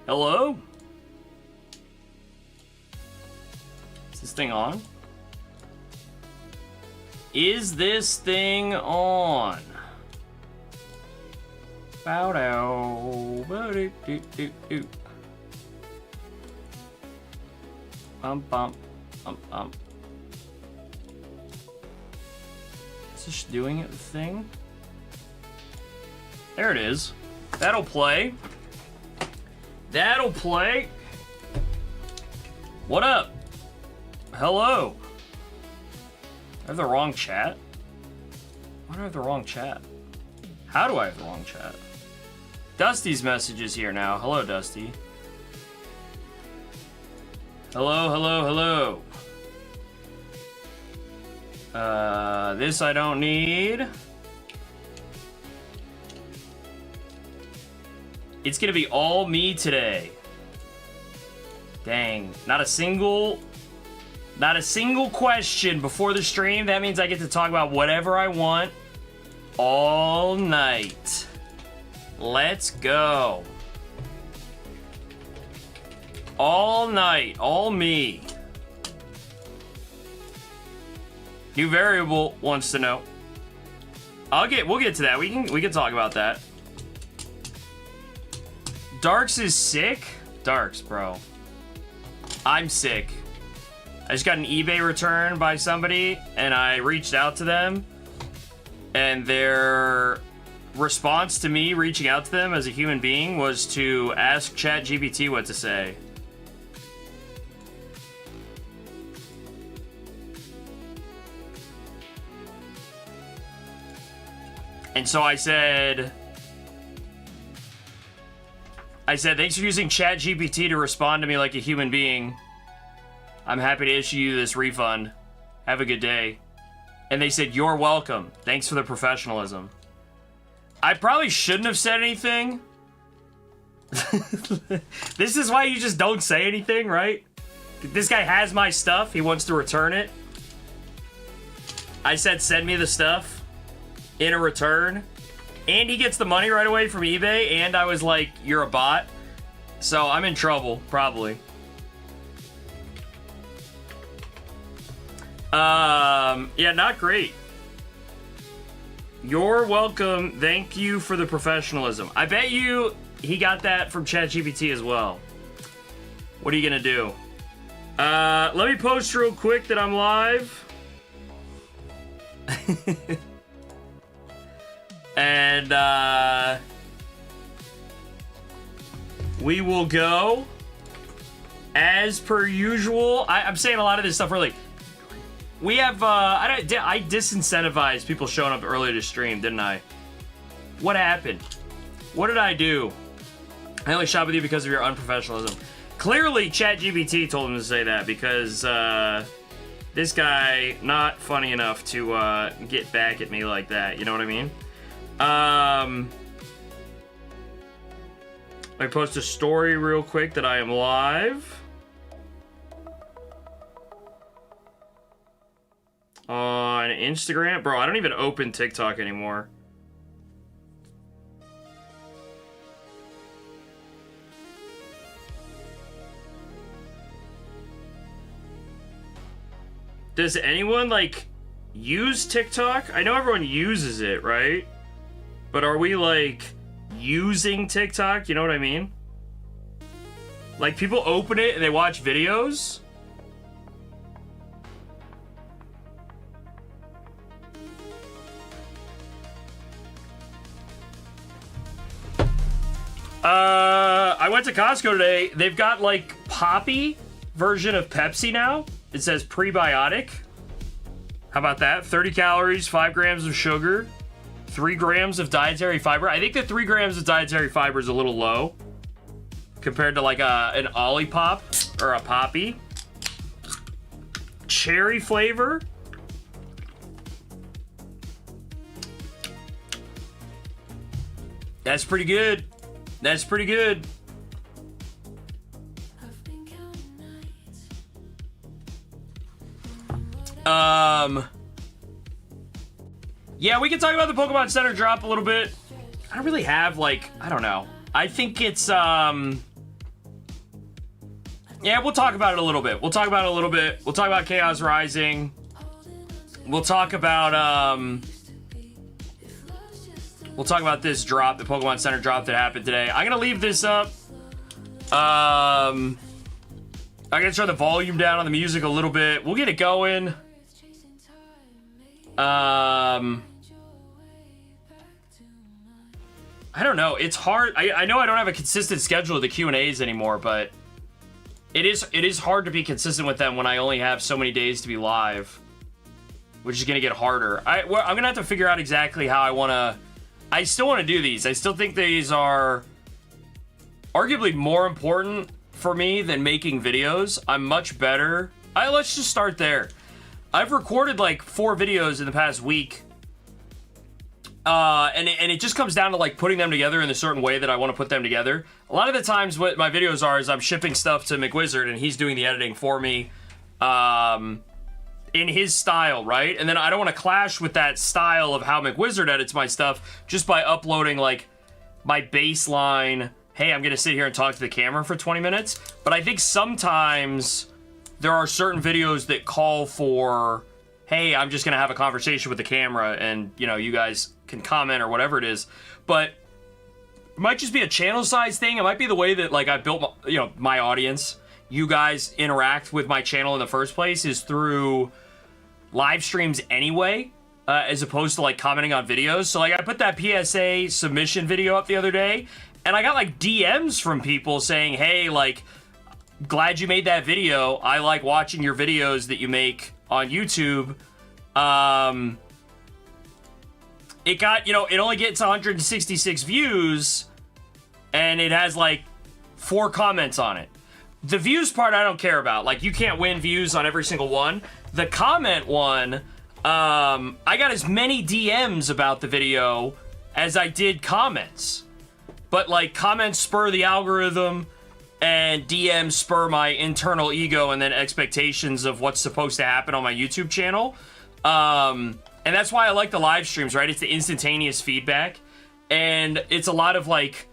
Hello? Is this thing on? Is this thing on? Bow dow. Ba-do-do-do-do. Bump bump. Bump bump. Is this doing it the thing? There it is. That'll play. That'll play. What up? Hello. I have the wrong chat? Why do I have the wrong chat? How do I have the wrong chat? Dusty's message is here now. Hello, Dusty. Hello, hello, hello. This I don't need. It's gonna be all me today. Dang, not a single question before the stream. That means I get to talk about whatever I want all night. Let's go. All night, all me. New variable wants to know. We'll get to that. We can talk about that. Darks is sick? Darks, bro. I'm sick. I just got an eBay return by somebody, and I reached out to them, and their response to me reaching out to them as a human being was to ask ChatGPT what to say. And so I said, thanks for using ChatGPT to respond to me like a human being. I'm happy to issue you this refund. Have a good day. And they said, you're welcome. Thanks for the professionalism. I probably shouldn't have said anything. This is why you just don't say anything, right? This guy has my stuff. He wants to return it. I said, send me the stuff in a return. And he gets the money right away from eBay. And I was like, you're a bot. So I'm in trouble, probably. Yeah, not great. You're welcome. Thank you for the professionalism. I bet you he got that from ChatGPT as well. What are you gonna do? Let me post real quick that I'm live. And, we will go as per usual. I'm saying a lot of this stuff early. We have, I disincentivized people showing up early to stream, didn't I? What happened? What did I do? I only shot with you because of your unprofessionalism. Clearly, ChatGPT told him to say that because, this guy, not funny enough to, get back at me like that. You know what I mean? Let me post a story real quick that I am live. On Instagram. Bro, I don't even open TikTok anymore. Does anyone, like, use TikTok? I know everyone uses it, right? But are we, like, using TikTok? You know what I mean? Like, people open it and they watch videos? I went to Costco today. They've got, like, Poppy version of Pepsi now. It says prebiotic. How about that? 30 calories, 5 grams of sugar, 3 grams of dietary fiber. I think the 3 grams of dietary fiber is a little low compared to, like, an Olipop or a Poppy. Cherry flavor. That's pretty good. That's pretty good. Yeah, we can talk about the Pokemon Center drop a little bit. I don't really have, like, I don't know. I think it's, Yeah, we'll talk about it a little bit. We'll talk about Chaos Rising. We'll talk about this drop, the Pokemon Center drop that happened today. I'm gonna leave this up. I'm gonna turn the volume down on the music a little bit. We'll get it going. I don't know. It's hard. I know I don't have a consistent schedule of the Q&As anymore, but it is hard to be consistent with them when I only have so many days to be live, which is going to get harder. I'm going to have to figure out exactly how I want to... I still want to do these. I still think these are arguably more important for me than making videos. I'm much better. Let's just start there. I've recorded like 4 videos in the past week. And it just comes down to like putting them together in a certain way that I want to put them together. A lot of the times what my videos are is I'm shipping stuff to McWizard and he's doing the editing for me in his style, right? And then I don't want to clash with that style of how McWizard edits my stuff just by uploading like my baseline, hey, I'm going to sit here and talk to the camera for 20 minutes. But I think sometimes there are certain videos that call for, hey, I'm just going to have a conversation with the camera and, you know, you guys can comment or whatever it is. But it might just be a channel size thing. It might be the way that, like, I built, my audience. You guys interact with my channel in the first place is through live streams anyway, as opposed to, like, commenting on videos. So, like, I put that PSA submission video up the other day, and I got, like, DMs from people saying, hey, like, glad you made that video. I like watching your videos that you make on YouTube. It got, it only gets 166 views and it has like 4 comments on it. The views part I don't care about. Like, you can't win views on every single one. The comment one, I got as many DMs about the video as I did comments. But like, comments spur the algorithm and DMs spur my internal ego and then expectations of what's supposed to happen on my YouTube channel. And that's why I like the live streams, right? It's the instantaneous feedback. And it's a lot of, like,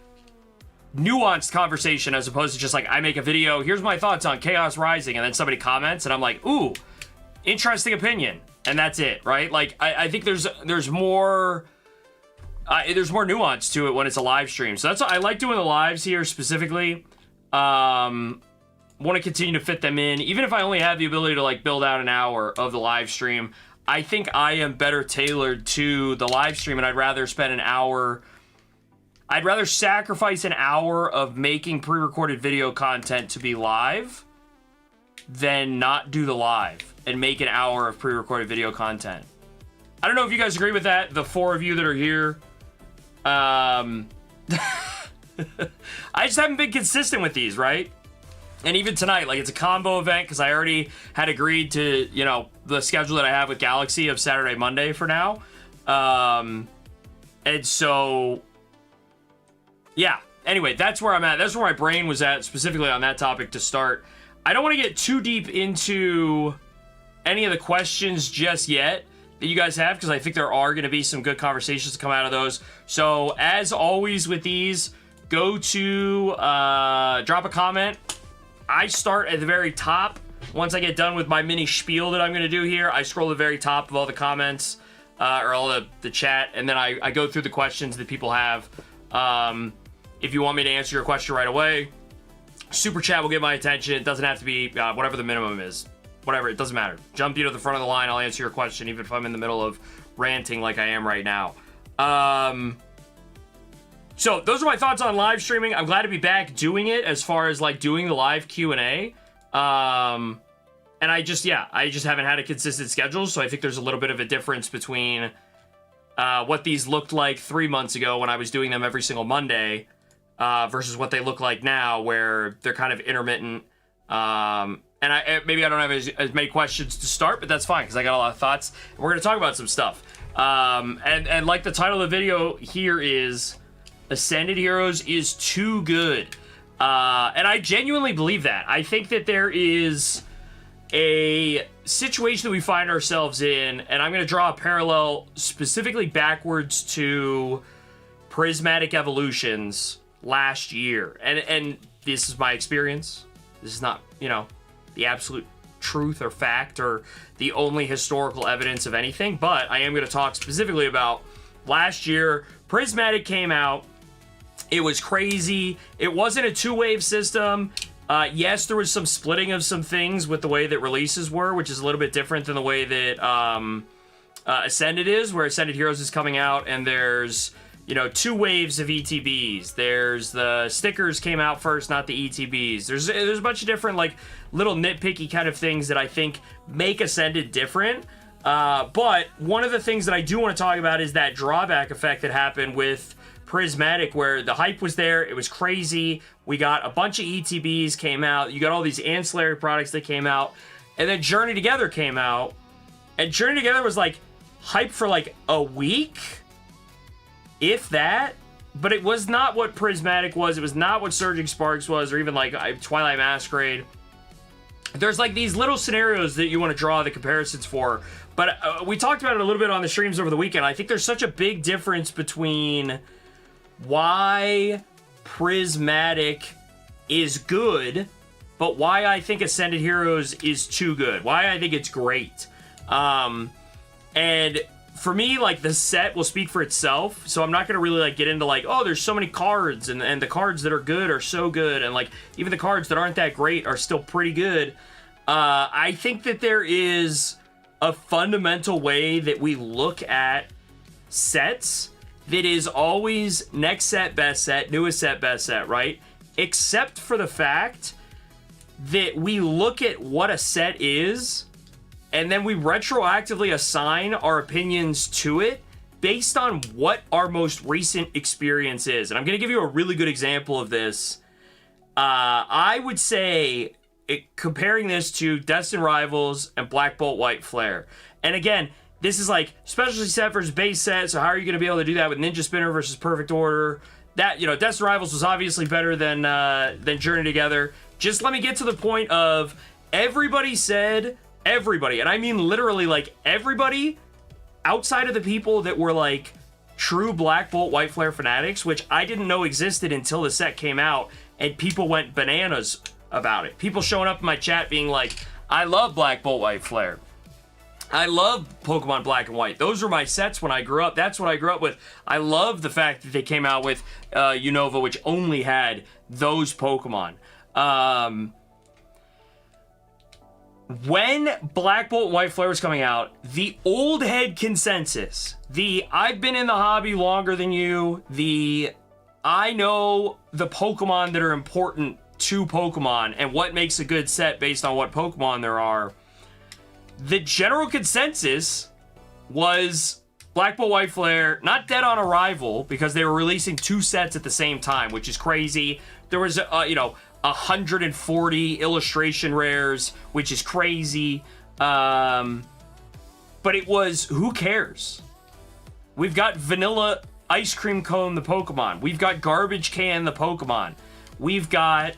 nuanced conversation as opposed to just, like, I make a video, here's my thoughts on Chaos Rising, and then somebody comments, and I'm like, ooh, interesting opinion. And that's it, right? Like, I think there's more... there's more nuance to it when it's a live stream. So that's I like doing the lives here specifically. Want to continue to fit them in. Even if I only have the ability to, like, build out an hour of the live stream, I think I am better tailored to the live stream, and I'd rather spend an hour... I'd rather sacrifice an hour of making pre-recorded video content to be live than not do the live and make an hour of pre-recorded video content. I don't know if you guys agree with that, the 4 of you that are here. I just haven't been consistent with these, right? And even tonight, like, it's a combo event because I already had agreed to, the schedule that I have with Galaxy of Saturday, Monday for now. And so, yeah. Anyway, that's where I'm at. That's where my brain was at specifically on that topic to start. I don't want to get too deep into any of the questions just yet that you guys have because I think there are going to be some good conversations to come out of those. So, as always with these, go to drop a comment. I start at the very top. Once I get done with my mini spiel that I'm going to do here, I scroll to the very top of all the comments, or all the chat, and then I go through the questions that people have. If you want me to answer your question right away, super chat will get my attention. It doesn't have to be whatever the minimum is. Whatever, it doesn't matter. Jump you to the front of the line, I'll answer your question, even if I'm in the middle of ranting like I am right now. So those are my thoughts on live streaming. I'm glad to be back doing it as far as like doing the live Q&A. And I just haven't had a consistent schedule. So I think there's a little bit of a difference between what these looked like 3 months ago when I was doing them every single Monday versus what they look like now where they're kind of intermittent. And maybe I don't have as many questions to start, but that's fine because I got a lot of thoughts. We're going to talk about some stuff. And like the title of the video here is... Ascended Heroes is too good. And I genuinely believe that. I think that there is a situation that we find ourselves in, and I'm going to draw a parallel specifically backwards to Prismatic Evolutions last year. And this is my experience. This is not, you know, the absolute truth or fact or the only historical evidence of anything, but I am going to talk specifically about last year. Prismatic came out. It was crazy. It wasn't a two-wave system. Yes, there was some splitting of some things with the way that releases were, which is a little bit different than the way that Ascended is, where Ascended Heroes is coming out, and there's, you know, two waves of ETBs. There's the stickers came out first, not the ETBs. There's a bunch of different, like, little nitpicky kind of things that I think make Ascended different. But one of the things that I do want to talk about is that drawback effect that happened with Prismatic, where the hype was there. It was crazy. We got a bunch of ETBs came out. You got all these ancillary products that came out. And then Journey Together came out. And Journey Together was, like, hype for, like, a week, if that. But it was not what Prismatic was. It was not what Surging Sparks was, or even, like, Twilight Masquerade. There's, like, these little scenarios that you want to draw the comparisons for. But we talked about it a little bit on the streams over the weekend. I think there's such a big difference between why Prismatic is good, but why I think Ascended Heroes is too good. Why I think it's great. And for me, like, the set will speak for itself, so I'm not going to really, like, get into, like, oh, there's so many cards, and the cards that are good are so good, and, like, even the cards that aren't that great are still pretty good. I think that there is a fundamental way that we look at sets that is always next set, best set, newest set, best set, right? Except for the fact that we look at what a set is, and then we retroactively assign our opinions to it based on what our most recent experience is. And I'm going to give you a really good example of this. I would say, comparing this to Destined Rivals and Black Bolt White Flare. And again, this is like specialty set versus base set, so how are you going to be able to do that with Ninja Spinner versus Perfect Order? That, you know, Destined Rivals was obviously better than Journey Together. Just let me get to the point of everybody said, everybody, and I mean literally, like, everybody outside of the people that were, like, true Black Bolt White Flare fanatics, which I didn't know existed until the set came out, and people went bananas about it. People showing up in my chat being like, I love Black Bolt White Flare. I love Pokemon Black and White. Those were my sets when I grew up. That's what I grew up with. I love the fact that they came out with Unova, which only had those Pokemon. When Black Bolt and White Flare was coming out, the old head consensus, the I've been in the hobby longer than you, the I know the Pokemon that are important to Pokemon and what makes a good set based on what Pokemon there are, the general consensus was Black Bolt White Flare, not dead on arrival, because they were releasing two sets at the same time, which is crazy. There was, 140 illustration rares, which is crazy. But it was, who cares? We've got Vanilla Ice Cream Cone the Pokemon. We've got Garbage Can the Pokemon. We've got,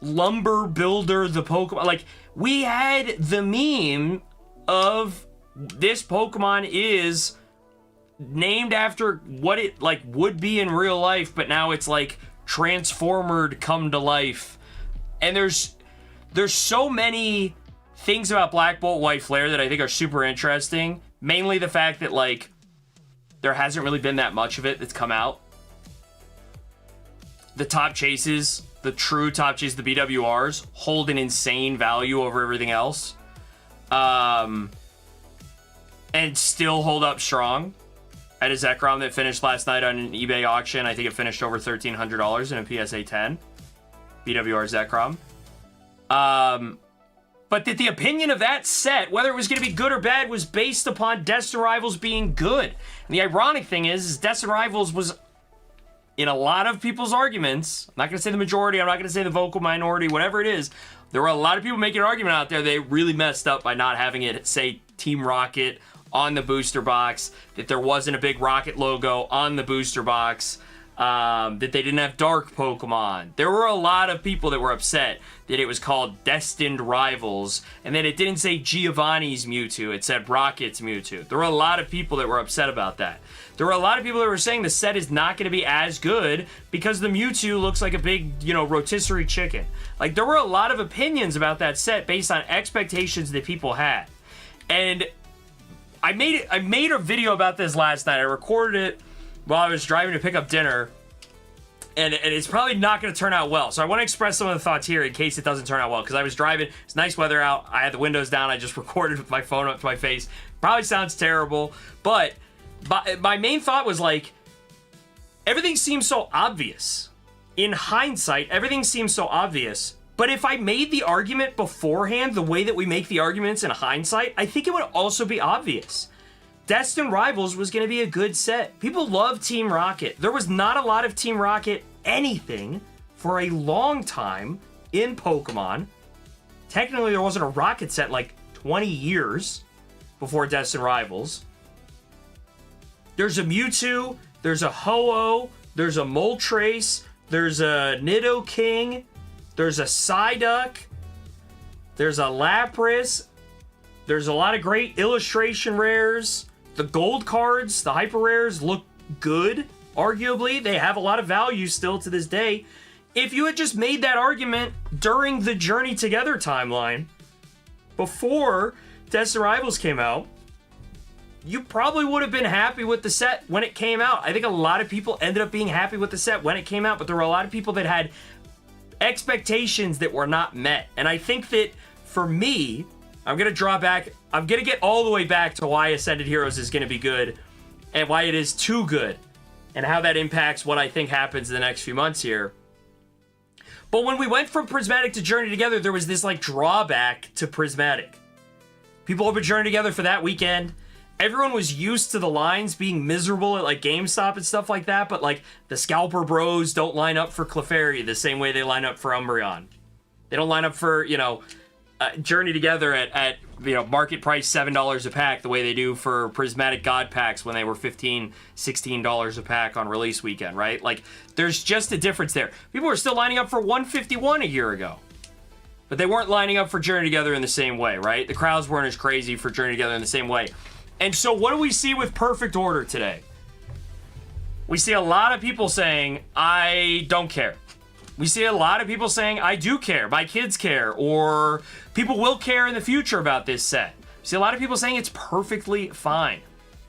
Lumber Builder the Pokemon. Like, we had the meme of this Pokemon is named after what it, like, would be in real life, but now it's, like, transformered come to life. And there's so many things about Black Bolt White Flare that I think are super interesting. Mainly the fact that, like, there hasn't really been that much of it that's come out. The top chases, the true top chases, the BWRs, hold an insane value over everything else. And still hold up strong. I had a Zekrom that finished last night on an eBay auction. I think it finished over $1,300 in a PSA 10. BWR Zekrom. But that the opinion of that set, whether it was going to be good or bad, was based upon Destined Rivals being good. And the ironic thing is Destined Rivals was, in a lot of people's arguments, I'm not going to say the majority, I'm not going to say the vocal minority, whatever it is, there were a lot of people making an argument out there they really messed up by not having it say Team Rocket on the booster box, that there wasn't a big Rocket logo on the booster box. that they didn't have dark Pokemon. There were a lot of people that were upset that it was called Destined Rivals, and that it didn't say Giovanni's Mewtwo, it said Rocket's Mewtwo. There were a lot of people that were upset about that. There were a lot of people that were saying the set is not going to be as good because the Mewtwo looks like a big, rotisserie chicken. Like, there were a lot of opinions about that set based on expectations that people had. And I made a video about this last night. I recorded it while I was driving to pick up dinner. And it's probably not going to turn out well. So I want to express some of the thoughts here in case it doesn't turn out well. Because I was driving. It's nice weather out. I had the windows down. I just recorded with my phone up to my face. Probably sounds terrible. But my main thought was like, everything seems so obvious. In hindsight, everything seems so obvious. But if I made the argument beforehand the way that we make the arguments in hindsight, I think it would also be obvious. Destined Rivals was going to be a good set. People love Team Rocket. There was not a lot of Team Rocket anything for a long time in Pokemon. Technically, there wasn't a Rocket set in like 20 years before Destined Rivals. There's a Mewtwo, there's a Ho-Oh, there's a Moltres, there's a Nidoking, there's a Psyduck, there's a Lapras, there's a lot of great illustration rares. The gold cards, the hyper rares look good, arguably. They have a lot of value still to this day. If you had just made that argument during the Journey Together timeline, before Destined Rivals came out, you probably would have been happy with the set when it came out. I think a lot of people ended up being happy with the set when it came out, but there were a lot of people that had expectations that were not met. And I think that, for me, I'm going to draw back. I'm going to get all the way back to why Ascended Heroes is going to be good and why it is too good and how that impacts what I think happens in the next few months here. But when we went from Prismatic to Journey Together, there was this like drawback to Prismatic. People opened Journey Together for that weekend. Everyone was used to the lines being miserable at like GameStop and stuff like that, but like the Scalper Bros don't line up for Clefairy the same way they line up for Umbreon. They don't line up for, Journey Together at market price $7 a pack the way they do for Prismatic God packs when they were $15, $16 a pack on release weekend, right? Like, there's just a difference there. People were still lining up for 151 a year ago, but they weren't lining up for Journey Together in the same way, right? The crowds weren't as crazy for Journey Together in the same way. And so what do we see with Perfect Order today? We see a lot of people saying, I don't care. We see a lot of people saying, I do care, my kids care, or people will care in the future about this set. We see a lot of people saying it's perfectly fine.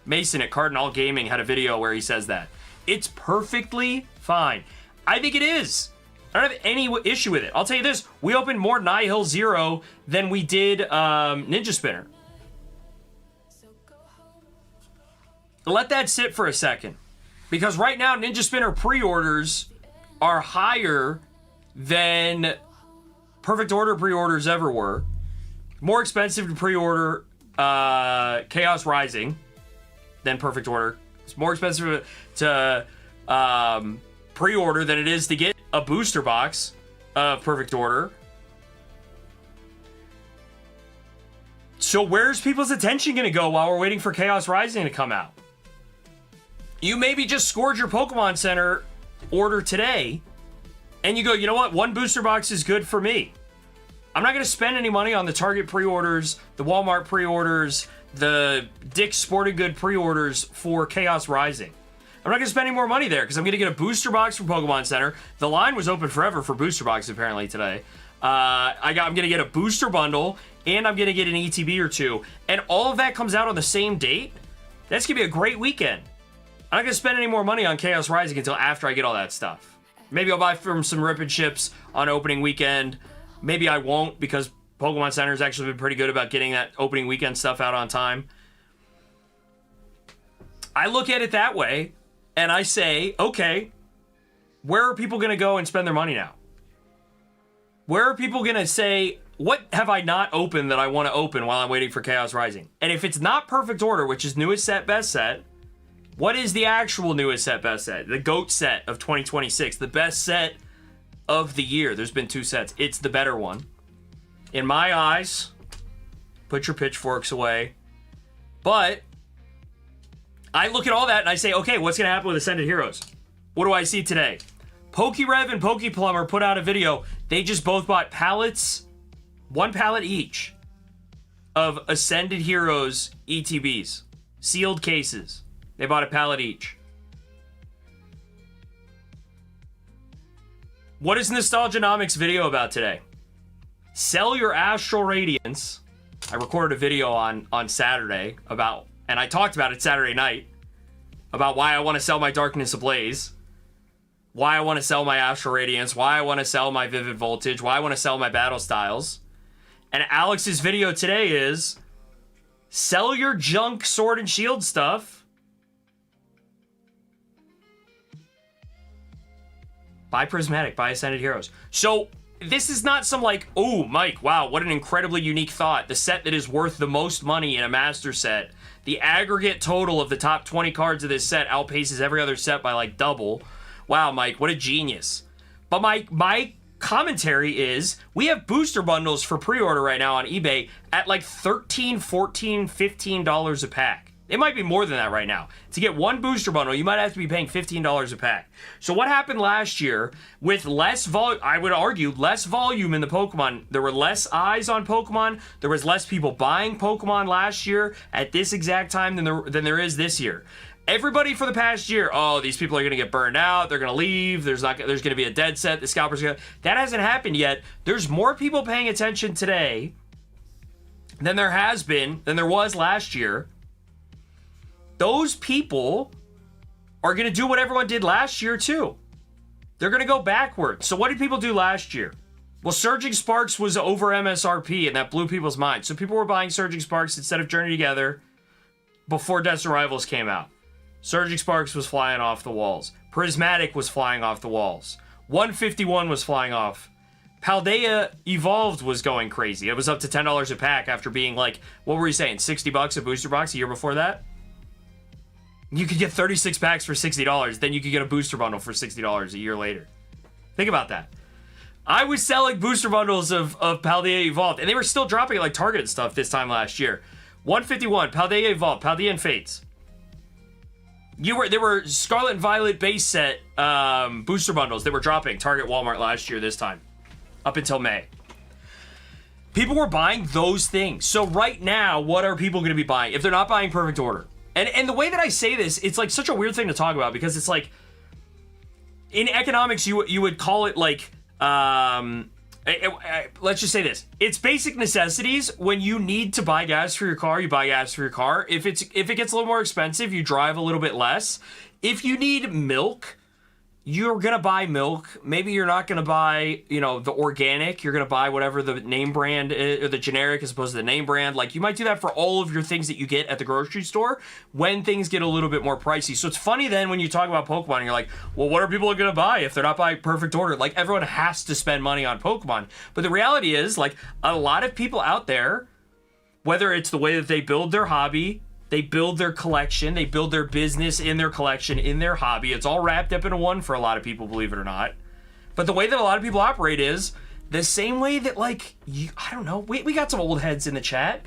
Mason at Cardinal Gaming had a video where he says that. It's perfectly fine. I think it is. I don't have any issue with it. I'll tell you this, we opened more Nihil Zero than we did Ninja Spinner. Let that sit for a second. Because right now, Ninja Spinner pre-orders are higher than Perfect Order pre-orders ever were. More expensive to pre-order Chaos Rising than Perfect Order. It's more expensive to pre-order than it is to get a booster box of Perfect Order. So where's people's attention going to go while we're waiting for Chaos Rising to come out? You maybe just scored your Pokemon Center order today, and you go, you know what? One booster box is good for me. I'm not going to spend any money on the Target pre-orders, the Walmart pre-orders, the Dick's Sporting Good pre-orders for Chaos Rising. I'm not going to spend any more money there because I'm going to get a booster box from Pokemon Center. The line was open forever for booster boxes apparently today. I'm going to get a booster bundle, and I'm going to get an ETB or two. And all of that comes out on the same date. That's going to be a great weekend. I'm not going to spend any more money on Chaos Rising until after I get all that stuff. Maybe I'll buy from some Rip and Ships on opening weekend. Maybe I won't because Pokemon Center has actually been pretty good about getting that opening weekend stuff out on time. I look at it that way, and I say, okay, where are people going to go and spend their money now? Where are people going to say, what have I not opened that I want to open while I'm waiting for Chaos Rising? And if it's not Perfect Order, which is newest set, best set, what is the actual newest set, best set? The GOAT set of 2026. The best set of the year. There's been two sets. It's the better one. In my eyes, put your pitchforks away. But I look at all that and I say, okay, what's going to happen with Ascended Heroes? what do I see today? PokeRev and PokePlumber put out a video. They just both bought pallets, 1 pallet each, of Ascended Heroes ETBs. Sealed cases. They bought a pallet each. What is Nostalgianomics video about today? Sell your Astral Radiance. I recorded a video on Saturday about, and I talked about it Saturday night, about why I want to sell my Darkness Ablaze, why I want to sell my Astral Radiance, why I want to sell my Vivid Voltage, why I want to sell my Battle Styles. And Alex's video today is sell your junk Sword and Shield stuff. Buy Prismatic, buy Ascended Heroes. So this is not some like, oh, Mike, wow, what an incredibly unique thought. The set that is worth the most money in a master set. The aggregate total of the top 20 cards of this set outpaces every other set by like double. Wow, Mike, what a genius. But my commentary is we have booster bundles for pre-order right now on eBay at like $13, $14, $15 a pack. It might be more than that right now. To get one booster bundle, you might have to be paying $15 a pack. So what happened last year with less volume, I would argue, less volume in the Pokemon. There were less eyes on Pokemon. There was less people buying Pokemon last year at this exact time than there is this year. Everybody for the past year, oh, these people are going to get burned out. They're going to leave. There's going to be a dead set. The scalpers going to... That hasn't happened yet. There's more people paying attention today than there was last year. Those people are going to do what everyone did last year, too. They're going to go backwards. So what did people do last year? Well, Surging Sparks was over MSRP, and that blew people's minds. So people were buying Surging Sparks instead of Journey Together before Death's Arrivals came out. Surging Sparks was flying off the walls. Prismatic was flying off the walls. 151 was flying off. Paldea Evolved was going crazy. It was up to $10 a pack after being like, what were you saying, $60 a booster box a year before that? You could get 36 packs for $60. Then you could get a booster bundle for $60 a year later. Think about that. I was selling booster bundles of Paldea Evolved, and they were still dropping at like Target and stuff this time last year. 151, Paldea Evolved, Paldea and Fates. There were Scarlet and Violet base set booster bundles that were dropping Target, Walmart last year this time, up until May. People were buying those things. So right now, what are people going to be buying if they're not buying Perfect Order? And the way that I say this, it's like such a weird thing to talk about because it's like in economics you would call it like let's just say this. It's basic necessities. When you need to buy gas for your car, you buy gas for your car. If it gets a little more expensive, you drive a little bit less. If you need milk, you're going to buy milk. Maybe you're not going to buy, the organic. You're going to buy whatever the name brand is, or the generic as opposed to the name brand. Like, you might do that for all of your things that you get at the grocery store when things get a little bit more pricey. So it's funny then when you talk about Pokemon and you're like, well, what are people going to buy if they're not buying Perfect Order? Like, everyone has to spend money on Pokemon. But the reality is, like, a lot of people out there, whether it's the way that they build their hobby, they build their collection, they build their business in their collection, in their hobby. It's all wrapped up into one for a lot of people, believe it or not. But the way that a lot of people operate is the same way that, like, I don't know, we got some old heads in the chat.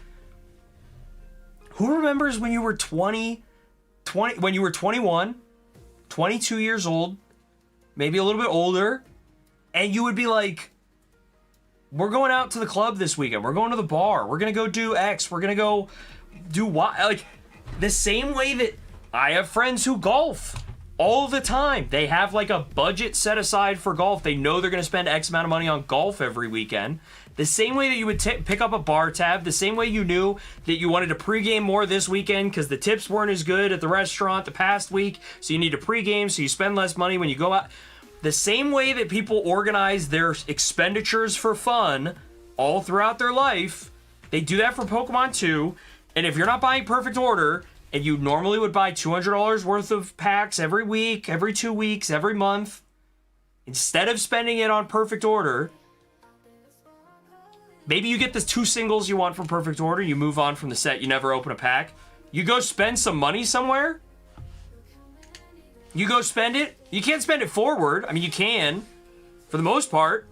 Who remembers when you were 21, 22 years old, maybe a little bit older, and you would be like, we're going out to the club this weekend, we're going to the bar, we're going to go do X, we're going to go do what? Like, the same way that I have friends who golf all the time. They have like a budget set aside for golf. They know they're going to spend X amount of money on golf every weekend. The same way that you would pick up a bar tab, the same way you knew that you wanted to pregame more this weekend because the tips weren't as good at the restaurant the past week, so you need to pregame so you spend less money when you go out. The same way that people organize their expenditures for fun all throughout their life, they do that for Pokemon too. And if you're not buying Perfect Order, and you normally would buy $200 worth of packs every week, every 2 weeks, every month, instead of spending it on Perfect Order, maybe you get the 2 singles you want from Perfect Order, you move on from the set, you never open a pack, you go spend some money somewhere, you go spend it, you can't spend it forward, I mean you can, for the most part,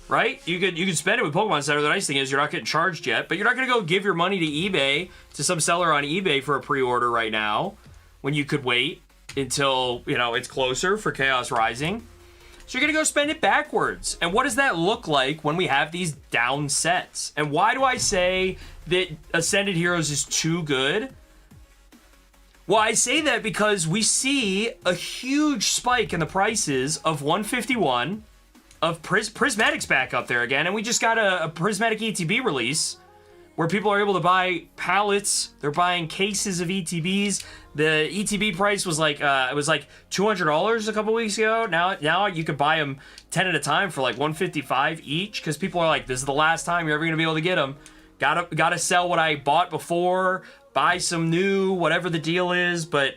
right? You could spend it with Pokemon Center. The nice thing is you're not getting charged yet, but you're not going to go give your money to eBay, to some seller on eBay for a pre-order right now, when you could wait. until, you know, it's closer for Chaos Rising. So you're going to go spend it backwards. And what does that look like when we have these down sets? And why do I say that Ascended Heroes is too good? Well, I say that because we see a huge spike in the prices of 151, of Prismatic's back up there again, and we just got a Prismatic ETB release where people are able to buy pallets. They're buying cases of ETBs. The ETB price was like it was like $200 a couple weeks ago. Now you could buy them 10 at a time for like $155 each, because people are like, this is the last time you're ever gonna be able to get them. Gotta sell what I bought before, buy some new, whatever the deal is. But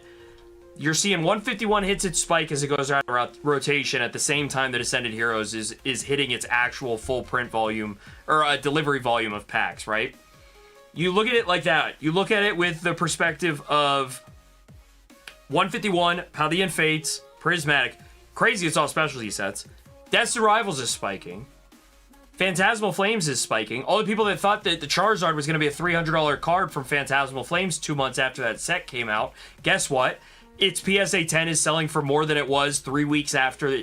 you're seeing 151 hits its spike as it goes out of rotation at the same time that Ascended Heroes is hitting its actual full print volume, or delivery volume of packs, right? You look at it like that. You look at it with the perspective of 151, Paldean Fates, Prismatic. Crazy, it's all specialty sets. Death's Rivals is spiking. Phantasmal Flames is spiking. All the people that thought that the Charizard was going to be a $300 card from Phantasmal Flames 2 months after that set came out, guess what? Its PSA 10 is selling for more than it was 3 weeks after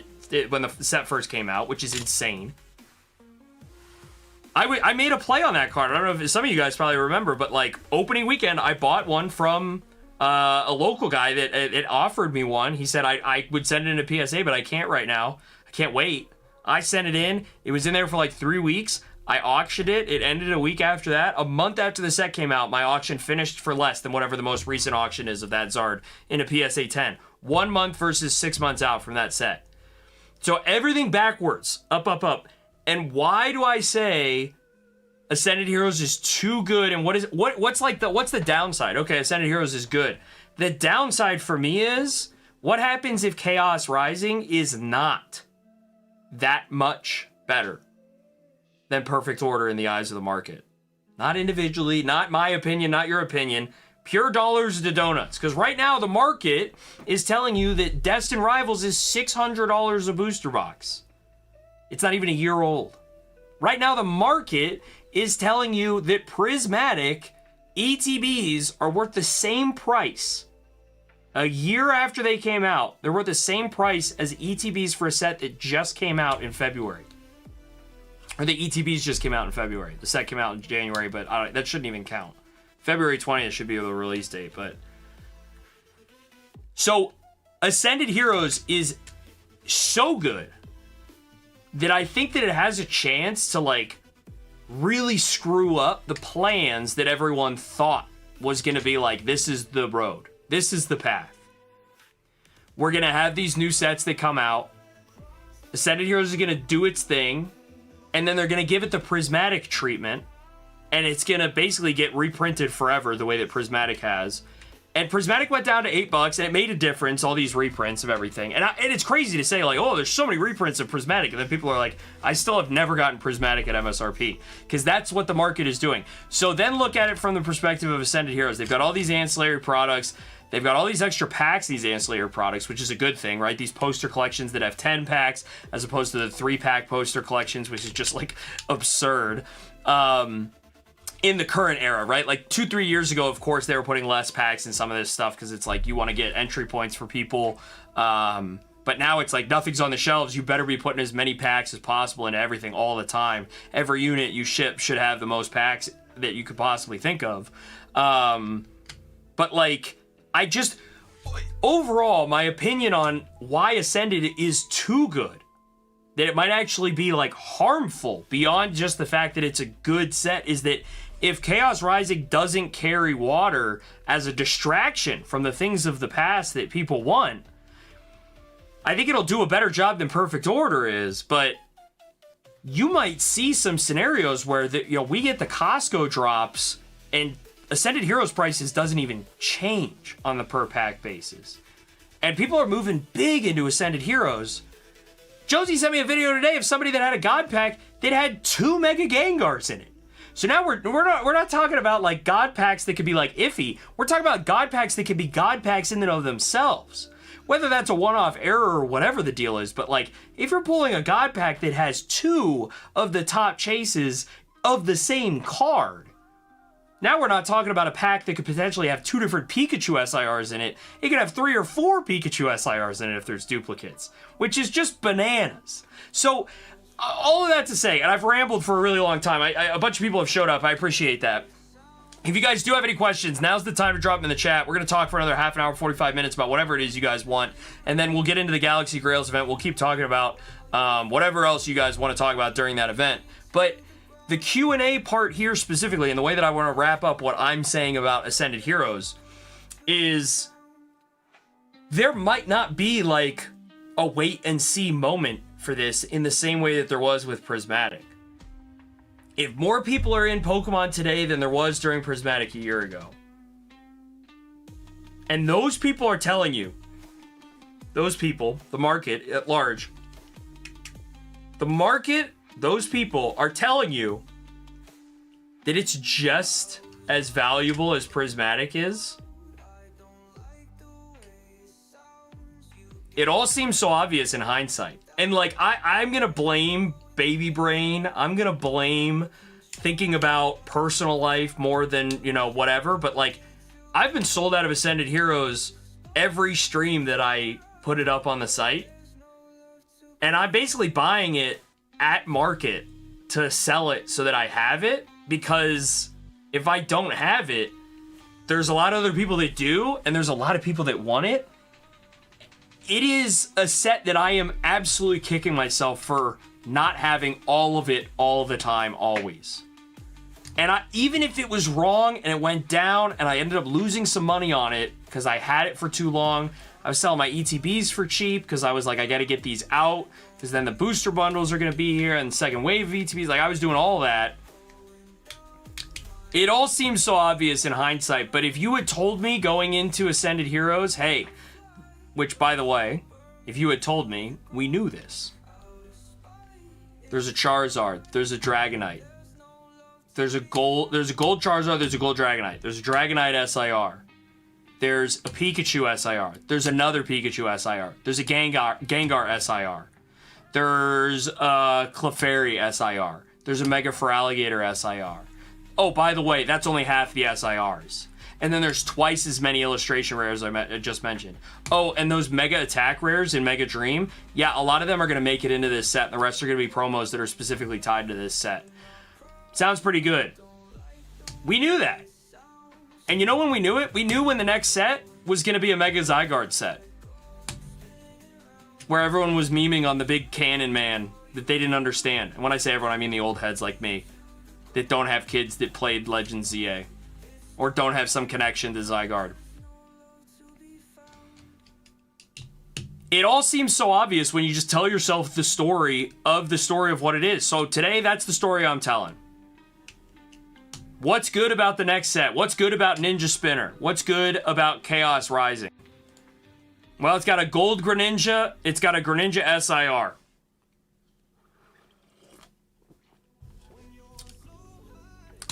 when the set first came out, which is insane. I made a play on that card. I don't know if some of you guys probably remember, but like opening weekend, I bought one from a local guy that it offered me one. He said I would send it in a PSA, but I can't right now. I can't wait. I sent it in. It was in there for like 3 weeks. I auctioned it. It ended a week after that. A month after the set came out, my auction finished for less than whatever the most recent auction is of that Zard in a PSA 10. 1 month versus 6 months out from that set. So everything backwards, up, up, up. And why do I say Ascended Heroes is too good? And what's the downside? Okay, Ascended Heroes is good. The downside for me is, what happens if Chaos Rising is not that much better than Perfect Order in the eyes of the market? Not individually, not my opinion, not your opinion. Pure dollars to donuts. Because right now the market is telling you that Destined Rivals is $600 a booster box. It's not even a year old. Right now the market is telling you that Prismatic ETBs are worth the same price. A year after they came out, they're worth the same price as ETBs for a set that just came out in February. Or the ETBs just came out in February. The set came out in January, but that shouldn't even count. February 20th should be the release date, but... So, Ascended Heroes is so good that I think that it has a chance to, like, really screw up the plans that everyone thought was going to be like, this is the road. This is the path. We're going to have these new sets that come out. Ascended Heroes is going to do its thing, and then they're going to give it the Prismatic treatment, and it's going to basically get reprinted forever the way that Prismatic has. And Prismatic went down to $8, and it made a difference, all these reprints of everything. And it's crazy to say, like, oh, there's so many reprints of Prismatic, and then people are like, I still have never gotten Prismatic at MSRP, because that's what the market is doing. So then look at it from the perspective of Ascended Heroes. They've got all these ancillary products. They've got all these extra packs, these ancillary products, which is a good thing, right? These poster collections that have 10 packs, as opposed to the 3-pack poster collections, which is just, like, absurd. In the current era, right? Like 2-3 years ago, of course, they were putting less packs in some of this stuff because it's like you want to get entry points for people. But now it's like nothing's on the shelves. You better be putting as many packs as possible into everything all the time. Every unit you ship should have the most packs that you could possibly think of. But like, overall, my opinion on why Ascended is too good, that it might actually be like harmful beyond just the fact that it's a good set, is that if Chaos Rising doesn't carry water as a distraction from the things of the past that people want, I think it'll do a better job than Perfect Order is. But you might see some scenarios where we get the Costco drops and Ascended Heroes prices doesn't even change on the per pack basis. And people are moving big into Ascended Heroes. Josie sent me a video today of somebody that had a God Pack that had 2 Mega Gengars in it. So now we're not talking about like God Packs that could be like iffy. We're talking about God Packs that could be God Packs in and of themselves. Whether that's a one-off error or whatever the deal is, but like if you're pulling a God Pack that has 2 of the top chases of the same card, Now we're not talking about a pack that could potentially have 2 different Pikachu SIRs in it. It could have 3 or 4 Pikachu SIRs in it if there's duplicates, which is just bananas. So, all of that to say, and I've rambled for a really long time. A bunch of people have showed up. I appreciate that. If you guys do have any questions, now's the time to drop them in the chat. We're going to talk for another half an hour, 45 minutes about whatever it is you guys want. And then we'll get into the Galaxy Grails event. We'll keep talking about whatever else you guys want to talk about during that event. But the Q&A part here specifically, and the way that I want to wrap up what I'm saying about Ascended Heroes, is there might not be like a wait and see moment for this in the same way that there was with Prismatic. If more people are in Pokemon today than there was during Prismatic a year ago, and those people are telling you, those people, the market at large, those people are telling you that it's just as valuable as Prismatic is, it all seems so obvious in hindsight. And like, I'm gonna blame baby brain. I'm gonna blame thinking about personal life more than, you know, whatever. But like, I've been sold out of Ascended Heroes every stream that I put it up on the site. And I'm basically buying it at market to sell it so that I have it. Because if I don't have it, there's a lot of other people that do. And there's a lot of people that want it. It is a set that I am absolutely kicking myself for not having all of it all the time, always. And even if it was wrong and it went down and I ended up losing some money on it because I had it for too long, I was selling my ETBs for cheap because I was like, I got to get these out because then the booster bundles are going to be here and the second wave of ETBs. Like, I was doing all that. It all seems so obvious in hindsight, but if you had told me going into Ascended Heroes, hey, which, by the way, if you had told me, we knew this. There's a Charizard. There's a Dragonite. There's a gold Charizard. There's a gold Dragonite. There's a Dragonite SIR. There's a Pikachu SIR. There's another Pikachu SIR. There's a Gengar SIR. There's a Clefairy SIR. There's a Mega Feraligatr SIR. Oh, by the way, that's only half the SIRs. And then there's twice as many illustration rares I just mentioned. Oh, and those Mega Attack rares in Mega Dream, yeah, a lot of them are going to make it into this set, and the rest are going to be promos that are specifically tied to this set. Sounds pretty good. We knew that. And you know when we knew it? We knew when the next set was going to be a Mega Zygarde set. Where everyone was memeing on the big cannon man that they didn't understand. And when I say everyone, I mean the old heads like me that don't have kids that played Legends ZA. Or don't have some connection to Zygarde. It all seems so obvious when you just tell yourself the story of what it is. So today, that's the story I'm telling. What's good about the next set? What's good about Ninja Spinner? What's good about Chaos Rising? Well, it's got a gold Greninja. It's got a Greninja SIR.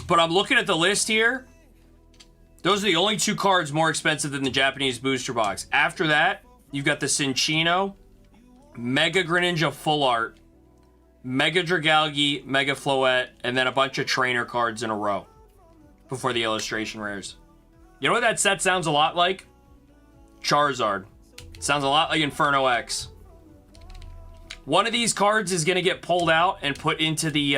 But I'm looking at the list here. Those are the only 2 cards more expensive than the Japanese booster box. After that, you've got the Cinccino, Mega Greninja Full Art, Mega Dragalge, Mega Floette, and then a bunch of trainer cards in a row before the illustration rares. You know what that set sounds a lot like? Charizard. Sounds a lot like Inferno X. One of these cards is going to get pulled out and put into the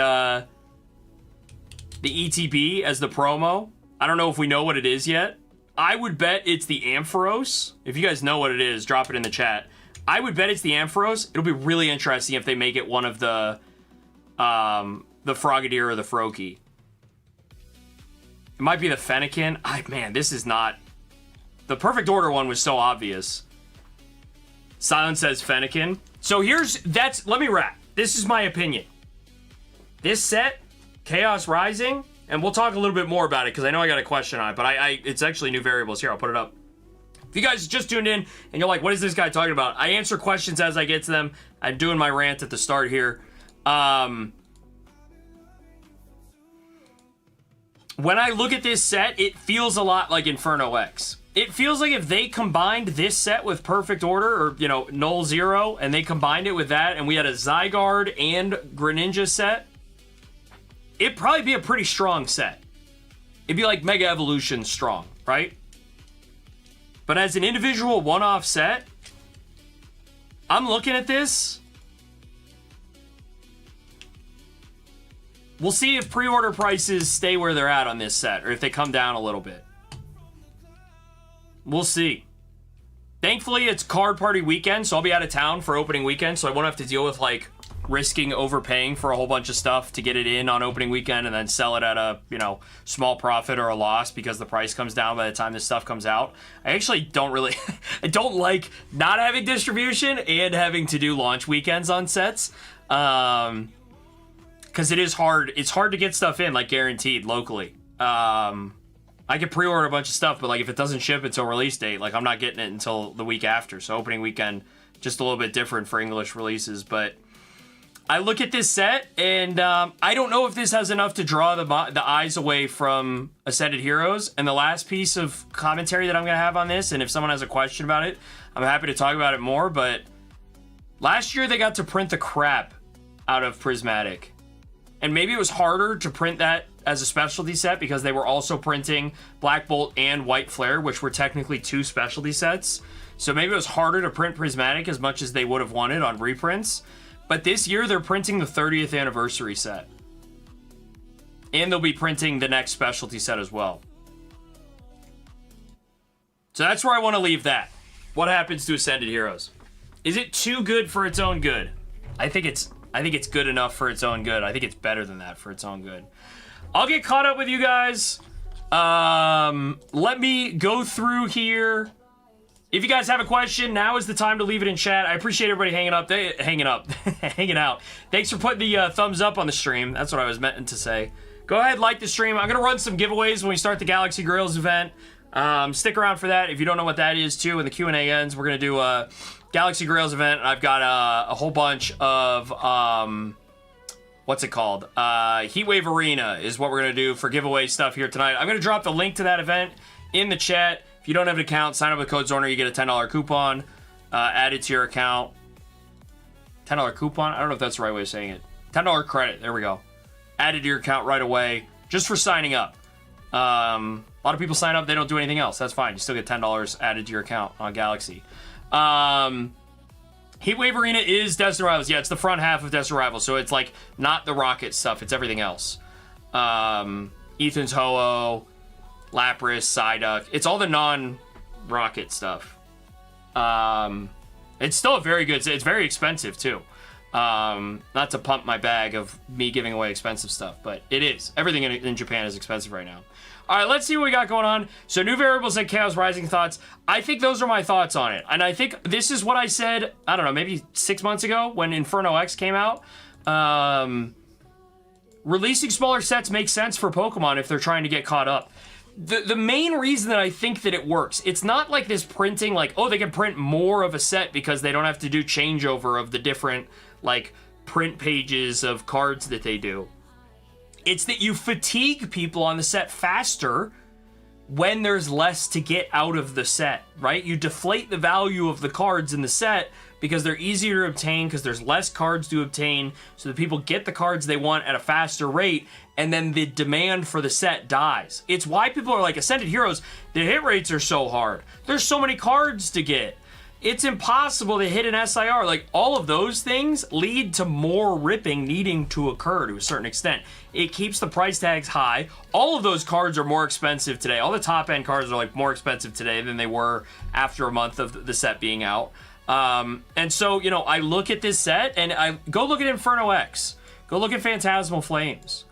ETB as the promo. I don't know if we know what it is yet. I would bet it's the Ampharos. If you guys know what it is, drop it in the chat. I would bet it's the Ampharos. It'll be really interesting if they make it one of the Frogadier or the Froakie. It might be the Fennekin. Man, this is not... The Perfect Order one was so obvious. Silence says Fennekin. So let me wrap. This is my opinion. This set, Chaos Rising... And we'll talk a little bit more about it because I know I got a question on it, but it's actually new variables. Here, I'll put it up. If you guys just tuned in and you're like, what is this guy talking about? I answer questions as I get to them. I'm doing my rant at the start here. When I look at this set, it feels a lot like Inferno X. It feels like if they combined this set with Perfect Order or, you know, Null Zero, and they combined it with that, and we had a Zygarde and Greninja set, it'd probably be a pretty strong set. it'd be like Mega Evolution strong, right? But as an individual one-off set, I'm looking at this. We'll see if pre-order prices stay where they're at on this set, or if they come down a little bit. We'll see. Thankfully, it's card party weekend, so I'll be out of town for opening weekend, so I won't have to deal with, like, risking overpaying for a whole bunch of stuff to get it in on opening weekend and then sell it at a, you know, small profit or a loss because the price comes down by the time this stuff comes out. I actually don't really... I don't like not having distribution and having to do launch weekends on sets. Because it is hard. It's hard to get stuff in, like, guaranteed locally. I could pre-order a bunch of stuff, but, like, if it doesn't ship until release date, like, I'm not getting it until the week after. So opening weekend, just a little bit different for English releases. But I look at this set, and I don't know if this has enough to draw the eyes away from Ascended Heroes. And the last piece of commentary that I'm going to have on this, and if someone has a question about it, I'm happy to talk about it more. But last year, they got to print the crap out of Prismatic. And maybe it was harder to print that as a specialty set because they were also printing Black Bolt and White Flare, which were technically 2 specialty sets. So maybe it was harder to print Prismatic as much as they would have wanted on reprints. But this year, they're printing the 30th anniversary set. And they'll be printing the next specialty set as well. So that's where I want to leave that. What happens to Ascended Heroes? Is it too good for its own good? I think it's good enough for its own good. I think it's better than that for its own good. I'll get caught up with you guys. Let me go through here. If you guys have a question, now is the time to leave it in chat. I appreciate everybody hanging out. Thanks for putting the thumbs up on the stream. That's what I was meant to say. Go ahead, like the stream. I'm going to run some giveaways when we start the Galaxy Grills event. Stick around for that. If you don't know what that is, too, when the Q&A ends, we're going to do a Galaxy Grills event. I've got a whole bunch of... what's it called? Heatwave Arena is what we're going to do for giveaway stuff here tonight. I'm going to drop the link to that event in the chat. If you don't have an account, sign up with Code Zorner. You get a $10 coupon added to your account. $10 coupon? I don't know if that's the right way of saying it. $10 credit. There we go. Added to your account right away just for signing up. A lot of people sign up. They don't do anything else. That's fine. You still get $10 added to your account on Galaxy. Heatwave Arena is Destined Rivals. Yeah, it's the front half of Destined Rivals, so it's like not the rocket stuff. It's everything else. Ethan's Ho-Oh, Lapras, Psyduck. It's all the non-rocket stuff. It's still a very good... It's very expensive, too. Not to pump my bag of me giving away expensive stuff, but it is. Everything in Japan is expensive right now. All right, let's see what we got going on. So, new variables and Chaos Rising thoughts. I think those are my thoughts on it. And I think this is what I said, I don't know, maybe 6 months ago when Inferno X came out. Releasing smaller sets makes sense for Pokemon if they're trying to get caught up. The main reason that I think that it works, it's not like this printing, like, oh, they can print more of a set because they don't have to do changeover of the different, like, print pages of cards that they do. It's that you fatigue people on the set faster when there's less to get out of the set, right? You deflate the value of the cards in the set because they're easier to obtain because there's less cards to obtain, so that people get the cards they want at a faster rate, and then the demand for the set dies. It's why people are like, Ascended Heroes, the hit rates are so hard. There's so many cards to get. It's impossible to hit an SIR. Like, all of those things lead to more ripping needing to occur to a certain extent. It keeps the price tags high. All of those cards are more expensive today. All the top-end cards are, like, more expensive today than they were after a month of the set being out. And so, you know, I look at this set, and I go look at Inferno X. Go look at Phantasmal Flames.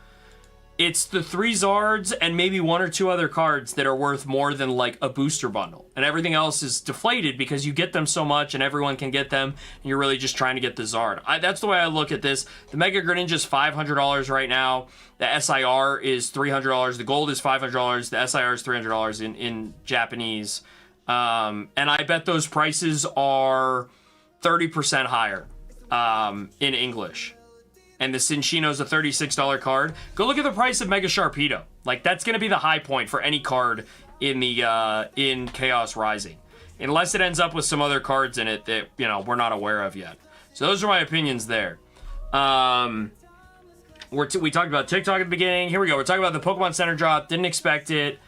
It's the 3 Zards and maybe 1 or 2 other cards that are worth more than, like, a booster bundle. And everything else is deflated because you get them so much and everyone can get them, and you're really just trying to get the Zard. That's the way I look at this. The Mega Greninja's $500 right now. The SIR is $300. The Gold is $500. The SIR is $300 in Japanese. And I bet those prices are 30% higher in English. And the Cinchino's a $36 card. Go look at the price of Mega Sharpedo. Like, that's going to be the high point for any card in the in Chaos Rising. Unless it ends up with some other cards in it that, you know, we're not aware of yet. So those are my opinions there. We talked about TikTok at the beginning. Here we go. We're talking about the Pokemon Center drop. Didn't expect it.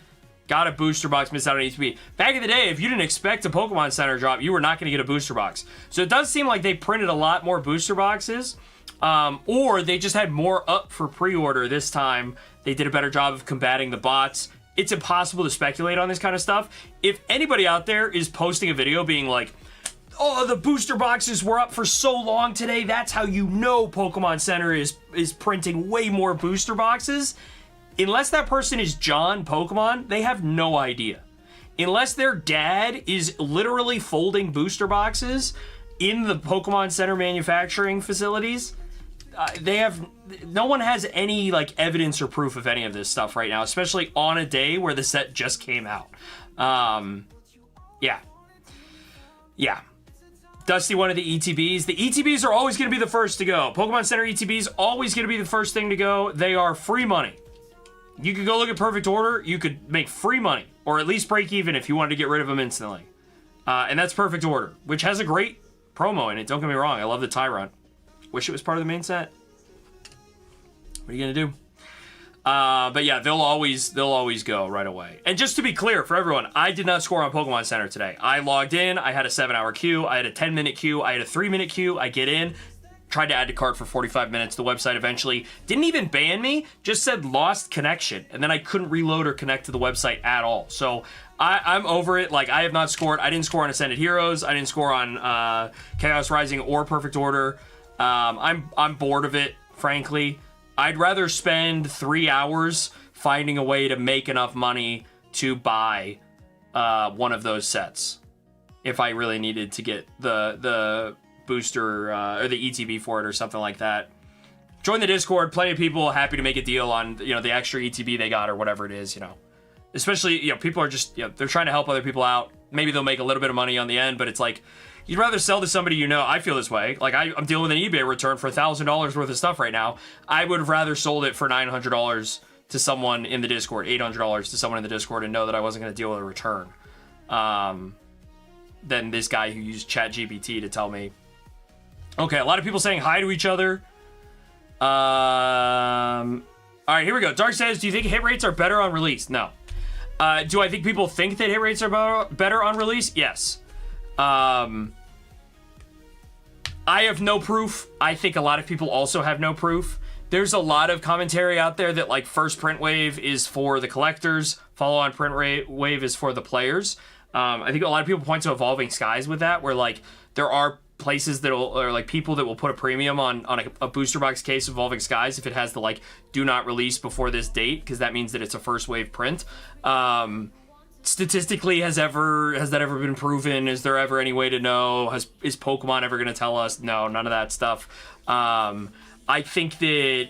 Got a booster box, missed out on ETB. Back in the day, if you didn't expect a Pokemon Center drop, you were not going to get a booster box. So it does seem like they printed a lot more booster boxes, or they just had more up for pre-order this time. They did a better job of combating the bots. It's impossible to speculate on this kind of stuff. If anybody out there is posting a video being like, oh, the booster boxes were up for so long today, that's how you know Pokemon Center is printing way more booster boxes. Unless that person is John Pokemon, they have no idea. Unless their dad is literally folding booster boxes in the Pokemon Center manufacturing facilities, no one has any like evidence or proof of any of this stuff right now, especially on a day where the set just came out. Yeah. Dusty wanted the ETBs. The ETBs are always going to be the first to go. Pokemon Center ETBs always going to be the first thing to go. They are free money. You could go look at Perfect Order. You could make free money, or at least break even if you wanted to get rid of them instantly. And that's Perfect Order, which has a great promo in it. Don't get me wrong. I love the Tyrant. Wish it was part of the main set. What are you gonna do? But yeah, they'll always go right away. And just to be clear for everyone, I did not score on Pokemon Center today. I logged in. I had a 7-hour queue. I had a 10-minute queue. I had a 3-minute queue. I get in. Tried to add to cart for 45 minutes. The website eventually didn't even ban me, just said lost connection. And then I couldn't reload or connect to the website at all. So I'm over it. Like, I have not scored. I didn't score on Ascended Heroes. I didn't score on Chaos Rising or Perfect Order. I'm bored of it, frankly. I'd rather spend 3 hours finding a way to make enough money to buy one of those sets if I really needed to get the booster or the ETB for it or something like that. Join the Discord. Plenty of people happy to make a deal on the extra ETB they got or whatever it is. Especially people are just they're trying to help other people out. Maybe they'll make a little bit of money on the end, but it's like you'd rather sell to somebody I feel this way. Like I'm dealing with an eBay return for $1,000 worth of stuff right now. I would have rather sold it for $900 to someone in the Discord, $800 to someone in the Discord, and know that I wasn't going to deal with a return. Than this guy who used ChatGPT to tell me. Okay, a lot of people saying hi to each other. All right, here we go. Dark says, do you think hit rates are better on release? No. Do I think people think that hit rates are better on release? Yes. I have no proof. I think a lot of people also have no proof. There's a lot of commentary out there that like first print wave is for the collectors, follow-on print wave is for the players. I think a lot of people point to Evolving Skies with that, where like there are places or like people that will put a premium on a booster box case of Evolving Skies if it has the like do not release before this date, because that means that it's a first wave print. Statistically, has that ever been proven? Is there ever any way to know? Is Pokemon ever going to tell us? No, none of that stuff. I think that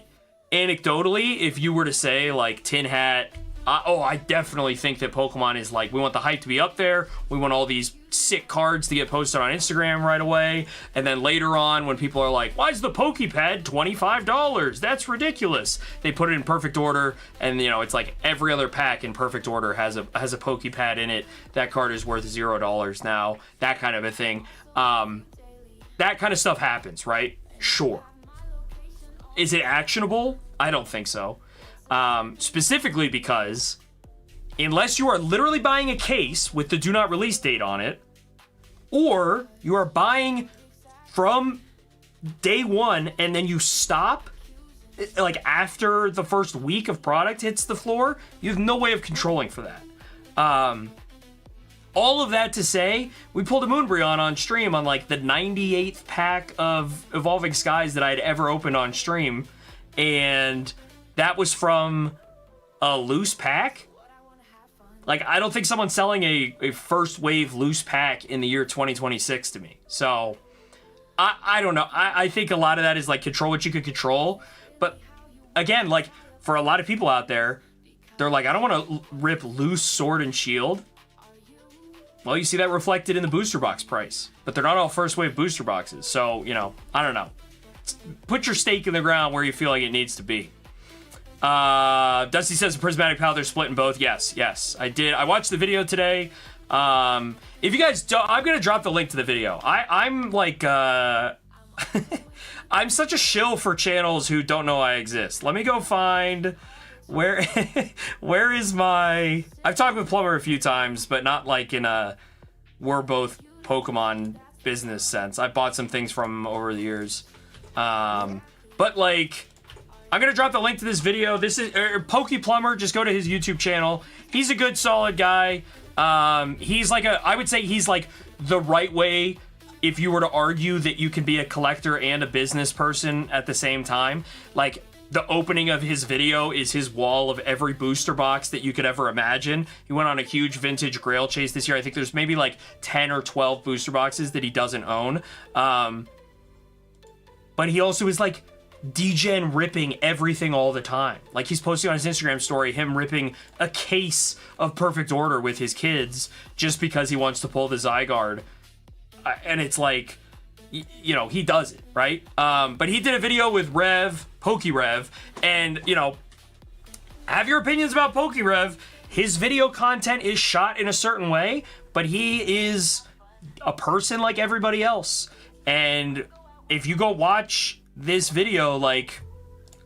anecdotally, if you were to say like Tin Hat, I definitely think that Pokemon is like, we want the hype to be up there. We want all these sick cards to get posted on Instagram right away. And then later on, when people are like, why is the Pokepad $25? That's ridiculous. They put it in Perfect Order, and it's like every other pack in Perfect Order has a Pokepad in it. That card is worth $0 now. That kind of a thing. That kind of stuff happens, right? Sure. Is it actionable? I don't think so. Specifically because unless you are literally buying a case with the do not release date on it, or you are buying from day one and then you stop like after the first week of product hits the floor, you have no way of controlling for that. All of that to say, we pulled a Moonbreon on stream on like the 98th pack of Evolving Skies that I'd ever opened on stream, and that was from a loose pack. Like, I don't think someone's selling a first wave loose pack in the year 2026 to me. So, I don't know. I think a lot of that is like control what you can control. But again, like for a lot of people out there, they're like, I don't want to rip loose Sword and Shield. Well, you see that reflected in the booster box price. But they're not all first wave booster boxes. So, I don't know. Put your stake in the ground where you feel like it needs to be. Dusty says the prismatic powder split in both. Yes, I did. I watched the video today. If you guys don't, I'm gonna drop the link to the video. I'm like, I'm such a shill for channels who don't know I exist. Let me go find where where is my... I've talked with Plumber a few times, but not like in a we're both Pokemon business sense. I bought some things from him over the years. But like, I'm gonna drop the link to this video. This is Pokey Plumber. Just go to his YouTube channel. He's a good, solid guy. He's like I would say he's like the right way if you were to argue that you can be a collector and a business person at the same time. Like, the opening of his video is his wall of every booster box that you could ever imagine. He went on a huge vintage grail chase this year. I think there's maybe like 10 or 12 booster boxes that he doesn't own. But he also is like degen ripping everything all the time. Like, he's posting on his Instagram story him ripping a case of Perfect Order with his kids just because he wants to pull the Zygarde. And it's like, you know, he does it, right? But he did a video with Rev, PokeRev, and, you know, have your opinions about PokeRev. His video content is shot in a certain way, but he is a person like everybody else. And if you go watch this video, like,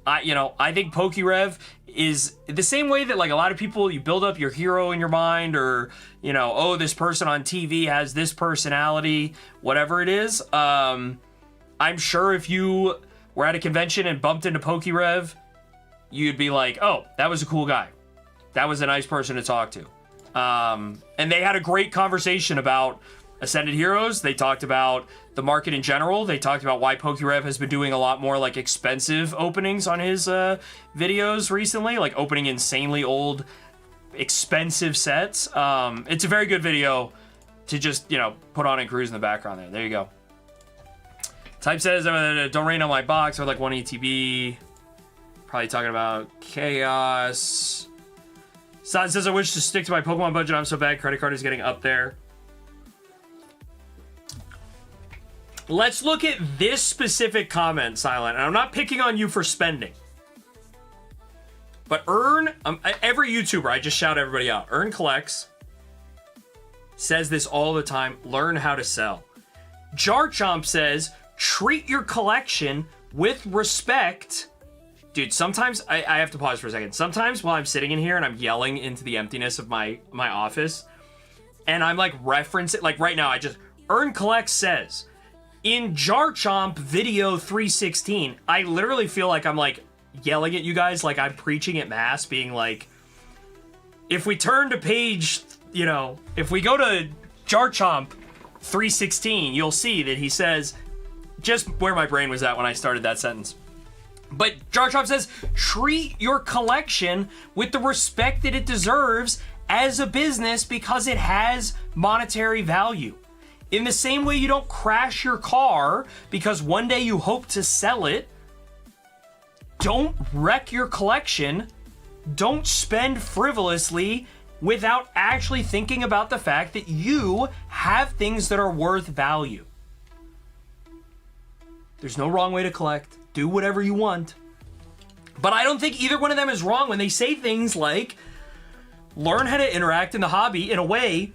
I think PokeRev is the same way that, like, a lot of people, you build up your hero in your mind, or, you know, oh, this person on TV has this personality, whatever it is. I'm sure if you were at a convention and bumped into PokeRev, you'd be like, oh, that was a cool guy. That was a nice person to talk to. And they had a great conversation about Ascended Heroes. They talked about the market in general. They talked about why PokeRev has been doing a lot more like expensive openings on his videos recently, like opening insanely old, expensive sets. It's a very good video to just, you know, put on and cruise in the background there. There you go. Type says, don't rain on my box, or like 1 ETB. Probably talking about Chaos. Sod says, I wish to stick to my Pokemon budget. I'm so bad. Credit card is getting up there. Let's look at this specific comment, Silent. And I'm not picking on you for spending. But every YouTuber, I just shout everybody out. Earn Collects says this all the time. Learn how to sell. Jarchomp says, treat your collection with respect. Dude, sometimes I have to pause for a second. Sometimes while I'm sitting in here and I'm yelling into the emptiness of my office, and I'm like referencing, like right now, Earn Collects says, in Jarchomp video 316, I literally feel like I'm like yelling at you guys like I'm preaching at mass, being like, if we turn to page, you know, if we go to Jarchomp 316, you'll see that he says, just where my brain was at when I started that sentence. But Jarchomp says, treat your collection with the respect that it deserves as a business because it has monetary value. In the same way you don't crash your car because one day you hope to sell it, don't wreck your collection, don't spend frivolously without actually thinking about the fact that you have things that are worth value. There's no wrong way to collect. Do whatever you want. But I don't think either one of them is wrong when they say things like, learn how to interact in the hobby in a way.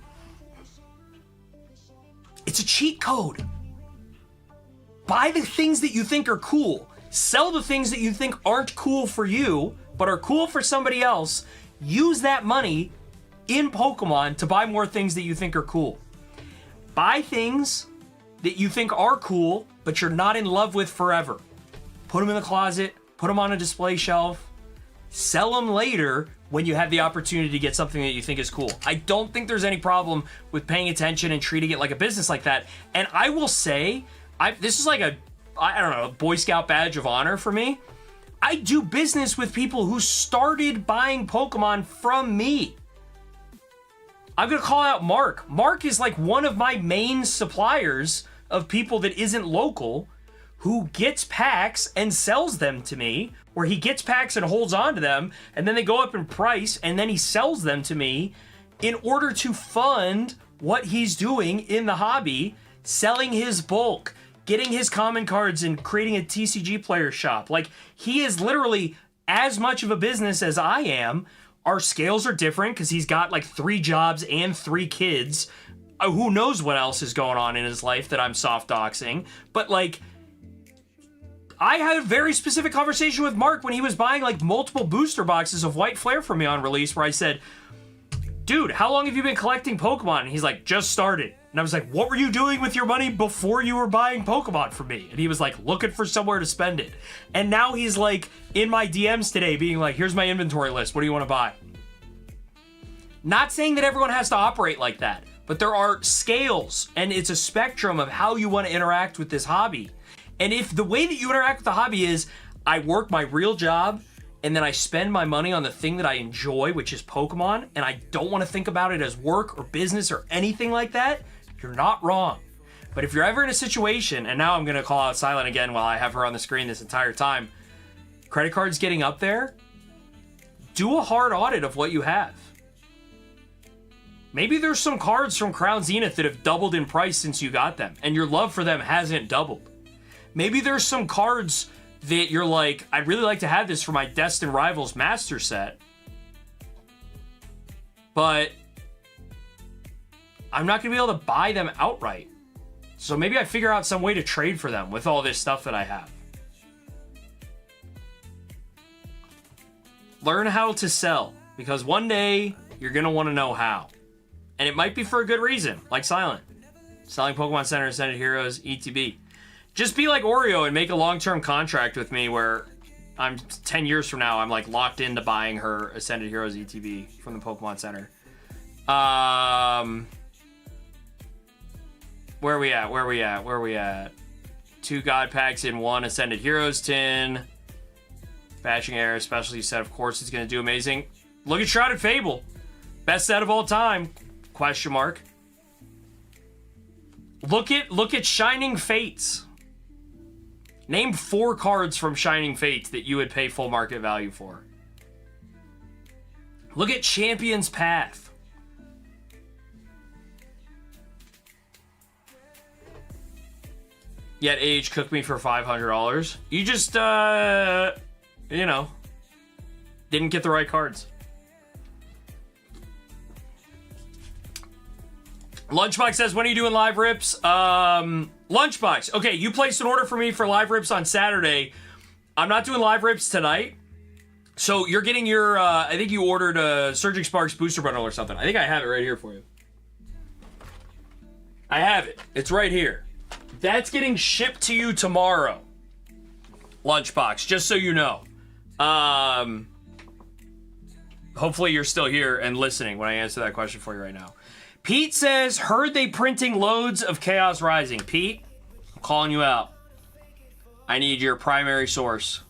It's a cheat code. Buy the things that you think are cool. Sell the things that you think aren't cool for you, but are cool for somebody else. Use that money in Pokemon to buy more things that you think are cool. Buy things that you think are cool, but you're not in love with forever. Put them in the closet, put them on a display shelf, sell them later when you have the opportunity to get something that you think is cool. I don't think there's any problem with paying attention and treating it like a business like that. And I will say, this is like a Boy Scout badge of honor for me. I do business with people who started buying Pokemon from me. I'm gonna call out Mark. Mark is like one of my main suppliers of people that isn't local, who gets packs and sells them to me, where he gets packs and holds on to them, and then they go up in price, and then he sells them to me in order to fund what he's doing in the hobby, selling his bulk, getting his common cards, and creating a TCG player shop. Like, he is literally as much of a business as I am. Our scales are different because he's got like 3 jobs and 3 kids. Who knows what else is going on in his life that I'm soft doxing. But like, I had a very specific conversation with Mark when he was buying like multiple booster boxes of White Flare from me on release, where I said, dude, how long have you been collecting Pokemon? And he's like, just started. And I was like, what were you doing with your money before you were buying Pokemon from me? And he was like, looking for somewhere to spend it. And now he's like in my DMs today being like, here's my inventory list. What do you want to buy? Not saying that everyone has to operate like that, but there are scales and it's a spectrum of how you want to interact with this hobby. And if the way that you interact with the hobby is, I work my real job and then I spend my money on the thing that I enjoy, which is Pokemon, and I don't want to think about it as work or business or anything like that, you're not wrong. But if you're ever in a situation, and now I'm going to call out Silent again while I have her on the screen this entire time, credit cards getting up there, do a hard audit of what you have. Maybe there's some cards from Crown Zenith that have doubled in price since you got them, and your love for them hasn't doubled. Maybe there's some cards that you're like, I'd really like to have this for my Destined Rivals Master Set, but I'm not going to be able to buy them outright. So maybe I figure out some way to trade for them with all this stuff that I have. Learn how to sell, because one day you're going to want to know how. And it might be for a good reason, like Silent. Selling Pokemon Center Ascended Heroes, ETB. Just be like Oreo and make a long-term contract with me where I'm 10 years from now, I'm like locked into buying her Ascended Heroes ETB from the Pokemon Center. Where are we at? 2 God Packs in 1 Ascended Heroes tin. Bashing Air, specialty set, of course, it's going to do amazing. Look at Shrouded Fable. Best set of all time. Question mark. Look at Shining Fates. Name 4 cards from Shining Fates that you would pay full market value for. Look at Champion's Path. Yet Age cooked me for $500. You just, you know, didn't get the right cards. Lunchbox says, when are you doing live rips? Lunchbox, okay, you placed an order for me for live rips on Saturday. I'm not doing live rips tonight. So you're getting your, I think you ordered a Surging Sparks booster bundle or something. I think I have it right here for you. I have it. It's right here. That's getting shipped to you tomorrow. Lunchbox, just so you know. Hopefully you're still here and listening when I answer that question for you right now. Pete says, heard they printing loads of Chaos Rising. Pete, I'm calling you out. I need your primary source.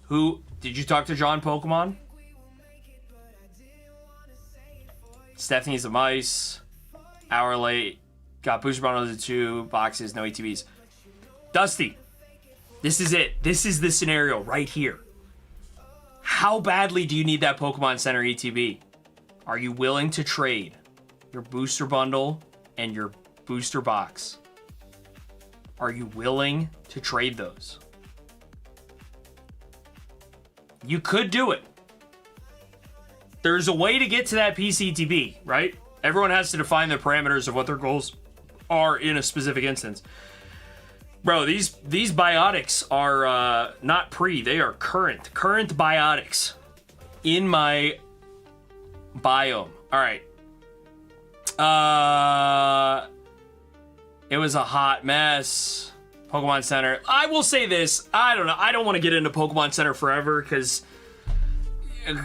Who, did you talk to John Pokemon? Stephanie's a mice. Hour late. Got booster bundles of 2 boxes, no ETBs. Dusty, this is it. This is the scenario right here. How badly do you need that Pokemon Center ETB? Are you willing to trade your booster bundle and your booster box? Are you willing to trade those? You could do it. There's a way to get to that PCTB, right? Everyone has to define the parameters of what their goals are in a specific instance. Bro, these biotics are not pre, they are current biotics in my biome. All right. It was a hot mess. Pokemon Center. I will say this. I don't know. I don't want to get into Pokemon Center forever because,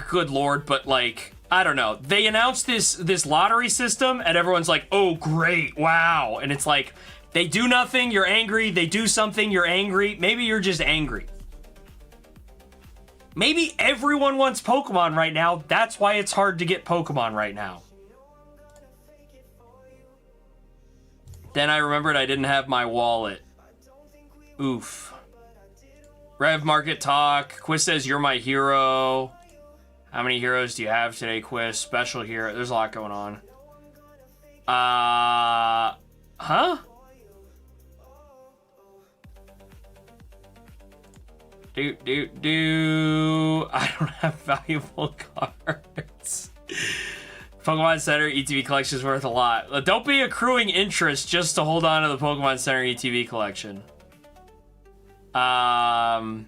good lord, but like, I don't know. They announced this lottery system and everyone's like, oh, great. Wow. And it's like, they do nothing, you're angry. They do something, you're angry. Maybe you're just angry. Maybe everyone wants Pokemon right now. That's why it's hard to get Pokemon right now. Then I remembered I didn't have my wallet. Oof. Rev Market Talk. Quiz says, you're my hero. How many heroes do you have today, Quiz? Special hero. There's a lot going on. Huh? I don't have valuable cards. Pokemon Center ETB collection is worth a lot. Don't be accruing interest just to hold on to the Pokemon Center ETB collection. That's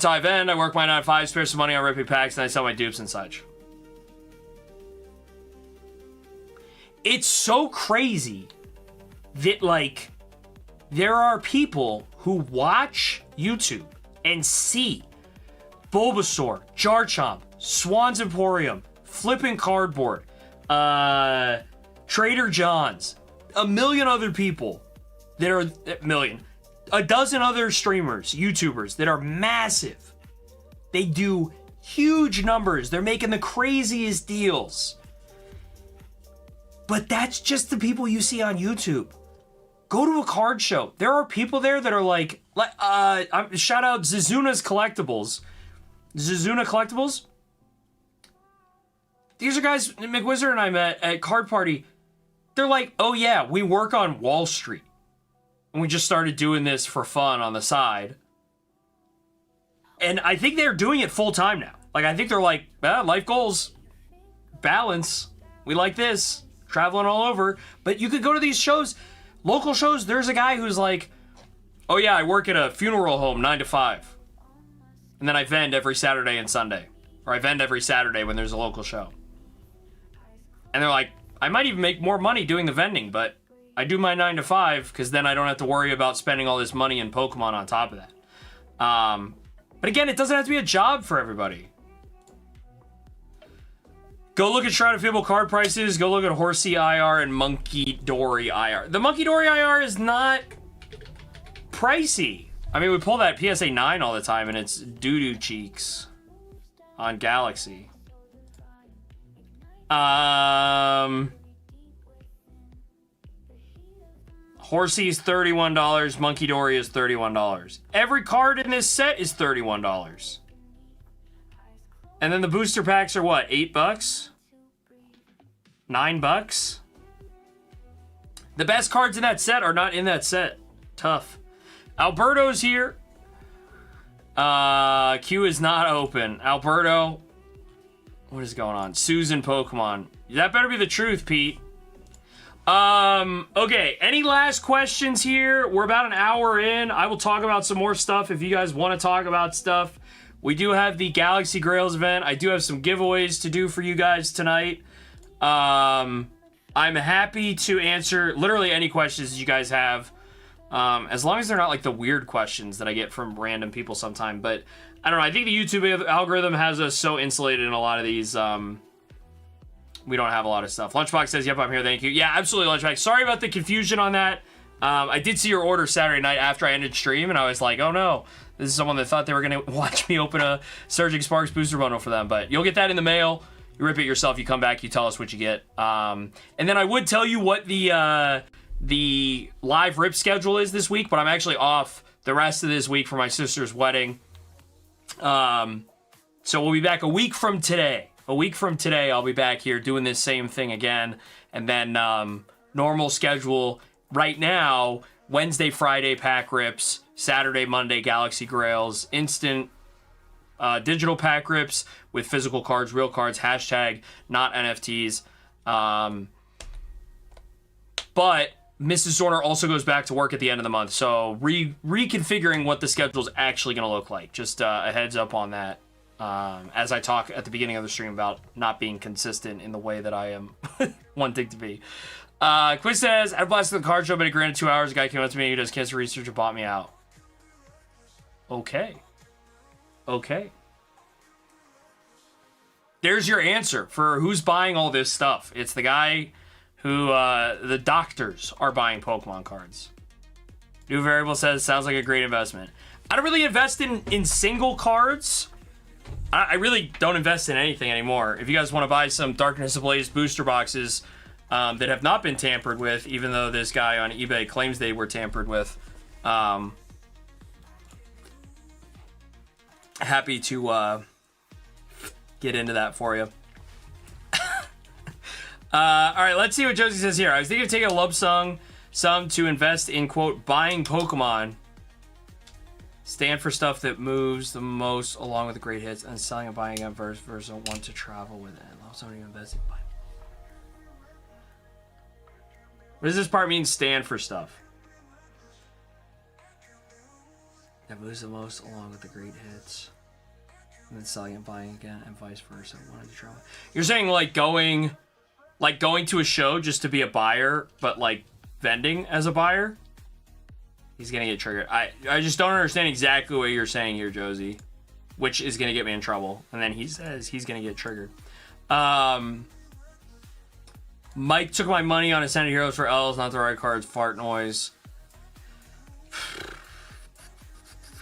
how I vend. I work my 9 to 5, spare some money on ripping packs, and I sell my dupes and such. It's so crazy that, like, there are people who watch YouTube and see Bulbasaur, Garchomp, Swan's Emporium, Flippin' Cardboard, Trader John's, a million other people that are a dozen other streamers, YouTubers that are massive. They do huge numbers. They're making the craziest deals. But that's just the people you see on YouTube. Go to a card show. There are people there that are like shout out Zizuna's Collectibles. Zizuna Collectibles. These are guys McWizard and I met at Card Party. They're like, oh yeah, we work on Wall Street. And we just started doing this for fun on the side. And I think they're doing it full time now. Like, I think they're like, life goals, balance. We like this, traveling all over. But you could go to these shows, local shows. There's a guy who's like, oh yeah, I work at a funeral home 9 to 5. And then I vend every Saturday and Sunday. Or I vend every Saturday when there's a local show. And they're like, I might even make more money doing the vending, but I do my 9 to 5 because then I don't have to worry about spending all this money in Pokemon on top of that. But again, it doesn't have to be a job for everybody. Go look at Shroud of Fable card prices. Go look at Horsey IR and Monkey Dory IR. The Monkey Dory IR is not pricey. I mean, we pull that PSA 9 all the time, and it's doo-doo cheeks on Galaxy. Horsey's $31. Monkey Dory is $31. Every card in this set is $31. And then the booster packs are what? $8? $9? The best cards in that set are not in that set. Tough. Alberto's here. Q is not open. Alberto. What is going on? Susan Pokemon. That better be the truth, Pete. Okay, any last questions here? We're about an hour in. I will talk about some more stuff if you guys want to talk about stuff. We do have the Galaxy Grails event. I do have some giveaways to do for you guys tonight. I'm happy to answer literally any questions you guys have. As long as they're not like the weird questions that I get from random people sometime. But I don't know, I think the YouTube algorithm has us so insulated in a lot of these, we don't have a lot of stuff. Lunchbox says, yep, I'm here, thank you. Yeah, absolutely, Lunchbox. Sorry about the confusion on that. I did see your order Saturday night after I ended stream, and I was like, oh no, this is someone that thought they were going to watch me open a Surging Sparks booster bundle for them. But you'll get that in the mail. You rip it yourself, you come back, you tell us what you get. And then I would tell you what the live rip schedule is this week, but I'm actually off the rest of this week for my sister's wedding. So we'll be back a week from today. A week from today, I'll be back here doing this same thing again. And then normal schedule right now, Wednesday, Friday, pack rips. Saturday, Monday, Galaxy Grails. Instant digital pack rips with physical cards, real cards, hashtag, not NFTs. But Mrs. Zorner also goes back to work at the end of the month. So reconfiguring what the schedule is actually going to look like. Just a heads up on that. As I talk at the beginning of the stream about not being consistent in the way that I am wanting to be. Quiz says, I had a blast at the card show, but it granted 2 hours. A guy came up to me, who does cancer research, and bought me out. Okay. There's your answer for who's buying all this stuff. It's the guy who, the doctors are buying Pokemon cards. New Variable says, sounds like a great investment. I don't really invest in single cards. I really don't invest in anything anymore. If you guys want to buy some Darkness Ablaze booster boxes that have not been tampered with, even though this guy on eBay claims they were tampered with, happy to get into that for you. All right, let's see what Josie says here. I was thinking of taking a lump sum to invest in, quote, buying Pokemon. Stand for stuff that moves the most along with the great hits, and selling and buying again versus one to travel with it. Love somebody who invests in buying. What does this part mean, stand for stuff? That moves the most along with the great hits. And then selling and buying again and vice versa. You're saying like going to a show just to be a buyer, but like vending as a buyer? He's gonna get triggered. I just don't understand exactly what you're saying here, Josie. Which is gonna get me in trouble. And then he says he's gonna get triggered. Mike took my money on Ascended Heroes for L's, not the right cards, fart noise.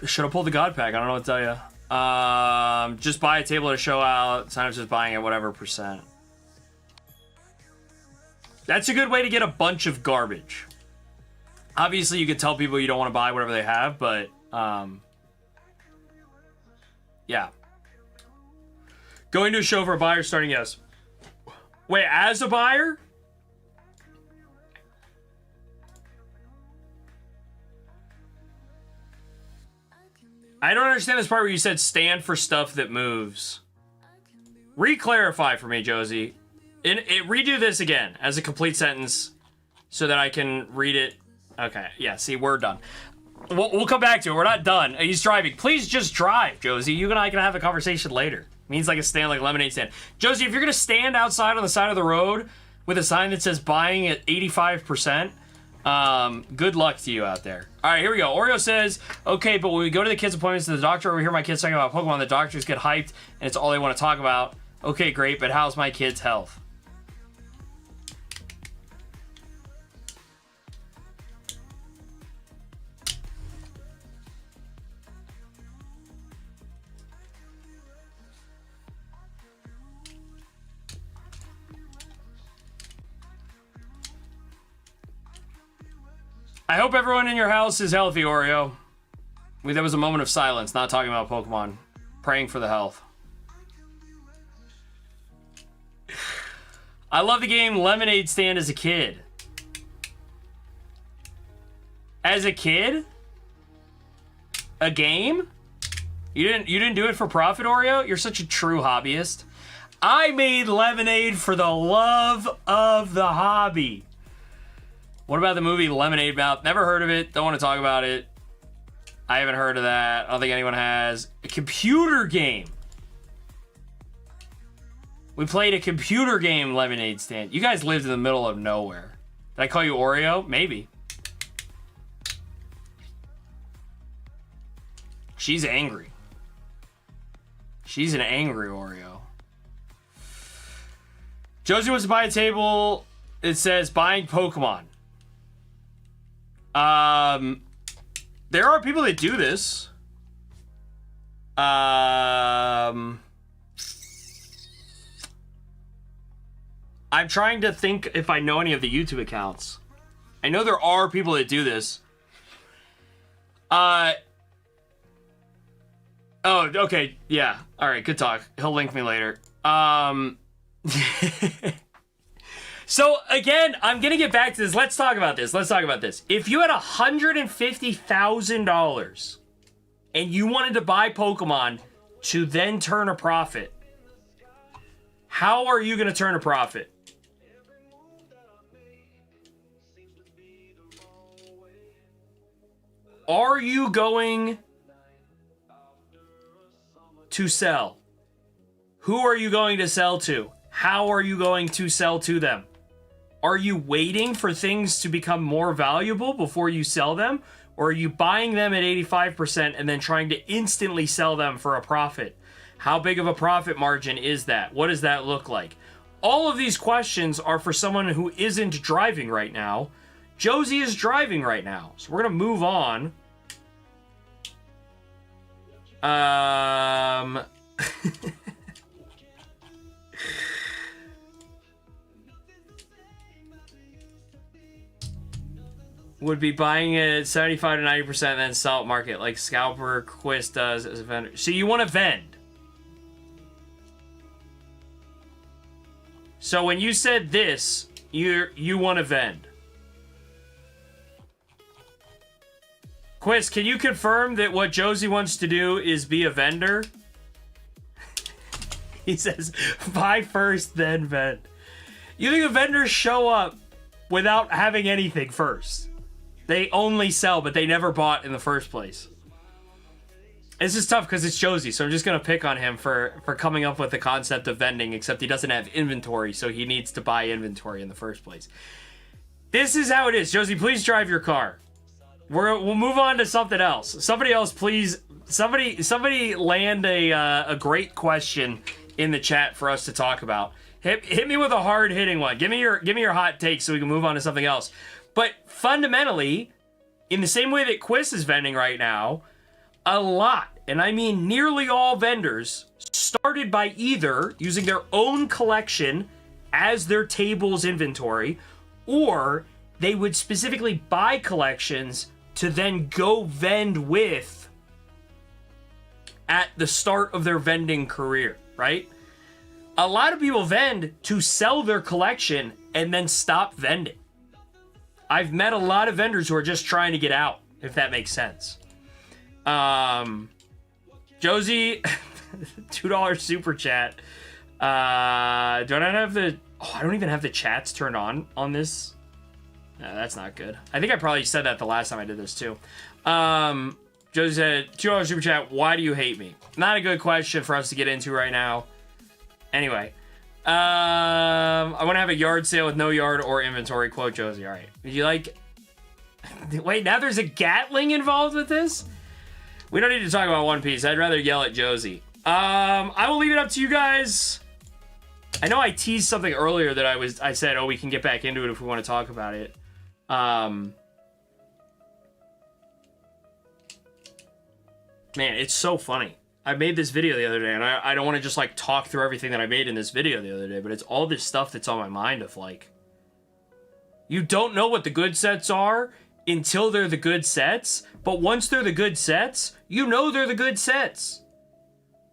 Should have pulled the God Pack, I don't know what to tell you. Just buy a table to show out. Sign up just buying it, whatever percent. That's a good way to get a bunch of garbage. Obviously, you could tell people you don't want to buy whatever they have, but yeah. Going to a show for a buyer starting, yes. Wait, as a buyer? I don't understand this part where you said stand for stuff that moves. Re-clarify for me, Josie. Redo this again as a complete sentence so that I can read it. Okay, yeah, see, we're done. We'll come back to it. We're not done. He's driving. Please just drive, Josie. You and I can have a conversation later. Means like a stand, like a lemonade stand. Josie, if you're going to stand outside on the side of the road with a sign that says buying at 85%, good luck to you out there. All right, here we go. Oreo says, okay, but when we go to the kids' appointments to the doctor, over here my kids talking about Pokemon, the doctors get hyped, and it's all they want to talk about. Okay, great, but how's my kid's health? I hope everyone in your house is healthy, Oreo. There was a moment of silence, not talking about Pokemon. Praying for the health. I love the game Lemonade Stand as a kid. As a kid? A game? You didn't do it for profit, Oreo? You're such a true hobbyist. I made lemonade for the love of the hobby. What about the movie Lemonade Mouth? Never heard of it. Don't want to talk about it. I haven't heard of that. I don't think anyone has. A computer game. We played a computer game, Lemonade Stand. You guys lived in the middle of nowhere. Did I call you Oreo? Maybe. She's angry. She's an angry Oreo. Josie wants to buy a table. It says buying Pokemon. There are people that do this. I'm trying to think if I know any of the YouTube accounts. I know there are people that do this. Oh, okay. Yeah. All right. Good talk. He'll link me later. So again, I'm gonna get back to this. Let's talk about this. If you had $150,000 and you wanted to buy Pokemon to then turn a profit, how are you gonna turn a profit? Are you going to sell? Who are you going to sell to? How are you going to sell to them? Are you waiting for things to become more valuable before you sell them? Or are you buying them at 85% and then trying to instantly sell them for a profit? How big of a profit margin is that? What does that look like? All of these questions are for someone who isn't driving right now. Josie is driving right now. So we're going to move on. Would be buying it at 75 to 90% and then sell at market like Scalper Quist does as a vendor. So you want to vend. So when you said this, you want to vend. Quist, can you confirm that what Josie wants to do is be a vendor? He says, buy first, then vend. You think the vendors show up without having anything first. They only sell, but they never bought in the first place. This is tough because it's Josie, so I'm just going to pick on him for coming up with the concept of vending, except he doesn't have inventory, so he needs to buy inventory in the first place. This is how it is. Josie, please drive your car. We'll move on to something else. Somebody else, please. Somebody land a great question in the chat for us to talk about. Hit me with a hard-hitting one. Give me your hot take so we can move on to something else. But fundamentally, in the same way that Quiz is vending right now, a lot, and I mean nearly all vendors, started by either using their own collection as their table's inventory, or they would specifically buy collections to then go vend with at the start of their vending career, right? A lot of people vend to sell their collection and then stop vending. I've met a lot of vendors who are just trying to get out, if that makes sense. Josie, $2 super chat. Do I not have the... Oh, I don't even have the chats turned on this. No, that's not good. I think I probably said that the last time I did this too. Josie said, $2 super chat, why do you hate me? Not a good question for us to get into right now. Anyway. I want to have a yard sale with no yard or inventory, quote Josie. All right. Would you like... Wait, now there's a Gatling involved with this? We don't need to talk about One Piece. I'd rather yell at Josie. I will leave it up to you guys. I know I teased something earlier that I said, oh, we can get back into it if we want to talk about it. Man, it's so funny. I made this video the other day, and I don't want to just, like, talk through everything that I made in this video the other day, but it's all this stuff that's on my mind of, like, you don't know what the good sets are until they're the good sets, but once they're the good sets, you know they're the good sets.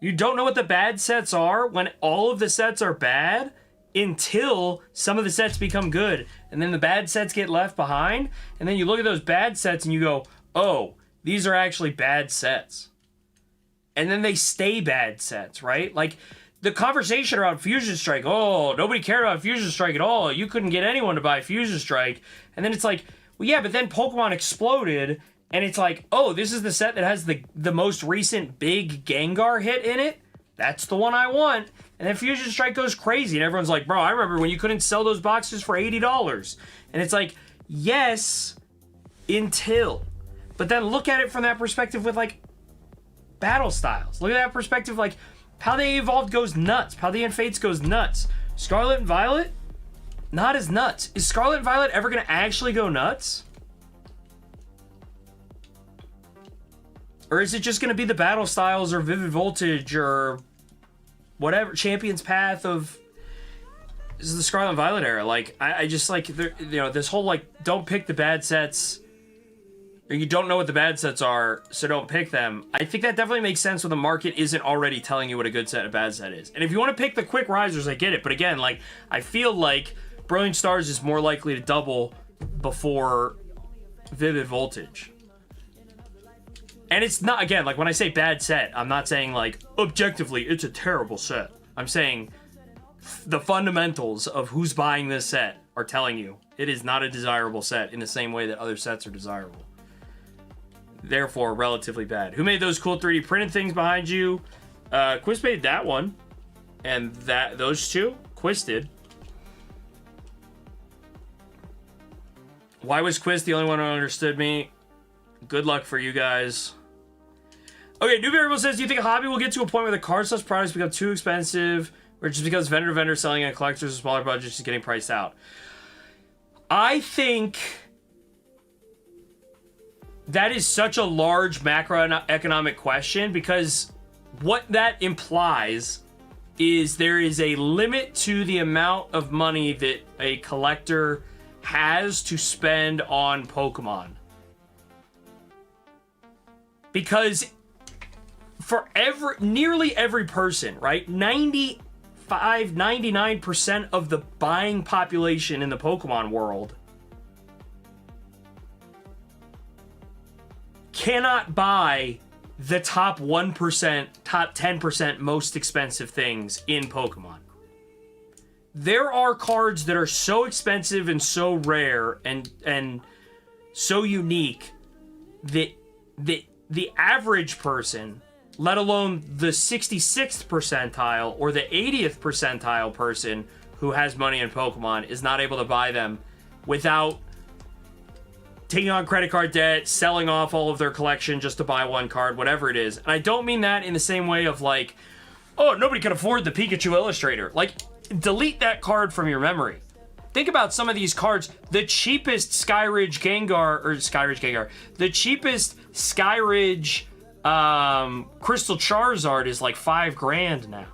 You don't know what the bad sets are when all of the sets are bad until some of the sets become good, and then the bad sets get left behind, and then you look at those bad sets and you go, oh, these are actually bad sets. And then they stay bad sets, right? Like, the conversation around Fusion Strike, oh, nobody cared about Fusion Strike at all. You couldn't get anyone to buy Fusion Strike. And then it's like, well, yeah, but then Pokemon exploded, and it's like, oh, this is the set that has the most recent big Gengar hit in it? That's the one I want. And then Fusion Strike goes crazy, and everyone's like, bro, I remember when you couldn't sell those boxes for $80. And it's like, yes, until. But then look at it from that perspective with, like, battle styles. Look at that perspective, like, Paldea Evolved goes nuts. Paldea Fates goes nuts. Scarlet and Violet, not as nuts. Is Scarlet and Violet ever going to actually go nuts? Or is it just going to be the battle styles or Vivid Voltage or whatever, Champion's Path of... This is the Scarlet and Violet era. Like, I just, like, you know, this whole, like, don't pick the bad sets... or you don't know what the bad sets are, so don't pick them. I think that definitely makes sense when the market isn't already telling you what a good set and a bad set is. And if you want to pick the quick risers, I get it. But again, like, I feel like Brilliant Stars is more likely to double before Vivid Voltage. And it's not, again, like, when I say bad set, I'm not saying, like, objectively, it's a terrible set. I'm saying the fundamentals of who's buying this set are telling you it is not a desirable set in the same way that other sets are desirable. Therefore, relatively bad. Who made those cool 3D printed things behind you? Quiz made that one. And those two? Quiz did. Why was Quiz the only one who understood me? Good luck for you guys. Okay, New Variable says, do you think a hobby will get to a point where the card stuff products become too expensive, or just because vendor to vendor selling and collectors with smaller budgets is getting priced out? I think that is such a large macroeconomic question, because what that implies is there is a limit to the amount of money that a collector has to spend on Pokemon. Because for nearly every person, right, 99% of the buying population in the Pokemon world cannot buy the top 1%, top 10% most expensive things in Pokemon. there are cards that are so expensive and so rare and so unique that the average person, let alone the 66th percentile or the 80th percentile person who has money in Pokemon, is not able to buy them without taking on credit card debt, selling off all of their collection just to buy one card, whatever it is. And I don't mean that in the same way of like, oh, nobody can afford the Pikachu Illustrator. Like, delete that card from your memory. Think about some of these cards. The cheapest Skyridge Gengar, the cheapest Skyridge Crystal Charizard is like $5,000 now.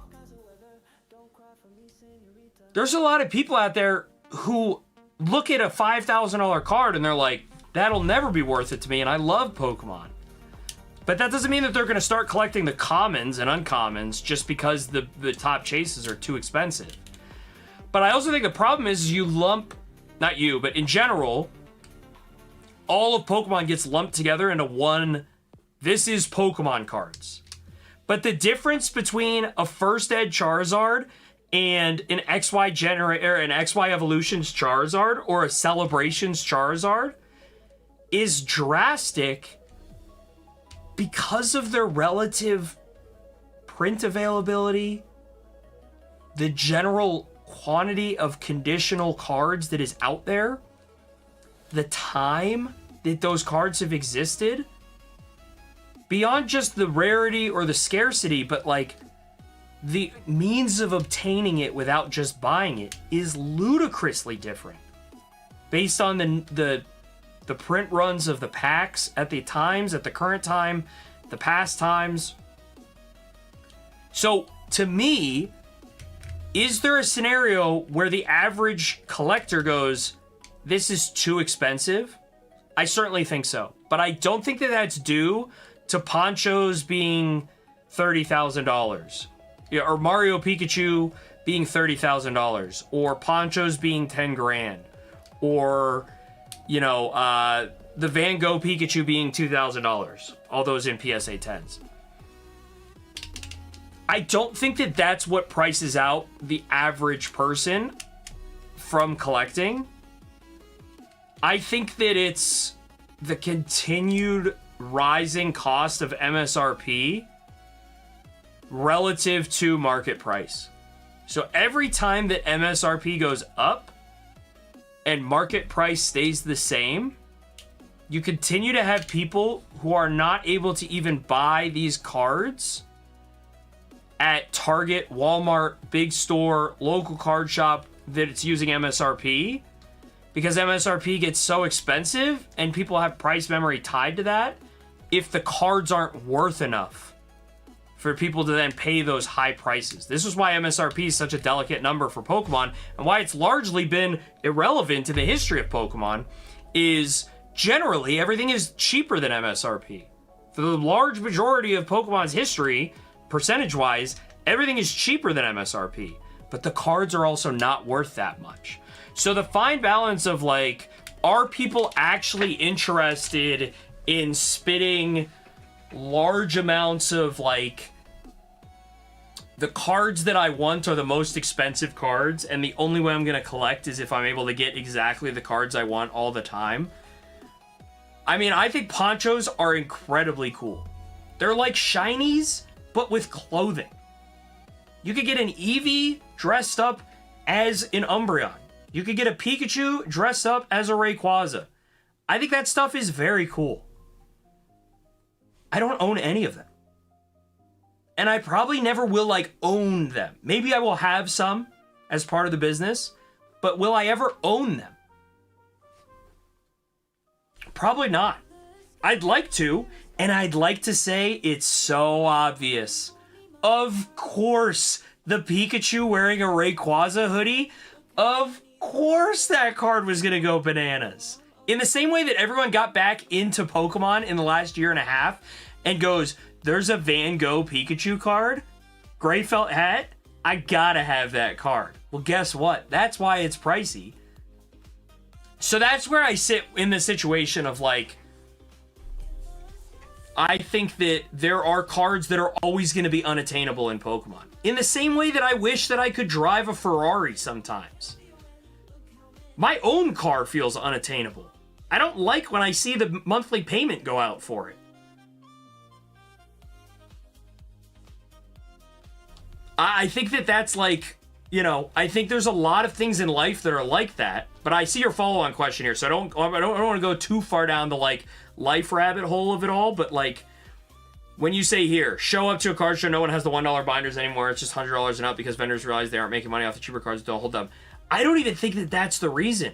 There's a lot of people out there who look at a $5,000 card and they're like, that'll never be worth it to me, and I love Pokemon. But that doesn't mean that they're going to start collecting the commons and uncommons just because the top chases are too expensive. But I also think the problem is you lump, not you, but in general, all of Pokemon gets lumped together into one, this is Pokemon cards. But the difference between a First Ed Charizard and an XY Evolutions Charizard or a Celebrations Charizard is drastic because of their relative print availability, the general quantity of conditional cards that is out there, the time that those cards have existed, beyond just the rarity or the scarcity, but like the means of obtaining it without just buying it is ludicrously different based on the print runs of the packs at the current time, the past times. So to me, is there a scenario where the average collector goes, this is too expensive? I certainly think so. But I don't think that that's due to Ponchos being $30,000. Or Mario Pikachu being $30,000. Or Ponchos being $10,000. Or, the Van Gogh Pikachu being $2,000. All those in PSA 10s. I don't think that that's what prices out the average person from collecting. I think that it's the continued rising cost of MSRP relative to market price. So every time that MSRP goes up and market price stays the same, you continue to have people who are not able to even buy these cards at Target, Walmart, big store, local card shop that it's using MSRP, because MSRP gets so expensive and people have price memory tied to that if the cards aren't worth enough for people to then pay those high prices. This is why MSRP is such a delicate number for Pokemon, and why it's largely been irrelevant in the history of Pokemon, is generally everything is cheaper than MSRP. For the large majority of Pokemon's history, percentage-wise, everything is cheaper than MSRP, but the cards are also not worth that much. So the fine balance of like, are people actually interested in spitting large amounts of like, the cards that I want are the most expensive cards, and the only way I'm going to collect is if I'm able to get exactly the cards I want all the time? I mean, I think Ponchos are incredibly cool. They're like shinies, but with clothing. You could get an Eevee dressed up as an Umbreon. You could get a Pikachu dressed up as a Rayquaza. I think that stuff is very cool. I don't own any of them. And I probably never will like own them. Maybe I will have some as part of the business, but will I ever own them? Probably not. I'd like to, and I'd like to say it's so obvious. Of course, the Pikachu wearing a Rayquaza hoodie, of course that card was going to go bananas. In the same way that everyone got back into Pokemon in the last year and a half and goes, there's a Van Gogh Pikachu card, gray felt hat, I gotta have that card. Well, guess what? That's why it's pricey. So that's where I sit in the situation of like, I think that there are cards that are always going to be unattainable in Pokemon. In the same way that I wish that I could drive a Ferrari sometimes. My own car feels unattainable. I don't like when I see the monthly payment go out for it. I think that that's like, you know, I think there's a lot of things in life that are like that. But I see your follow-on question here, so I don't want to go too far down the like life rabbit hole of it all. But like, when you say here, show up to a card show, no one has the $1 binders anymore. It's just $100 and up because vendors realize they aren't making money off the cheaper cards. Don't hold them. I don't even think that that's the reason.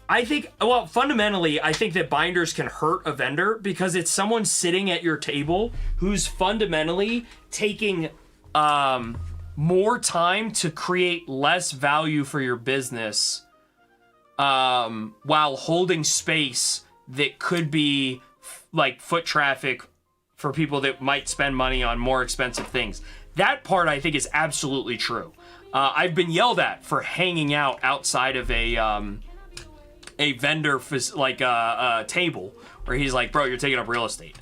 I think, well, fundamentally, I think that binders can hurt a vendor because it's someone sitting at your table who's fundamentally taking more time to create less value for your business while holding space that could be like foot traffic for people that might spend money on more expensive things. That part I think is absolutely true. I've been yelled at for hanging out outside of a vendor like a table where he's like, bro, you're taking up real estate.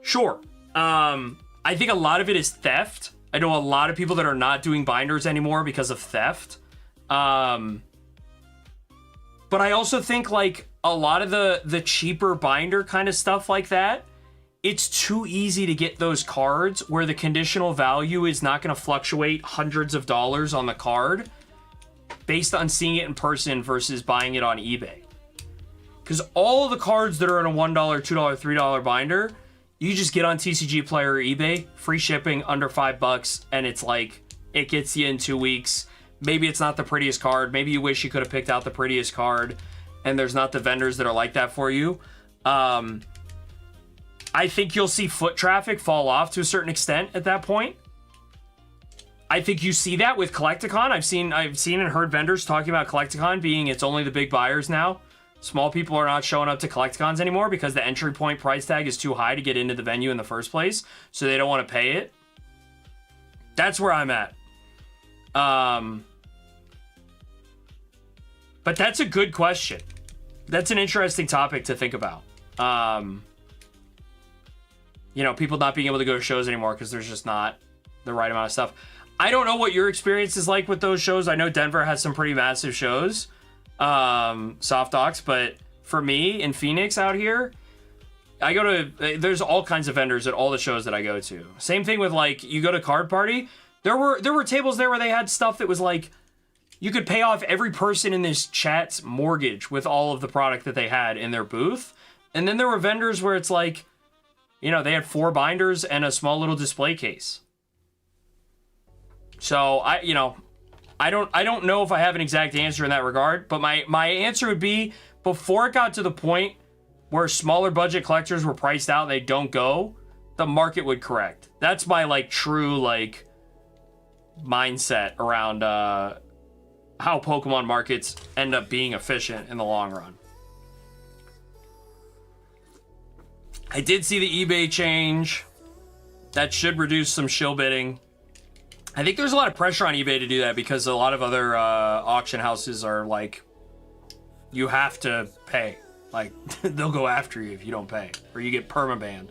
Sure. I think a lot of it is theft. I know a lot of people that are not doing binders anymore because of theft. But I also think like a lot of the cheaper binder kind of stuff like that, it's too easy to get those cards where the conditional value is not going to fluctuate hundreds of dollars on the card based on seeing it in person versus buying it on eBay. Because all of the cards that are in a $1, $2, $3 binder, you just get on TCG Player or eBay, free shipping, under $5, and it's like, it gets you in 2 weeks. Maybe it's not the prettiest card. Maybe you wish you could have picked out the prettiest card, and there's not the vendors that are like that for you. I think you'll see foot traffic fall off to a certain extent at that point. I think you see that with Collecticon. I've seen and heard vendors talking about Collecticon being it's only the big buyers now. Small people are not showing up to Collecticons anymore because the entry point price tag is too high to get into the venue in the first place, so they don't want to pay it. That's where I'm at. But that's a good question. That's an interesting topic to think about. You know, people not being able to go to shows anymore because there's just not the right amount of stuff. I don't know what your experience is like with those shows. I know Denver has some pretty massive shows, soft docs, but for me in Phoenix out here, I go to, there's all kinds of vendors at all the shows that I go to. Same thing with like, you go to Card Party, there were tables there where they had stuff that was like, you could pay off every person in this chat's mortgage with all of the product that they had in their booth. And then there were vendors where it's like, you know, they had 4 binders and a small little display case. So I don't know if I have an exact answer in that regard, but my answer would be before it got to the point where smaller budget collectors were priced out and they don't go, the market would correct. That's my like true like mindset around how Pokemon markets end up being efficient in the long run. I did see the eBay change. That should reduce some shill bidding. I think there's a lot of pressure on eBay to do that because a lot of other auction houses are like, you have to pay. Like, they'll go after you if you don't pay, or you get permabanned.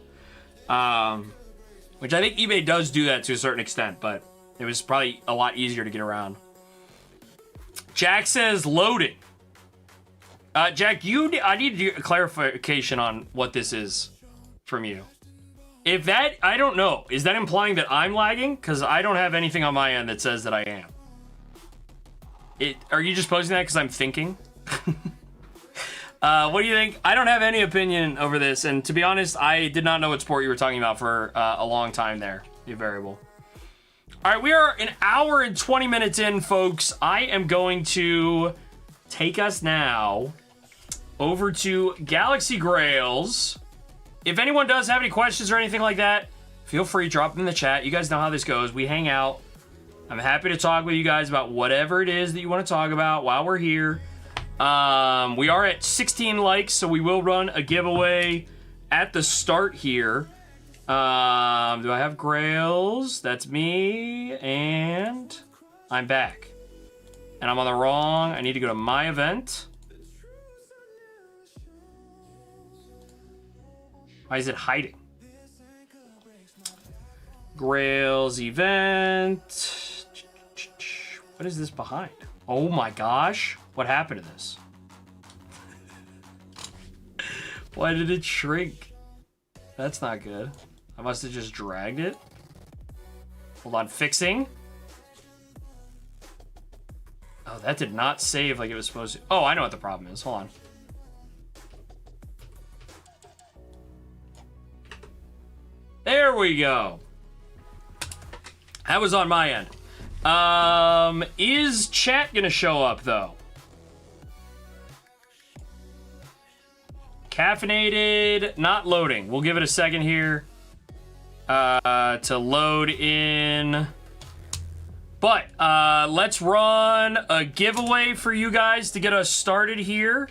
Which I think eBay does do that to a certain extent, but it was probably a lot easier to get around. Jack says loading. Jack, I need a clarification on what this is from you. If that, I don't know. Is that implying that I'm lagging? Because I don't have anything on my end that says that I am. Are you just posting that because I'm thinking? What do you think? I don't have any opinion over this, and to be honest, I did not know what sport you were talking about for a long time there, the variable. All right, we are an hour and 20 minutes in, folks. I am going to take us now over to Galaxy Grails. If anyone does have any questions or anything like that, feel free, drop them in the chat. You guys know how this goes. We hang out. I'm happy to talk with you guys about whatever it is that you want to talk about while we're here. We are at 16 likes, so we will run a giveaway at the start here. Do I have Grails? That's me, and I'm back. And I'm on the wrong, I need to go to my event. Why is it hiding? Grails event. What is this behind? Oh my gosh. What happened to this? Why did it shrink? That's not good. I must have just dragged it. Hold on, fixing. Oh, that did not save like it was supposed to. Oh, I know what the problem is. Hold on. There we go. That was on my end. Is chat gonna show up though? Caffeinated, not loading. We'll give it a second here to load in. But let's run a giveaway for you guys to get us started here.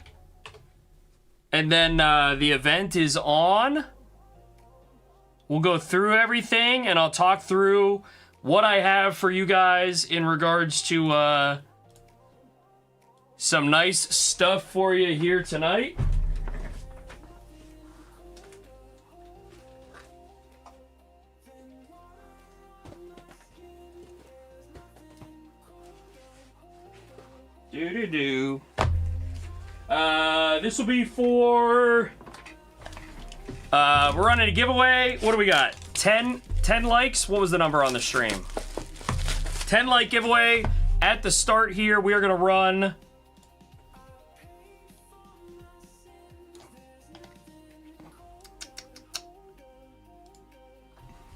And then the event is on. We'll go through everything and I'll talk through what I have for you guys in regards to some nice stuff for you here tonight. This will be for we're running a giveaway. What do we got? 10 likes. What was the number on the stream? 10 like giveaway at the start here. We are gonna run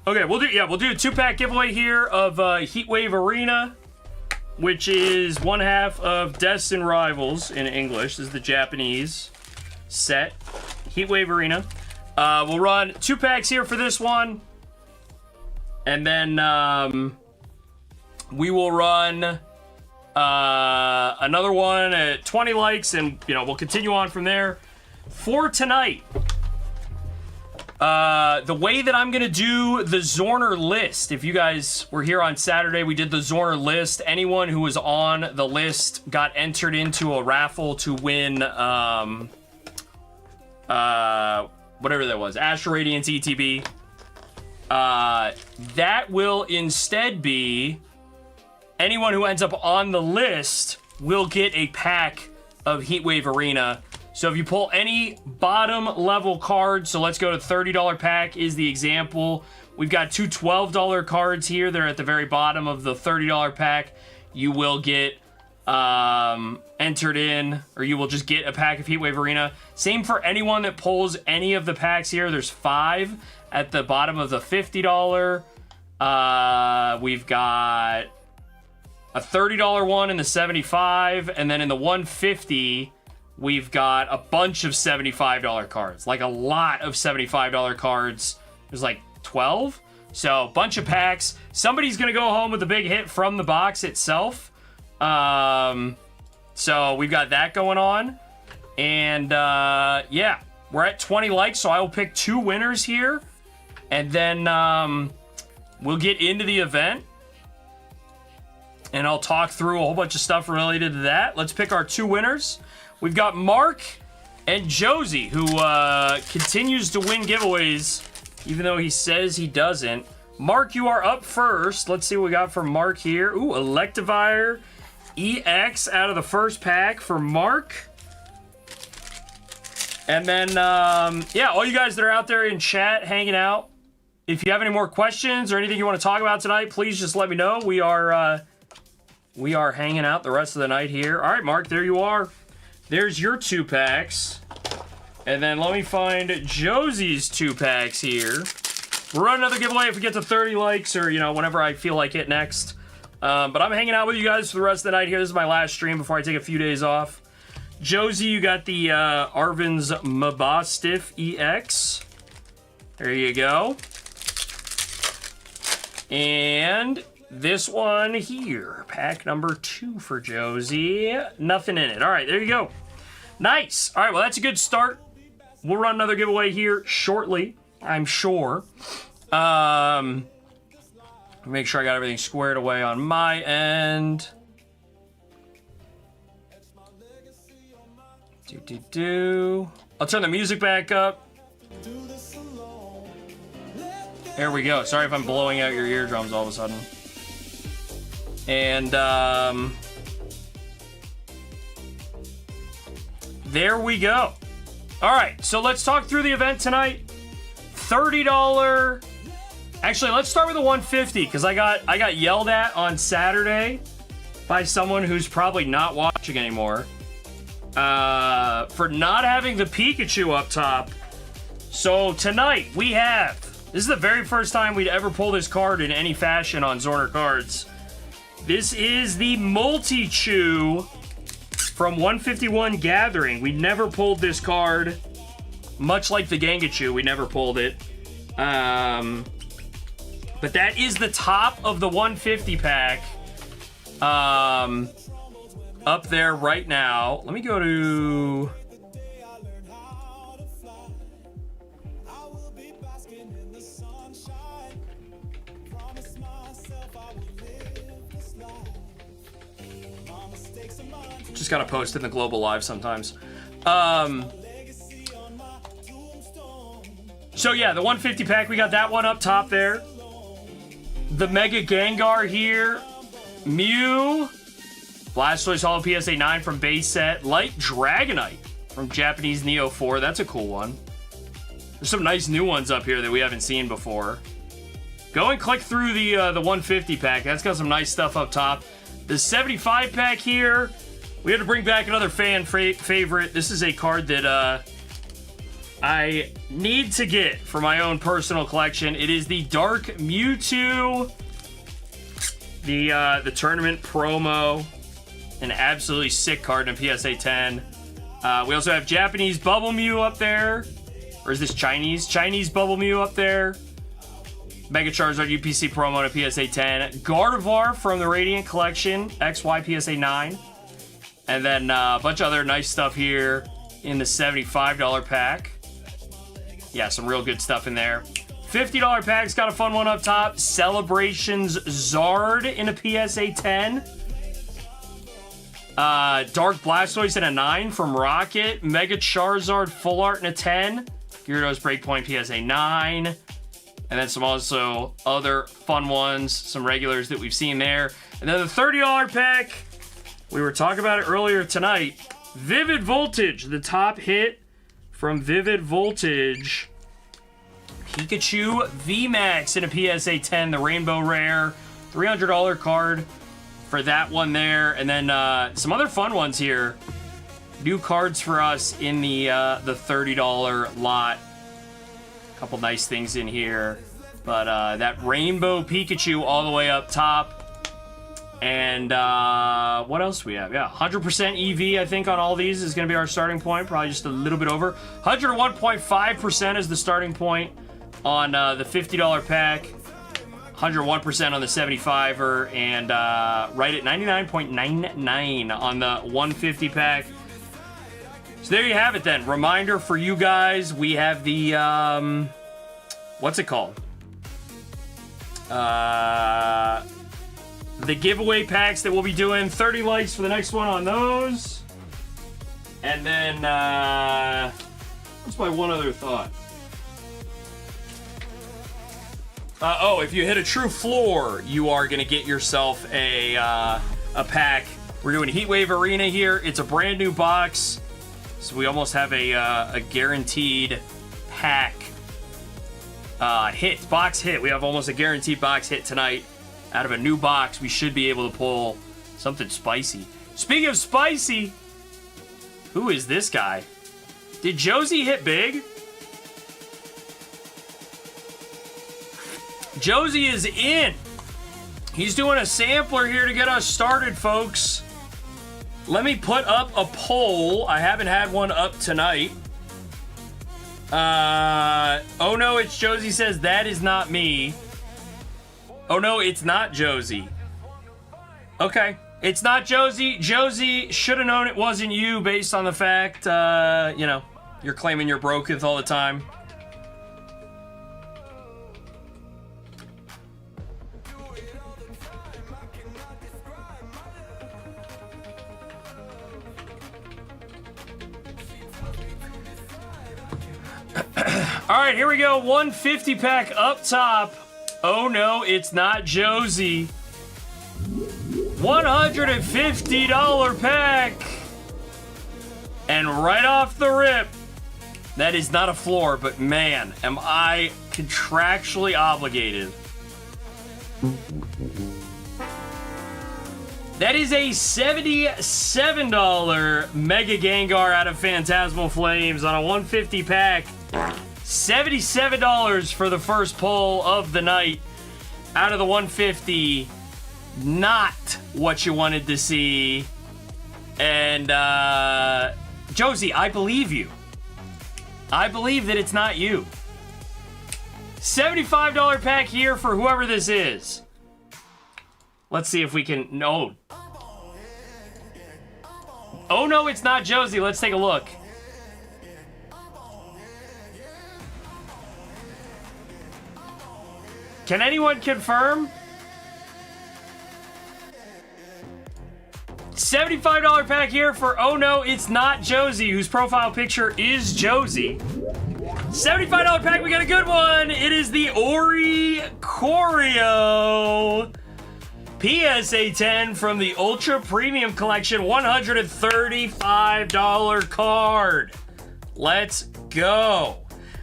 we'll do a 2-pack giveaway here of Heatwave Arena, which is one half of Deaths and Rivals in English. This is the Japanese set. Heatwave Arena. We'll run 2 packs here for this one. And then we will run another one at 20 likes. And, we'll continue on from there. For tonight, the way that I'm going to do the Zorner list, if you guys were here on Saturday, we did the Zorner list. Anyone who was on the list got entered into a raffle to win, whatever that was, Astral Radiance ETB. That will instead be anyone who ends up on the list will get a pack of Heatwave Arena. So if you pull any bottom level cards, so let's go to $30 pack is the example. We've got 2 $12 cards here. They're at the very bottom of the $30 pack. You will get entered in, or you will just get a pack of Heatwave Arena. Same for anyone that pulls any of the packs here. There's 5 at the bottom of the $50. We've got a $30 one in the 75, and then in the 150, we've got a bunch of $75 cards, like a lot of $75 cards. There's like 12. So, bunch of packs. Somebody's going to go home with a big hit from the box itself. So, we've got that going on. And, yeah, we're at 20 likes, so I will pick 2 winners here. And then, we'll get into the event. And I'll talk through a whole bunch of stuff related to that. Let's pick our 2 winners. We've got Mark and Josie, who continues to win giveaways, even though he says he doesn't. Mark, you are up first. Let's see what we got for Mark here. Ooh, Electivire EX out of the first pack for Mark. And then, yeah, all you guys that are out there in chat hanging out, if you have any more questions or anything you want to talk about tonight, please just let me know. We are hanging out the rest of the night here. All right, Mark, there you are. There's your 2 packs. And then let me find Josie's 2 packs here. We'll run another giveaway if we get to 30 likes or, whenever I feel like it next. But I'm hanging out with you guys for the rest of the night here. This is my last stream before I take a few days off. Josie, you got the Arvin's Mabastiff EX. There you go. And this one here, pack number 2 for Josie. Nothing in it. All right, there you go. Nice. All right, well, that's a good start. We'll run another giveaway here shortly, I'm sure. Make sure I got everything squared away on my end. I'll turn the music back up. There we go. Sorry if I'm blowing out your eardrums all of a sudden. And, there we go. All right, so let's talk through the event tonight. $30. Actually, let's start with the 150 because I got yelled at on Saturday by someone who's probably not watching anymore for not having the Pikachu up top. So tonight we have, this is the very first time we'd ever pull this card in any fashion on Zorner Cards. This is the Multi-Chew from 151 Gathering. We never pulled this card, much like the Gengachu, we never pulled it. But that is the top of the 150 pack. Up there right now. Let me go to... Just gotta post in the global live sometimes. So yeah, the 150 pack, we got that one up top there. The Mega Gengar here. Mew. Blastoise Holo PSA 9 from base set. Light Dragonite from Japanese Neo 4. That's a cool one. There's some nice new ones up here that we haven't seen before. Go and click through the 150 pack. That's got some nice stuff up top. The 75 pack here. We had to bring back another fan favorite. This is a card that I need to get for my own personal collection. It is the Dark Mewtwo. The tournament promo. An absolutely sick card in a PSA 10. We also have Japanese Bubble Mew up there. Or is this Chinese? Chinese Bubble Mew up there. Mega Charizard UPC promo in a PSA 10. Gardevoir from the Radiant Collection. XY PSA 9. And then a bunch of other nice stuff here in the $75 pack. Yeah, some real good stuff in there. $50 pack's got a fun one up top. Celebrations Zard in a PSA 10. Dark Blastoise in a 9 from Rocket. Mega Charizard Full Art in a 10. Gyarados Breakpoint PSA 9. And then some also other fun ones. Some regulars that we've seen there. And then the $30 pack. We were talking about it earlier tonight. Vivid Voltage. The top hit from Vivid Voltage. Pikachu VMAX in a PSA 10, the Rainbow Rare. $300 card for that one there. And then some other fun ones here. New cards for us in the $30 lot. A couple nice things in here. But that Rainbow Pikachu all the way up top. And what else do we have? Yeah, 100% EV, I think, on all these is going to be our starting point. Probably just a little bit over. 101.5% is the starting point on the $50 pack. 101% on the 75er. And right at 99.99 on the 150 pack. So there you have it then. Reminder for you guys. We have the... what's it called? The giveaway packs that we'll be doing. 30 likes for the next one on those. And then, what's my one other thought? Oh, if you hit a true floor, you are going to get yourself a pack. We're doing Heatwave Arena here. It's a brand new box. So we almost have a guaranteed pack hit. Box hit. We have almost a guaranteed box hit tonight. Out of a new box, we should be able to pull something spicy. Speaking of spicy, who is this guy? Did Josie hit big? Josie is in. He's doing a sampler here to get us started, folks. Let me put up a poll. I haven't had one up tonight. Oh no, it's Josie says that is not me. Oh no, it's not Josie. Okay, it's not Josie. Josie should have known it wasn't you based on the fact, you know, you're claiming you're broketh all the time. All right, here we go. 150 pack up top. Oh no, it's not Josie. $150 pack. And right off the rip, that is not a floor, but man, am I contractually obligated. That is a $77 Mega Gengar out of Phantasmal Flames on a 150 pack. $77 for the first pull of the night out of the 150. Not what you wanted to see. And, Josie, I believe you. I believe that it's not you. $75 pack here for whoever this is. Let's see if we can... No. Oh, no, it's not Josie. Let's take a look. Can anyone confirm? $75 pack here for Oh No, It's Not Josie, whose profile picture is Josie. $75 pack, we got a good one. It is the Ori Choreo PSA 10 from the Ultra Premium Collection, $135 card. Let's go.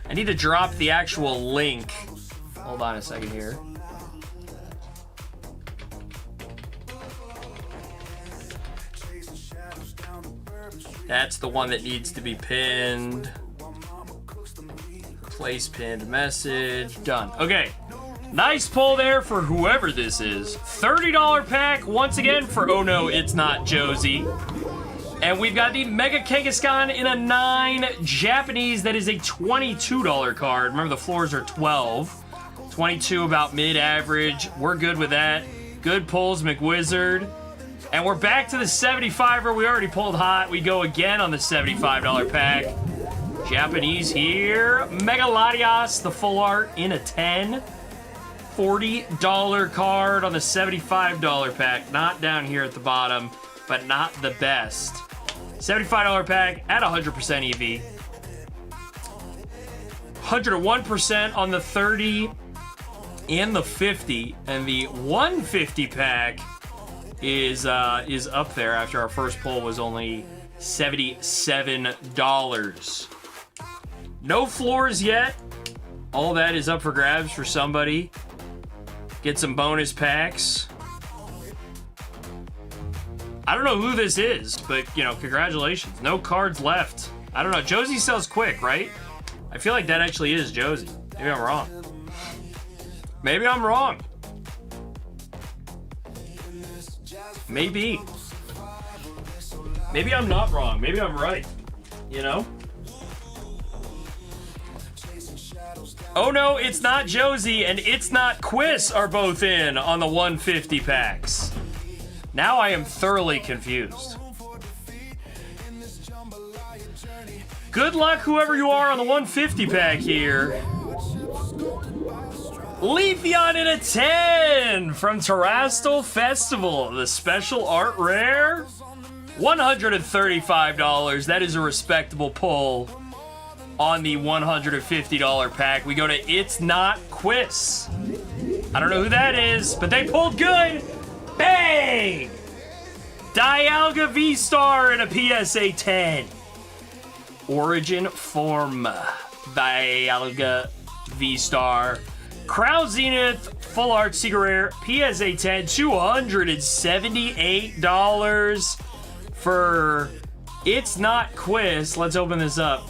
I need to drop the actual link. Hold on a second here. That's the one that needs to be pinned. Place pinned message. Done. Okay. Nice pull there for whoever this is. $30 pack once again for Oh No, It's Not Josie. And we've got the Mega Kangaskhan in a 9 Japanese. That is a $22 card. Remember, the floors are 12. 22 about mid-average. We're good with that. Good pulls, McWizard. And we're back to the 75er. We already pulled hot. We go again on the $75 pack. Japanese here. Mega Latias, the full art in a 10. $40 card on the $75 pack. Not down here at the bottom, but not the best. $75 pack at 100% EV. 101% on the 30 and the 50. And the 150 pack is up there after our first pull was only $77. No floors yet. All that is up for grabs for somebody. Get some bonus packs. I don't know who this is, but, you know, congratulations. No cards left. I don't know. Josie sells quick, right? I feel like that actually is Josie. Maybe I'm wrong. Maybe I'm wrong. Maybe. Maybe I'm not wrong. Maybe I'm right. You know? Oh No, It's Not Josie and It's Not Quiz are both in on the 150 packs. Now I am thoroughly confused. Good luck, whoever you are, on the 150 pack here. Leafeon in a 10 from Terastal Festival, the special art rare. $135. That is a respectable pull on the $150 pack. We go to It's Not Quiz. I don't know who that is, but they pulled good. Bang! Dialga V-Star in a PSA 10. Origin Form. Dialga V-Star. Crown Zenith Full Art Secret Rare PSA 10. $278 for It's Not Quiz. Let's open this up.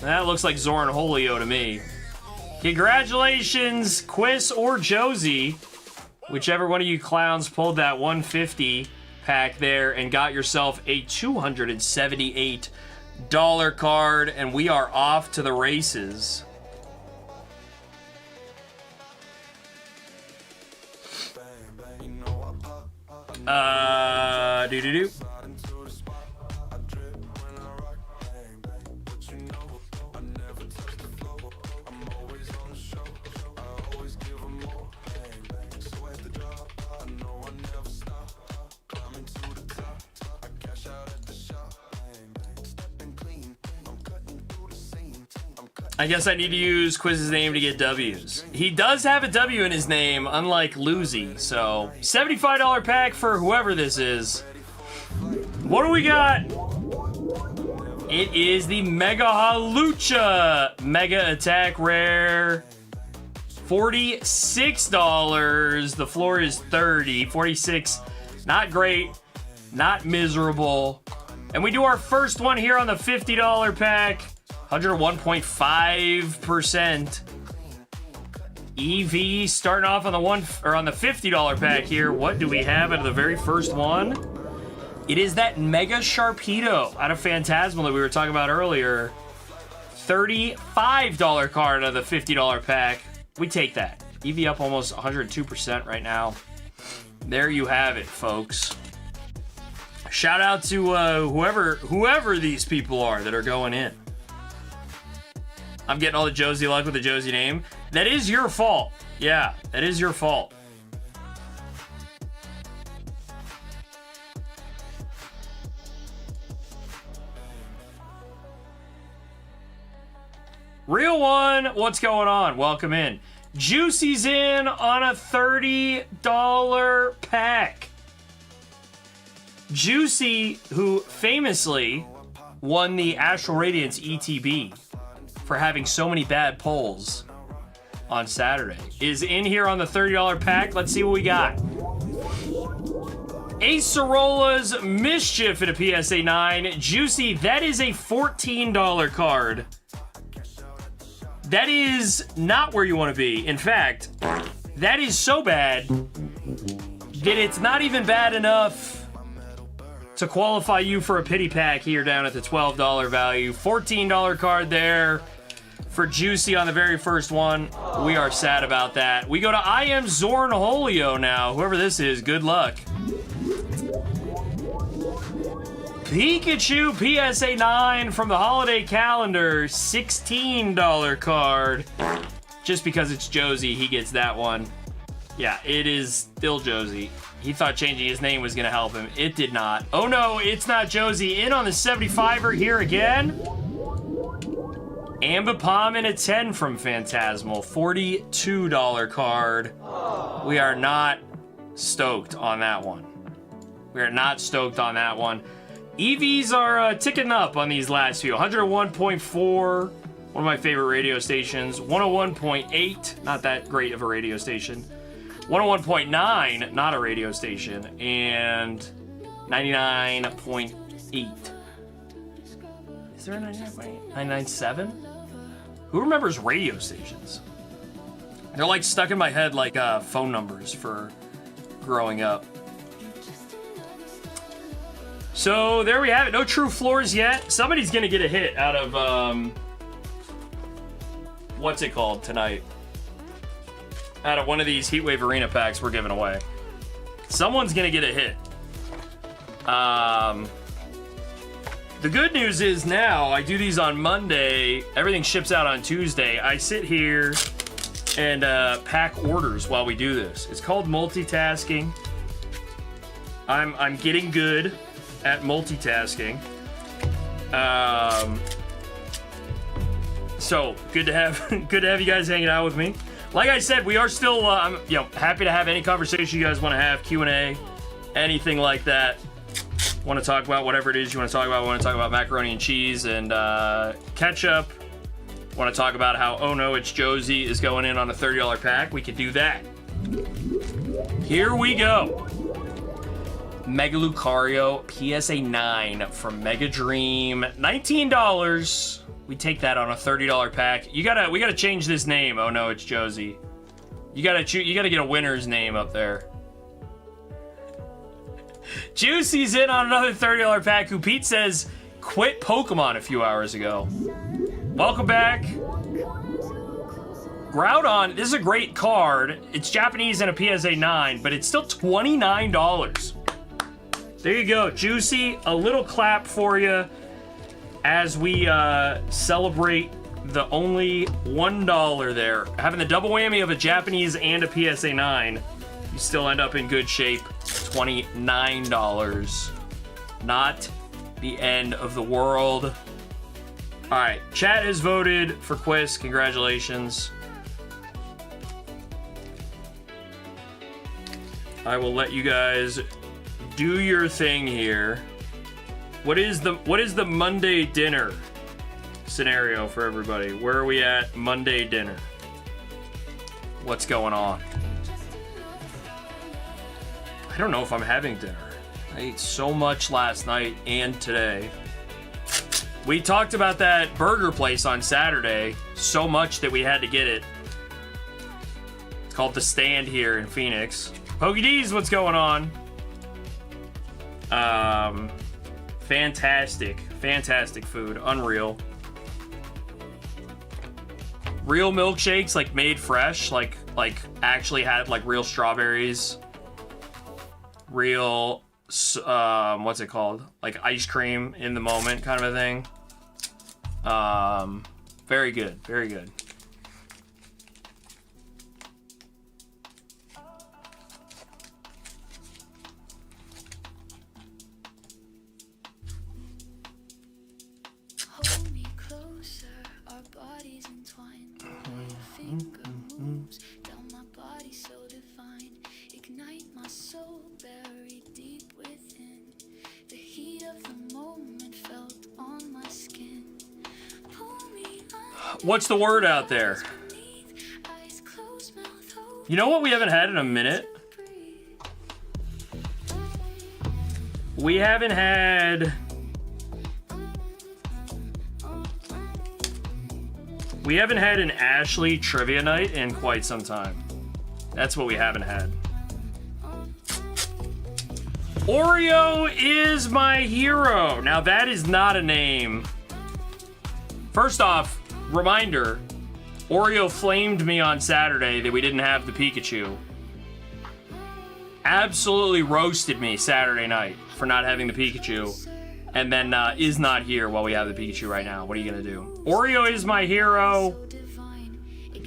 That looks like Zoran Holio to me. Congratulations, Quiz or Josie. Whichever one of you clowns pulled that 150 pack there and got yourself a $278 card, and we are off to the races. Do-do-do. I guess I need to use Quiz's name to get W's. He does have a W in his name, unlike Lucy, so $75 pack for whoever this is. What do we got? It is the Mega Halucha Mega Attack Rare. $46. The floor is 30. 46. Not great. Not miserable. And we do our first one here on the $50 pack. 101.5%. EV starting off on the $50 pack here. What do we have out of the very first one? It is that Mega Sharpedo out of Phantasmal that we were talking about earlier. $35 card out of the $50 pack. We take that. EV up almost 102% right now. There you have it, folks. Shout out to whoever these people are that are going in. I'm getting all the Josie luck with the Josie name. That is your fault. Yeah, that is your fault. Real one, what's going on? Welcome in. Juicy's in on a $30 pack. Juicy, who famously won the Astral Radiance ETB for having so many bad polls on Saturday, is in here on the $30 pack. Let's see what we got. Acerola's Mischief at a PSA 9. Juicy, that is a $14 card. That is not where you want to be. In fact, that is so bad that it's not even bad enough to qualify you for a pity pack here down at the $12 value. $14 card there for Juicy on the very first one. We are sad about that. We go to I Am Zornholio now. Whoever this is, good luck. Pikachu PSA 9 from the holiday calendar. $16 card. Just because it's Josie, he gets that one. Yeah, it is still Josie. He thought changing his name was going to help him. It did not. Oh no, it's not Josie. In on the 75er here again. Ambipom in a 10 from Phantasmal. $42 card. We are not stoked on that one. We are not stoked on that one. EVs are ticking up on these last few. 101.4, one of my favorite radio stations. 101.8, not that great of a radio station. 101.9, not a radio station. And 99.8. Is there a 99.8? 99.7? Who remembers radio stations? They're like stuck in my head like phone numbers for growing up. So there we have it. No true floors yet. Somebody's gonna get a hit out of what's it called tonight? Out of one of these Heatwave Arena packs we're giving away. Someone's gonna get a hit. The good news is now I do these on Monday. Everything ships out on Tuesday. I sit here and pack orders while we do this. It's called multitasking. I'm getting good at multitasking. So good to have you guys hanging out with me. Like I said, we are still I'm happy to have any conversation you guys want to have, Q&A, anything like that. Want to talk about whatever it is you want to talk about. Want to talk about macaroni and cheese and ketchup. Want to talk about how Oh No It's Josie is going in on a $30 pack. We could do that. Here we go. Mega Lucario PSA 9 from Mega Dream. $19. We take that on a $30 pack. We gotta change this name. Oh no, it's Josie. You gotta get a winner's name up there. Juicy's in on another $30 pack, who Pete says quit Pokemon a few hours ago. Welcome back. Groudon, this is a great card. It's Japanese and a PSA 9, but it's still $29. There you go, Juicy. A little clap for you as we celebrate the only $1 there. Having the double whammy of a Japanese and a PSA 9, you still end up in good shape. $29. Not the end of the world. All right, chat has voted for Quiz. Congratulations. I will let you guys do your thing here. What is the Monday dinner scenario for everybody? Where are we at Monday dinner? What's going on? I don't know if I'm having dinner. I ate so much last night and today. We talked about that burger place on Saturday so much that we had to get it. It's called The Stand here in Phoenix. Pokey D's, what's going on? Fantastic food, unreal. Real milkshakes, like made fresh, like actually had like real strawberries. Real, what's it called? Like ice cream in the moment kind of a thing. Very good, very good. What's the word out there? You know what we haven't had in a minute? We haven't had an Ashley trivia night in quite some time. That's what we haven't had. Oreo is my hero. Now that is not a name. First off, reminder, Oreo flamed me on Saturday that we didn't have the Pikachu. Absolutely roasted me Saturday night for not having the Pikachu. And then is not here while we have the Pikachu right now. What are you gonna do? Oreo is my hero.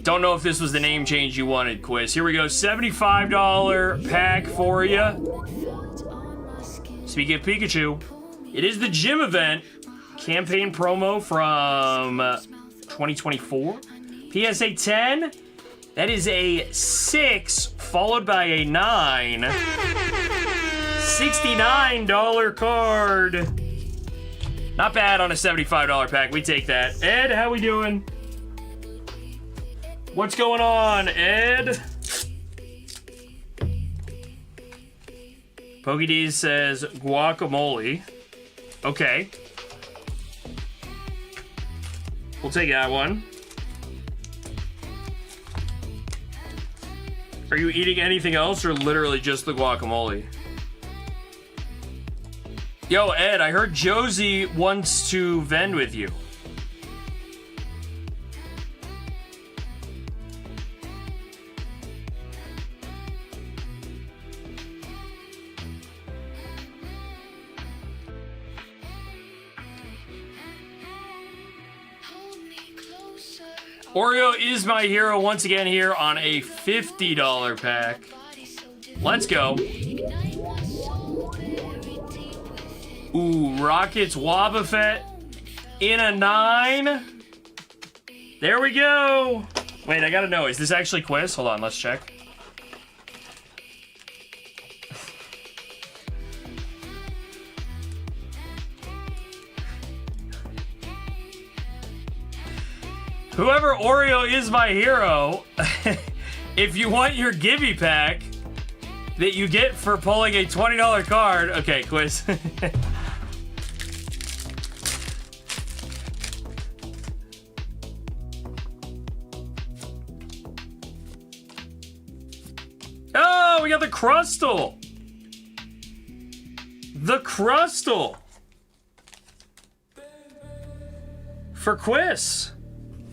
Don't know if this was the name change you wanted, Quiz. Here we go, $75 pack for you. Speaking of Pikachu, it is the gym event campaign promo from 2024. PSA 10, that is a 6 followed by a 9. $69 card. Not bad on a $75 pack. We take that. Ed, how we doing? What's going on, Ed? Pokey D says guacamole. Okay. We'll take that one. Are you eating anything else or literally just the guacamole? Yo, Ed, I heard Josie wants to vend with you. Oreo is my hero once again here on a $50 pack. Let's go. Ooh, Rockets Wobbuffet in a 9. There we go. Wait, I gotta know, is this actually Quiz? Hold on, let's check. Whoever Oreo is my hero, if you want your Gibby pack that you get for pulling a $20 card, okay, Quiz. Oh, we got the Crustle. The Crustle. For Quiz.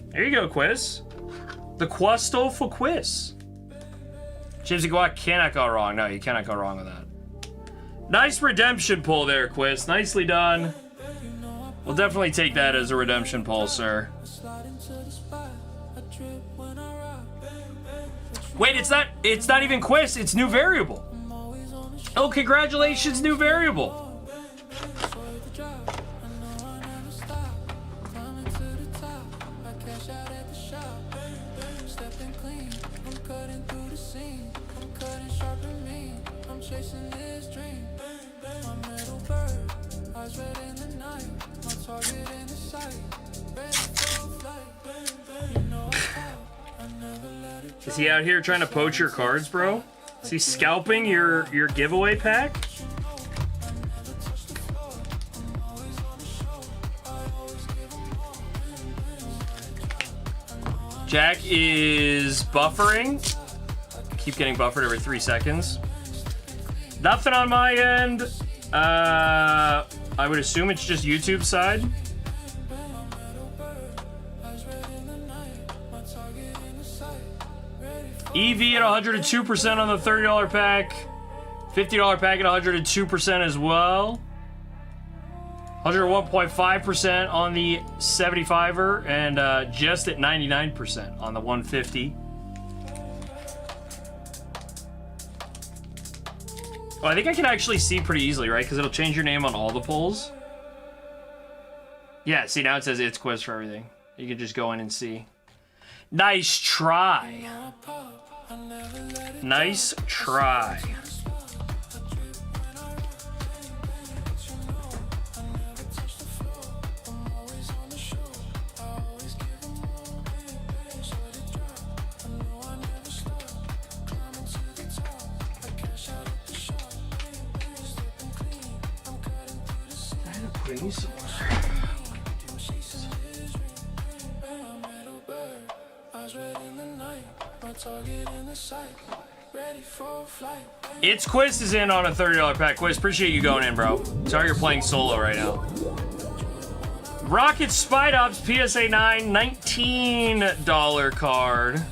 There you go, Quiz. The Quastal for Quiz. Chips and guac cannot go wrong. No, you cannot go wrong with that. Nice redemption pull there, Quiz. Nicely done. We'll definitely take that as a redemption pull, sir. Wait, it's not even Quiz. It's new variable. Oh, congratulations, new variable. Is he out here trying to poach your cards, bro? Is he scalping your giveaway pack? Jack is buffering. Keep getting buffered every 3 seconds. Nothing on my end. I would assume it's just YouTube side. EV at 102% on the $30 pack. $50 pack at 102% as well. 101.5% on the 75er and just at 99% on the 150. Oh, I think I can actually see pretty easily, right? Because it'll change your name on all the polls. Yeah, see, now it says it's quiz for everything. You can just go in and see. Nice try. Nice try. It's Quiz is in on a $30 pack. Quiz, appreciate you going in, bro. Sorry you're playing solo right now. Rocket Spite Ops PSA 9 $19 card.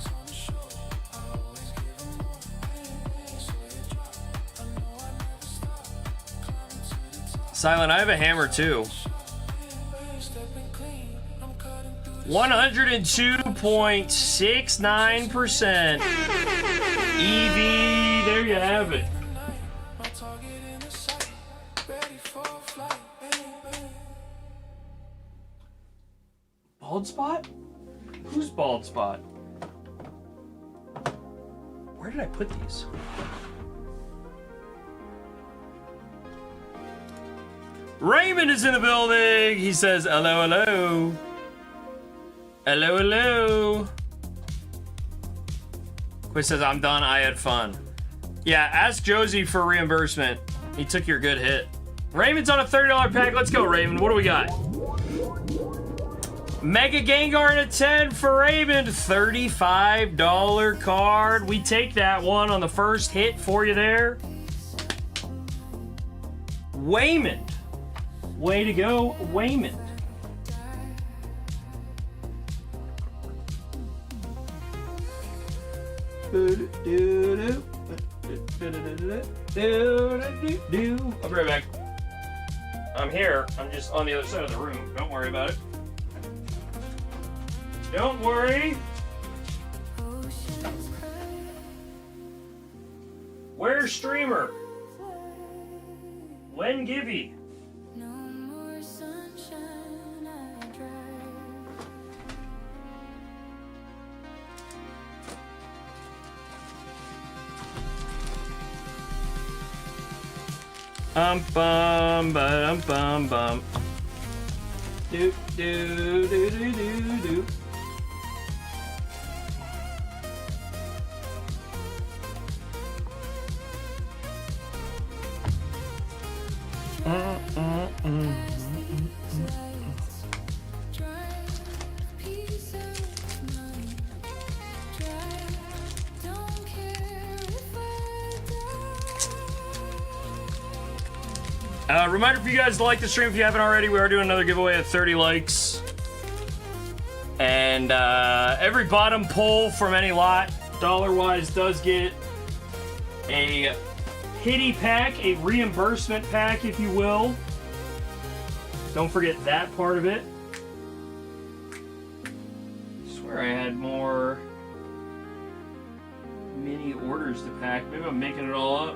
Silent, I have a hammer too. 102.69% EV. There you have it. Bald spot? Who's bald spot? Where did I put these? Raymond is in the building. He says, hello, hello. Hello, hello. Quiz says, I'm done. I had fun. Yeah, ask Josie for reimbursement. He took your good hit. Raymond's on a $30 pack. Let's go, Raymond. What do we got? Mega Gengar and a 10 for Raymond. $35 card. We take that one on the first hit for you there. Waymond. Way to go, Waymond. I'll be right back. I'm here. I'm just on the other side of the room. Don't worry about it. Don't worry. Where's Streamer? When Gibby? Bum bum bum. Do do do do do do. Reminder for you guys to like the stream if you haven't already. We are doing another giveaway at 30 likes. And every bottom poll from any lot, dollar-wise, does get a hitty pack, a reimbursement pack, if you will. Don't forget that part of it. I swear I had more mini orders to pack. Maybe I'm making it all up.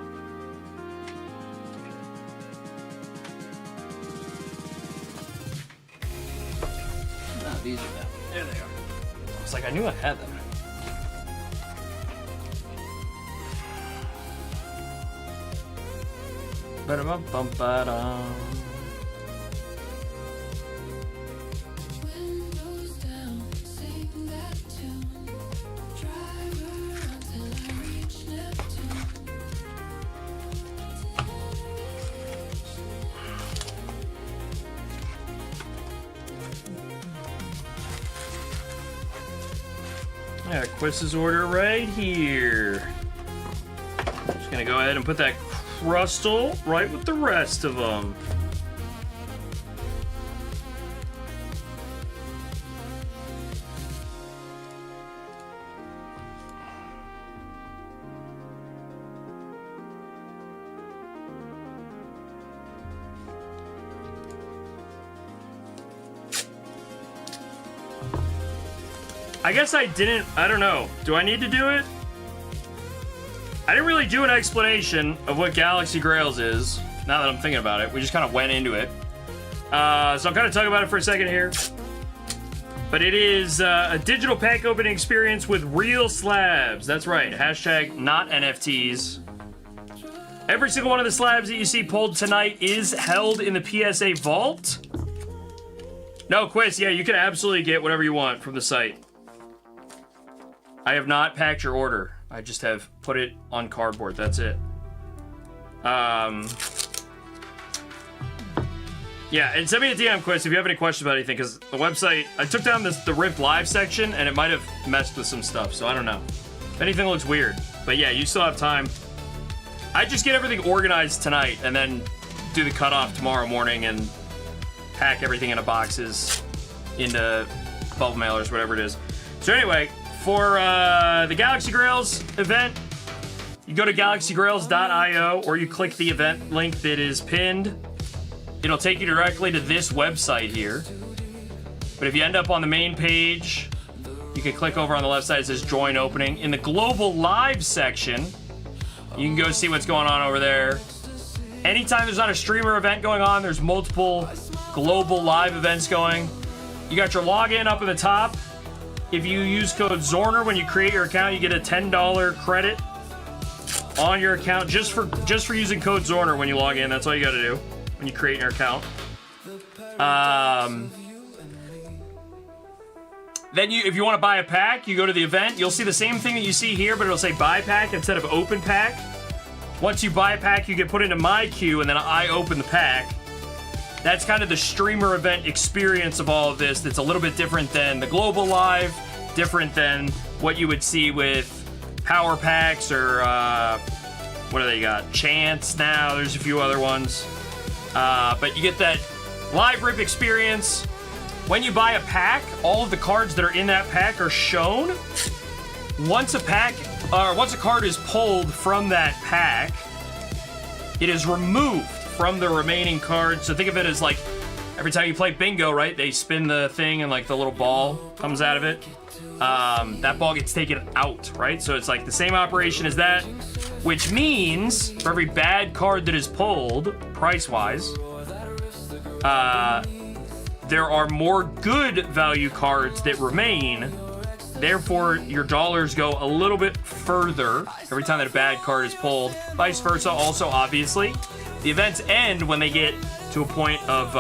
These are them. There they are. It's like I knew I had them. Ba-da-bum-bum-ba-dum. I got Quist's order right here. Just gonna go ahead and put that crustal right with the rest of them. I guess I don't know. Do I need to do it? I didn't really do an explanation of what Galaxy Grails is, now that I'm thinking about it. We just kind of went into it. So I'm kind of talking about it for a second here. But it is a digital pack opening experience with real slabs. That's right, hashtag not NFTs. Every single one of the slabs that you see pulled tonight is held in the PSA vault. No, Quist, yeah, you can absolutely get whatever you want from the site. I have not packed your order. I just have put it on cardboard. That's it. Yeah, and send me a DM, Quest, if you have any questions about anything, because the website, I took down the Rift Live section, and it might have messed with some stuff, so I don't know. If anything looks weird. But yeah, you still have time. I just get everything organized tonight, and then do the cutoff tomorrow morning, and pack everything into boxes, into bubble mailers, whatever it is. So anyway, for the Galaxy Grails event, you go to galaxygrails.io, or you click the event link that is pinned. It'll take you directly to this website here. But if you end up on the main page, you can click over on the left side. It says Join Opening. In the Global Live section, you can go see what's going on over there. Anytime there's not a streamer event going on, there's multiple global live events going. You got your login up at the top. If you use code Zorner when you create your account, you get a $10 credit on your account just for using code Zorner when you log in. That's all you got to do when you create your account. Then if you want to buy a pack, you go to the event. You'll see the same thing that you see here, but it'll say buy pack instead of open pack. Once you buy a pack, you get put into my queue, and then I open the pack. That's kind of the streamer event experience of all of this. That's a little bit different than the global live, different than what you would see with power packs or what do they got? Chance now. There's a few other ones. But you get that live rip experience. When you buy a pack, all of the cards that are in that pack are shown. Once a card is pulled from that pack, it is removed from the remaining cards. So think of it as like every time you play bingo, right? They spin the thing and like the little ball comes out of it. That ball gets taken out, right? So it's like the same operation as that, which means for every bad card that is pulled, price-wise, there are more good value cards that remain. Therefore, your dollars go a little bit further every time that a bad card is pulled. Vice versa, also, obviously. The events end when they get to a point of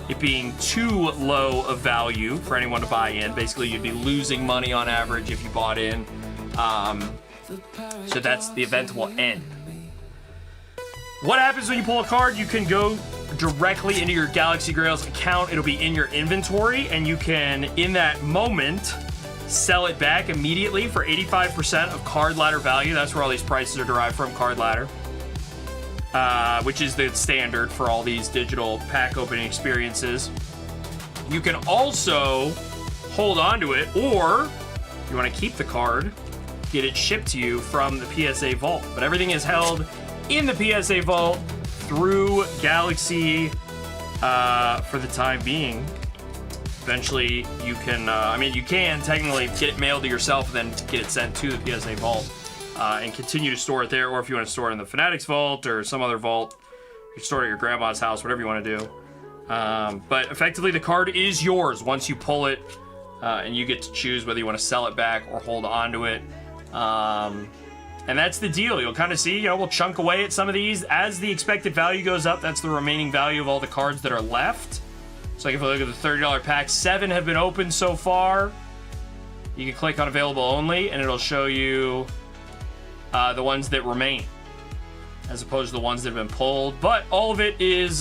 it being too low of value for anyone to buy in. Basically, you'd be losing money on average if you bought in. So the event will end. What happens when you pull a card? You can go directly into your Galaxy Grails account. It'll be in your inventory, and you can, in that moment, sell it back immediately for 85% of card ladder value. That's where all these prices are derived from, card ladder. Which is the standard for all these digital pack opening experiences. You can also hold on to it, or if you want to keep the card, get it shipped to you from the PSA vault. But everything is held in the PSA vault through Galaxy for the time being. Eventually, you can, you can technically get it mailed to yourself and then get it sent to the PSA vault. And continue to store it there, or if you want to store it in the Fanatics vault or some other vault, you can store it at your grandma's house, whatever you want to do. But effectively, the card is yours once you pull it and you get to choose whether you want to sell it back or hold on to it. And that's the deal. You'll kind of see, we'll chunk away at some of these. As the expected value goes up, that's the remaining value of all the cards that are left. So like if we look at the $30 pack, 7 have been opened so far. You can click on available only, and it'll show you the ones that remain, as opposed to the ones that have been pulled. But all of it is,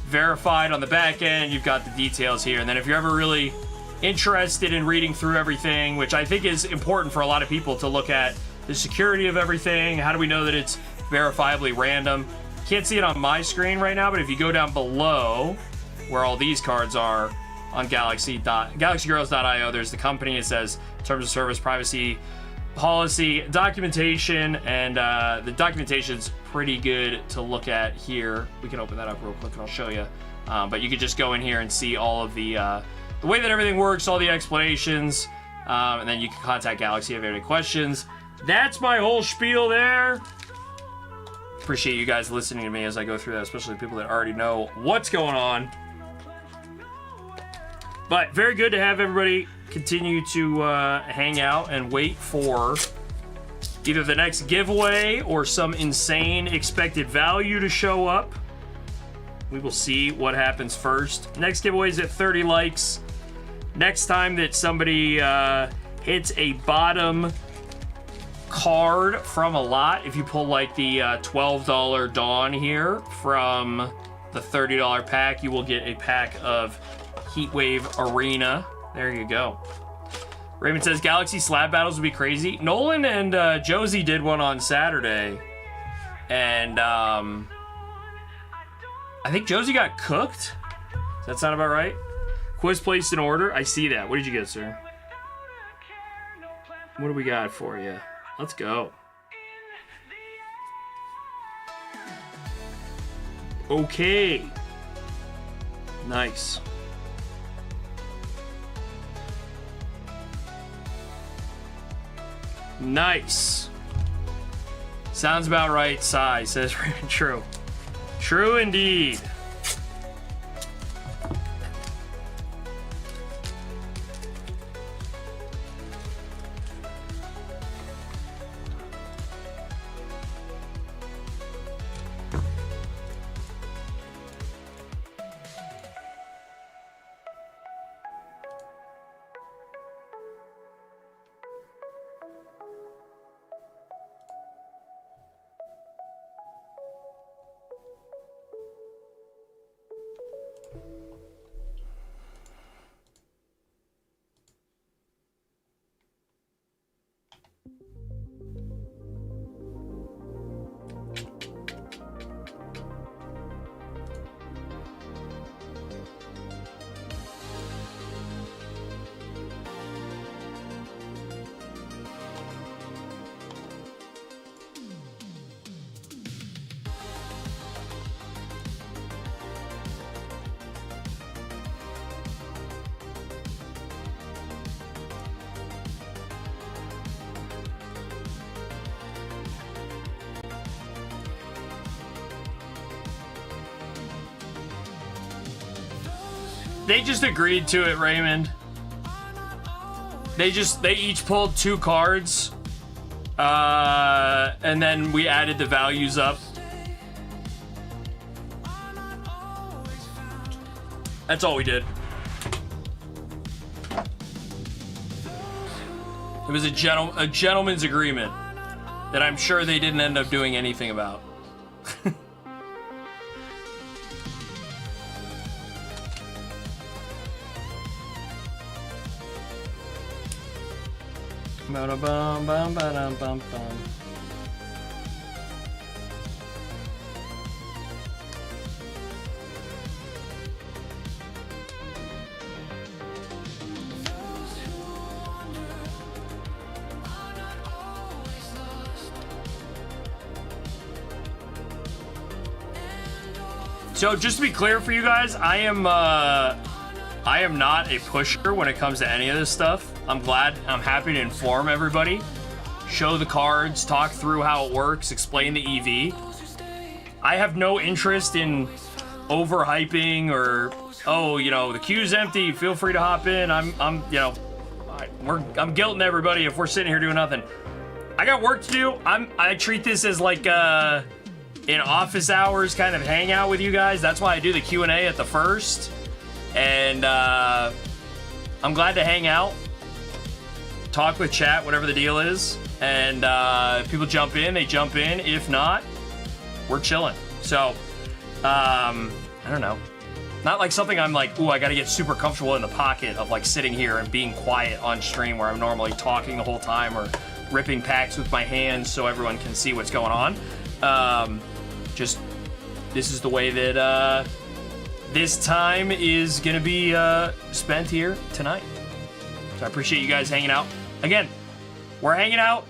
verified on the back end. You've got the details here. And then if you're ever really interested in reading through everything, which I think is important for a lot of people to look at the security of everything. How do we know that it's verifiably random? Can't see it on my screen right now, but if you go down below where all these cards are on galaxygirls.io, there's the company. It says terms of service, privacy policy, documentation, and the documentation's pretty good to look at here. We can open that up real quick and I'll show you. But you could just go in here and see all of the way that everything works, all the explanations, and then you can contact Galaxy if you have any questions. That's my whole spiel there. Appreciate you guys listening to me as I go through that, especially people that already know what's going on. But very good to have everybody continue to hang out and wait for either the next giveaway or some insane expected value to show up. We will see what happens first. Next giveaway is at 30 likes. Next time that somebody hits a bottom card from a lot, if you pull like the $12 Dawn here from the $30 pack, you will get a pack of Heatwave Arena. There you go. Raymond says Galaxy slab battles would be crazy. Nolan and Josie did one on Saturday, and I think Josie got cooked. Does that sound about right? Quiz placed in order. I see that. What did you get, sir? What do we got for you? Let's go. Okay. Nice. Nice. Sounds about right, Sai says. True. True indeed. They just agreed to it, Raymond. They each pulled 2 cards, and then we added the values up. That's all we did. It was a gentleman's agreement that I'm sure they didn't end up doing anything about. Ba-da-bum-bum-ba-dum-bum-bum. So just to be clear for you guys, I am not a pusher when it comes to any of this stuff. I'm happy to inform everybody, show the cards, talk through how it works, explain the EV. I have no interest in overhyping or, oh, you know, the queue's empty, feel free to hop in. I'm you know, I'm guilting everybody if we're sitting here doing nothing. I got work to do. I treat this as like in office hours kind of hangout with you guys. That's why I do the Q&A at the first. And I'm glad to hang out, talk with chat, whatever the deal is. And if people jump in, they jump in. If not, we're chilling. So, I don't know. Not like something I'm like, ooh, I gotta get super comfortable in the pocket of like sitting here and being quiet on stream where I'm normally talking the whole time or ripping packs with my hands so everyone can see what's going on. Just, this is the way that this time is gonna be spent here tonight. So I appreciate you guys hanging out. Again, we're hanging out.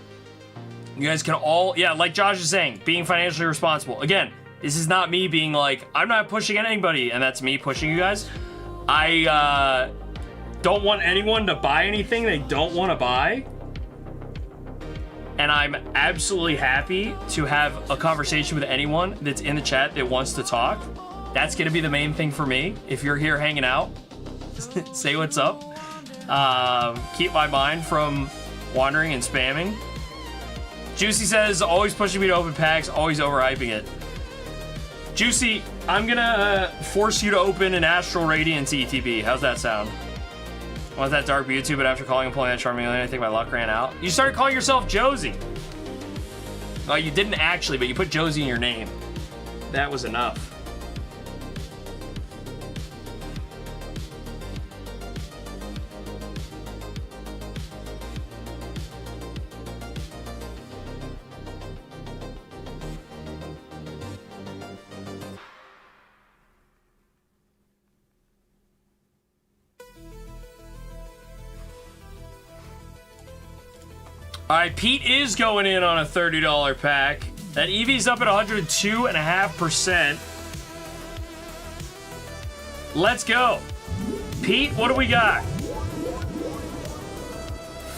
You guys can all, yeah, like Josh is saying, being financially responsible. Again, this is not me being like, I'm not pushing anybody, and that's me pushing you guys. I don't want anyone to buy anything they don't want to buy. And I'm absolutely happy to have a conversation with anyone that's in the chat that wants to talk. That's going to be the main thing for me. If you're here hanging out, say what's up. Keep my mind from wandering and spamming. Juicy says, always pushing me to open packs, always overhyping it. Juicy, I'm gonna force you to open an Astral Radiance ETB. How's that sound? I want that dark Mewtwo, but after calling and pulling that Charmeleon, I think my luck ran out. You started calling yourself Josie. Well, you didn't actually, but you put Josie in your name. That was enough. All right, Pete is going in on a $30 pack. That EV's up at 102.5%. Let's go. Pete, what do we got?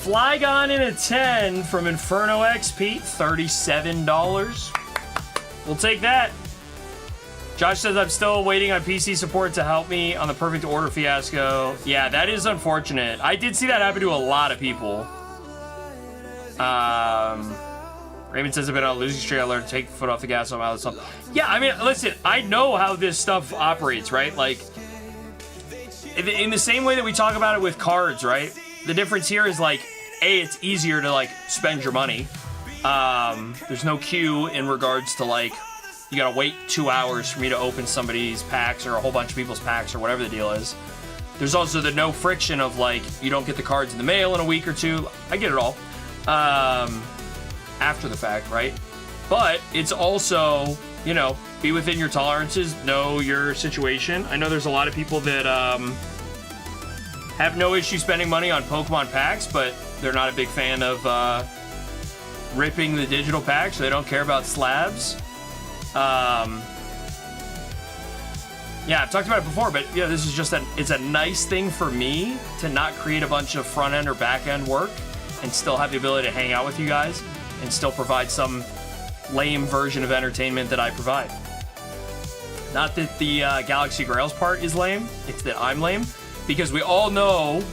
Flygon in a 10 from Inferno X, Pete, $37. We'll take that. Josh says, I'm still waiting on PC support to help me on the perfect order fiasco. Yeah, that is unfortunate. I did see that happen to a lot of people. Raymond says, I've been on a losing streak. I learned to take the foot off the gas on my other stuff. Yeah, I mean, listen, I know how this stuff operates, right? Like, in the same way that we talk about it with cards, right? The difference here is like, A, it's easier to like spend your money. There's no queue in regards to like, you gotta wait 2 hours for me to open somebody's packs or a whole bunch of people's packs or whatever the deal is. There's also the no friction of like, you don't get the cards in the mail in a week or two. I get it all. After the fact, right? But it's also, you know, be within your tolerances, know your situation. I know there's a lot of people that have no issue spending money on Pokemon packs, but they're not a big fan of ripping the digital packs, so they don't care about slabs. Yeah, I've talked about it before, but yeah, this is just it's a nice thing for me to not create a bunch of front end or back end work and still have the ability to hang out with you guys and still provide some lame version of entertainment that I provide. Not that the Galaxy Grails part is lame, it's that I'm lame, because we all know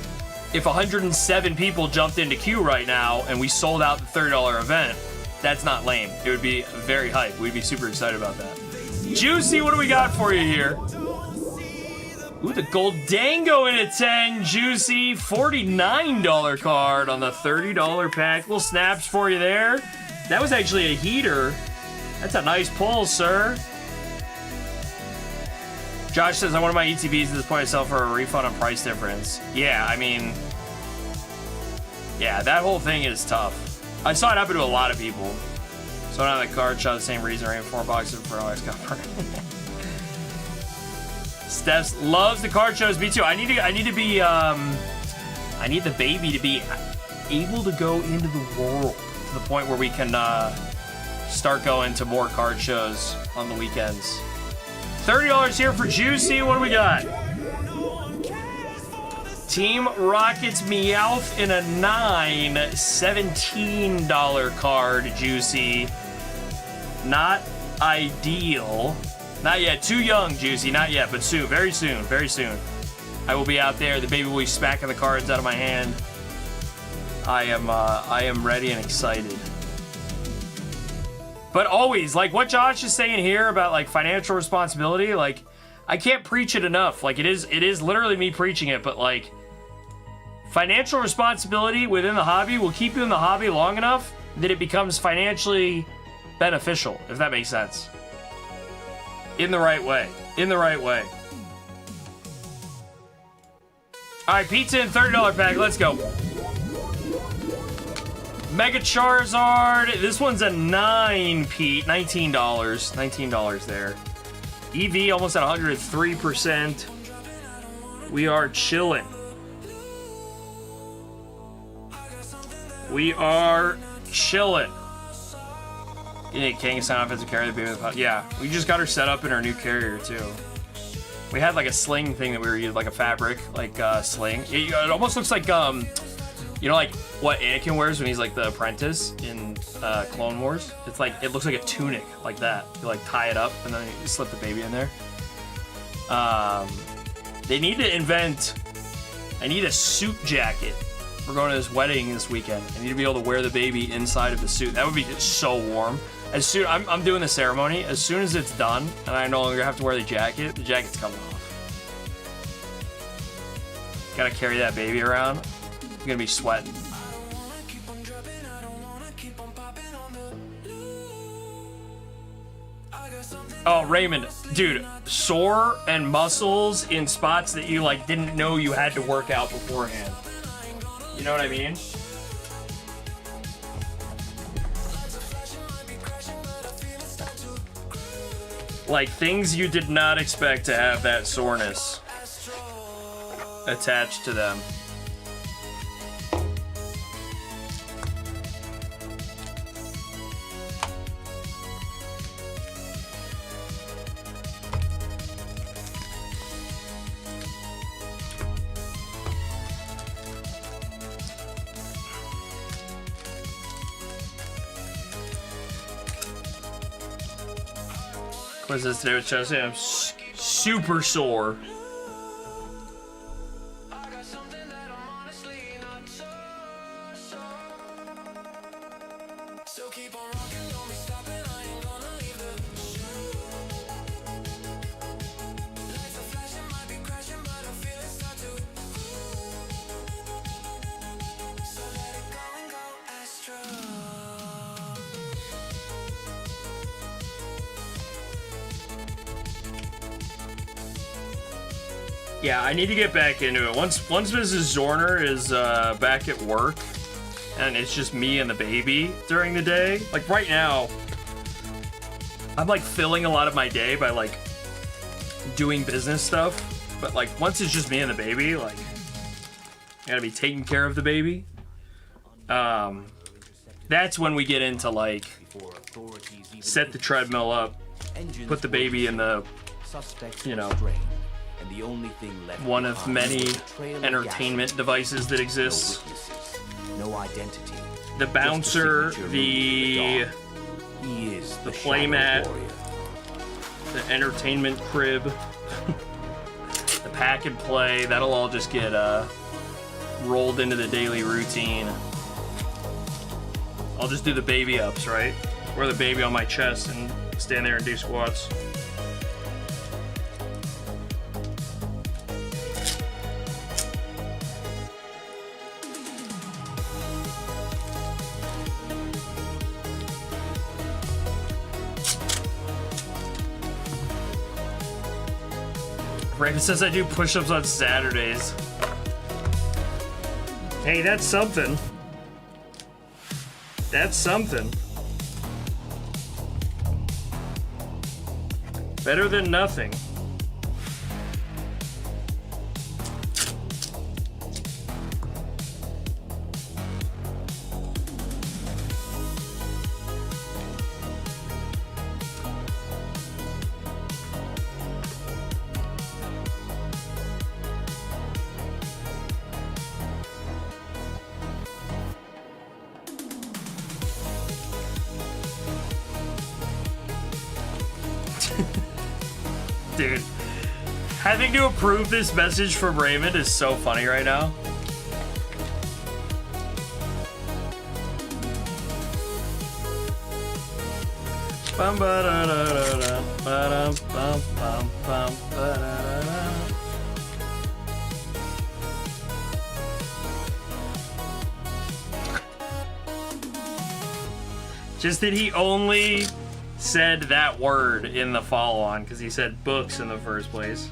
if 107 people jumped into queue right now and we sold out the $30 event, that's not lame. It would be very hype. We'd be super excited about that. Juicy, what do we got for you here? Ooh, the Goldango in a 10, Juicy. $49 card on the $30 pack. Little snaps for you there. That was actually a heater. That's a nice pull, sir. Josh says, I wanted my ETBs at this point myself for a refund on price difference. Yeah, I mean, yeah, that whole thing is tough. I saw it happen to a lot of people. So now the card shot the same reason, right? 4 boxes for OX cover. Steph's loves the card shows. Me too. I need the baby to be able to go into the world to the point where we can start going to more card shows on the weekends. $30 here for Juicy. What do we got? Team Rocket's Meowth in a 9, $17 card, Juicy. Not ideal. Not yet. Too young, Juicy. Not yet, but soon. Very soon. Very soon. I will be out there. The baby will be smacking the cards out of my hand. I am ready and excited. But always, like what Josh is saying here about like financial responsibility, like I can't preach it enough. Like it is literally me preaching it, but like financial responsibility within the hobby will keep you in the hobby long enough that it becomes financially beneficial, if that makes sense. In the right way. In the right way. Alright, pizza and $30 pack, let's go. Mega Charizard. This one's a 9P, $19. $19 there. EV almost at 103%. We are chilling. We are chilling. You need King sign offensive carrier to be with the pot. Yeah, we just got her set up in our new carrier too. We had like a sling thing that we were using, like a fabric, like sling. It almost looks like you know, like what Anakin wears when he's like the apprentice in Clone Wars. It's like it looks like a tunic, like that. You like tie it up and then you slip the baby in there. They need to invent. I need a suit jacket. We're going to this wedding this weekend. I need to be able to wear the baby inside of the suit. That would be so warm. As soon I'm doing the ceremony. As soon as it's done and I no longer have to wear the jacket's coming off. Gotta carry that baby around. I'm gonna be sweating. Oh, Raymond, dude, sore and muscles in spots that you like didn't know you had to work out beforehand. You know what I mean? Like things you did not expect to have that soreness attached to them. What is this today with Chelsea? I'm super sore. Yeah, I need to get back into it. Once Mrs. Zorner is back at work, and it's just me and the baby during the day. Like right now, I'm like filling a lot of my day by like doing business stuff. But like once it's just me and the baby, like I gotta be taking care of the baby. That's when we get into like set the treadmill up, put the baby in the, you know, one of many entertainment devices that exists. No identity. The bouncer, the playmat, the entertainment crib, the pack and play, that'll all just get rolled into the daily routine. I'll just do the baby ups, right? Wear the baby on my chest and stand there and do squats. Raven says I do push-ups on Saturdays. Hey, that's something. That's something. Better than nothing. Dude, having to approve this message from Raymond is so funny right now. Bum ba da da da da ba dum bum bum bum ba da da da. Just that he only said that word in the follow-on because he said books in the first place.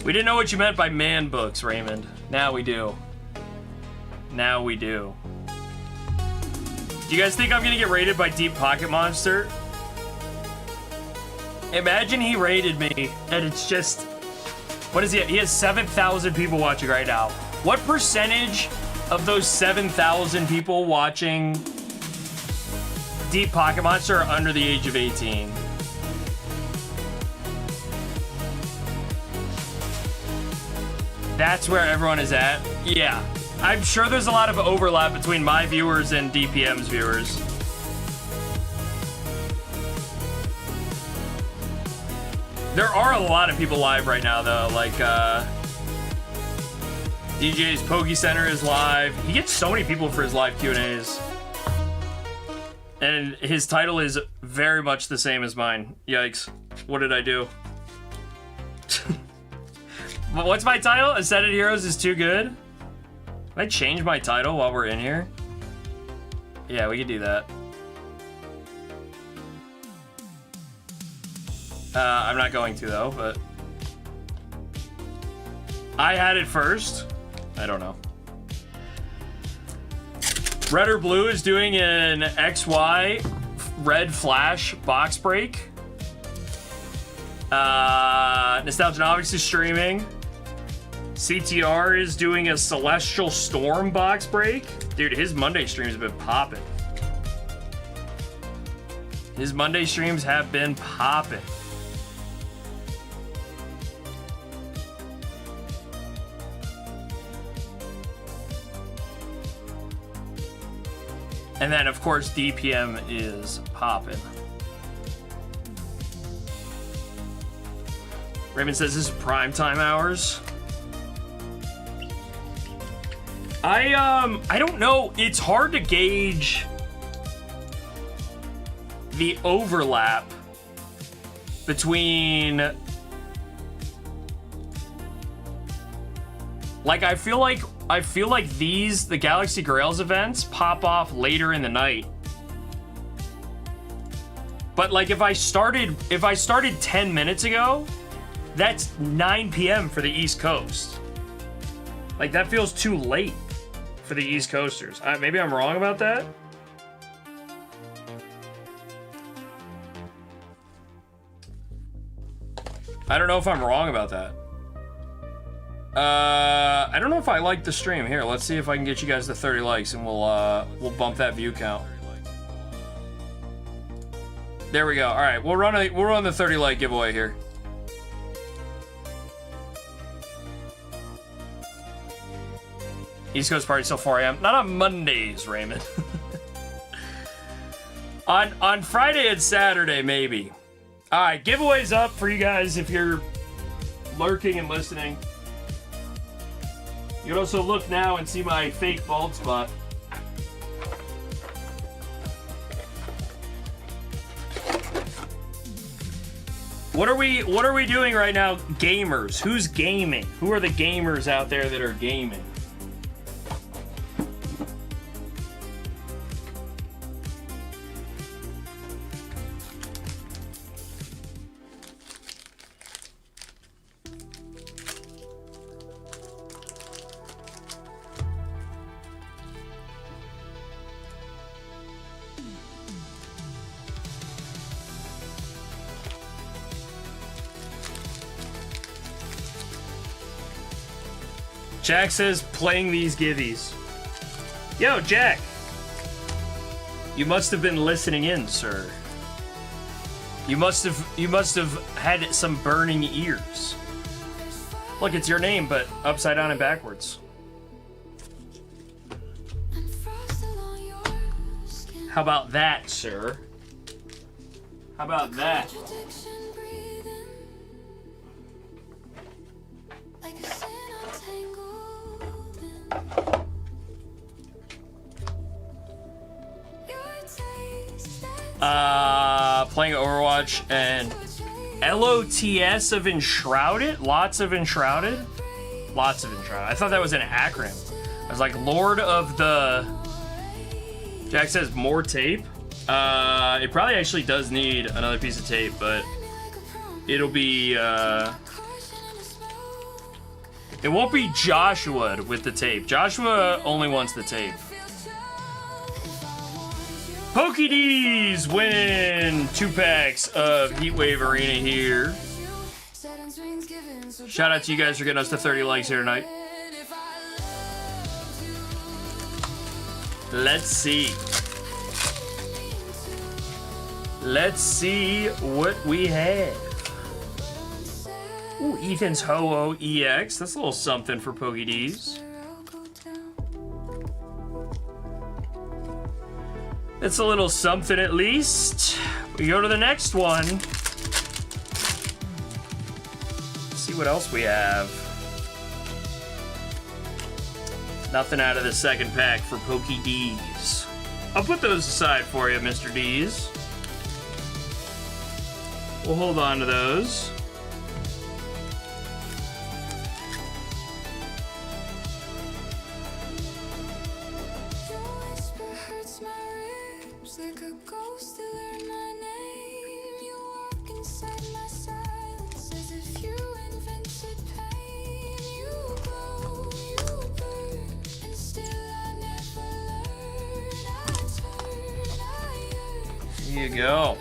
We didn't know what you meant by man books, Raymond. Now we do. Now we do. Do you guys think I'm gonna get raided by Deep Pocket Monster? Imagine he raided me and it's just... What is he? He has 7,000 people watching right now. What percentage of those 7,000 people watching Deep Pocket Monster are under the age of 18? That's where everyone is at? Yeah. I'm sure there's a lot of overlap between my viewers and DPM's viewers. There are a lot of people live right now, though. Like, DJ's Poke Center is live. He gets so many people for his live Q&As. And his title is very much the same as mine. Yikes. What did I do? What's my title? Ascended Heroes is too good? Can I change my title while we're in here? Yeah, we could do that. I'm not going to, though, but... I had it first. I don't know. Red or Blue is doing an XY Red Flash box break. Nostalgianomics is streaming. CTR is doing a Celestial Storm box break. Dude, his Monday streams have been popping. His Monday streams have been popping. And then, of course, DPM is popping. Raymond says this is prime time hours. I don't know. It's hard to gauge the overlap between... Like, I feel like the Galaxy Grails events pop off later in the night. But like if I started 10 minutes ago, that's 9 p.m. for the East Coast. Like that feels too late for the East Coasters. Maybe I'm wrong about that. I don't know if I'm wrong about that. I don't know if I like the stream. Here, let's see if I can get you guys to 30 likes and we'll bump that view count. There we go. All right, we'll run the 30 like giveaway here. East Coast party till 4 a.m. Not on Mondays, Raymond. on Friday and Saturday, maybe. All right, giveaways up for you guys if you're lurking and listening. You can also look now and see my fake bald spot. What are we doing right now? Gamers. Who's gaming? Who are the gamers out there that are gaming? Jack says, playing these givvies. Yo, Jack. You must have been listening in, sir. You must have had some burning ears. Look, it's your name, but upside down and backwards. How about that, sir? How about that? Playing Overwatch and LOTS of Enshrouded? Lots of Enshrouded? Lots of Enshrouded. I thought that was an acronym. I was like, Lord of the... Jack says more tape. It probably actually does need another piece of tape, but it'll be, it won't be Joshua with the tape. Joshua only wants the tape. PokeD's win 2 packs of Heatwave Arena here. Shout out to you guys for getting us to 30 likes here tonight. Let's see. Let's see what we have. Ooh, Ethan's Ho-Oh EX. That's a little something for PokeD's. That's a little something at least. We go to the next one. See what else we have. Nothing out of the second pack for PokeD's. I'll put those aside for you, Mr. D's. We'll hold on to those. Here you go.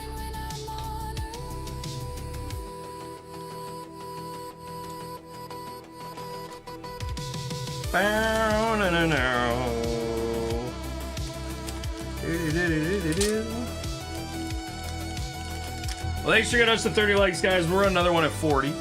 Well, thanks for getting us to 30 likes, guys. We're on another one at 40.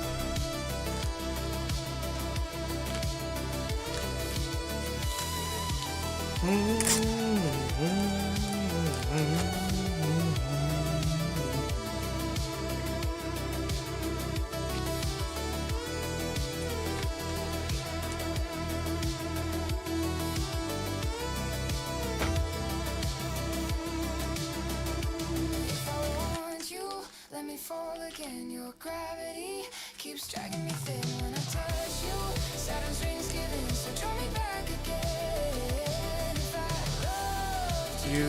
Fall again, your gravity keeps dragging me thin when I touch you. Saturn's rings giving, so draw me back again. If I loved you,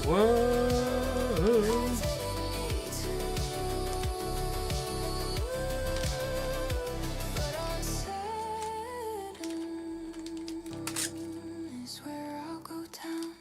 Whoa. but uncertain is where I'll go down.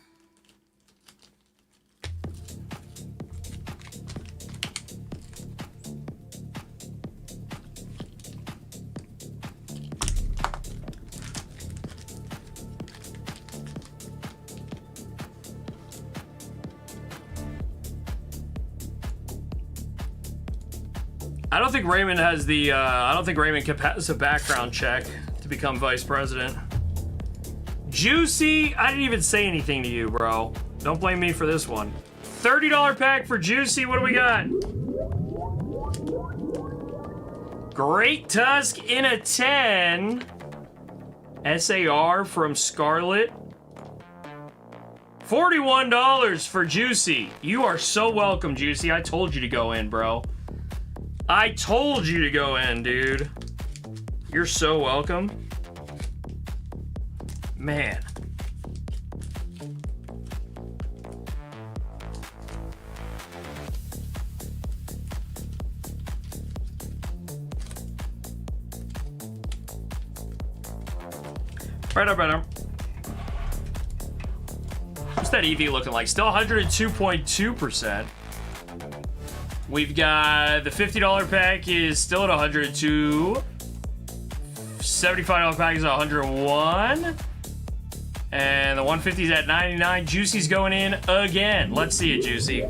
I don't think Raymond has the, I don't think Raymond can pass a background check to become vice president. Juicy, I didn't even say anything to you, bro. Don't blame me for this one. $30 pack for Juicy, what do we got? Great Tusk in a 10. SAR from Scarlet. $41 for Juicy. You are so welcome, Juicy. I told you to go in, bro. I told you to go in, dude. You're so welcome. Man. Right. What's that EV looking like? Still 102.2%. We've got the $50 pack is still at 102. $75 pack is at 101. And the 150 is at 99. Juicy's going in again. Let's see it, Juicy.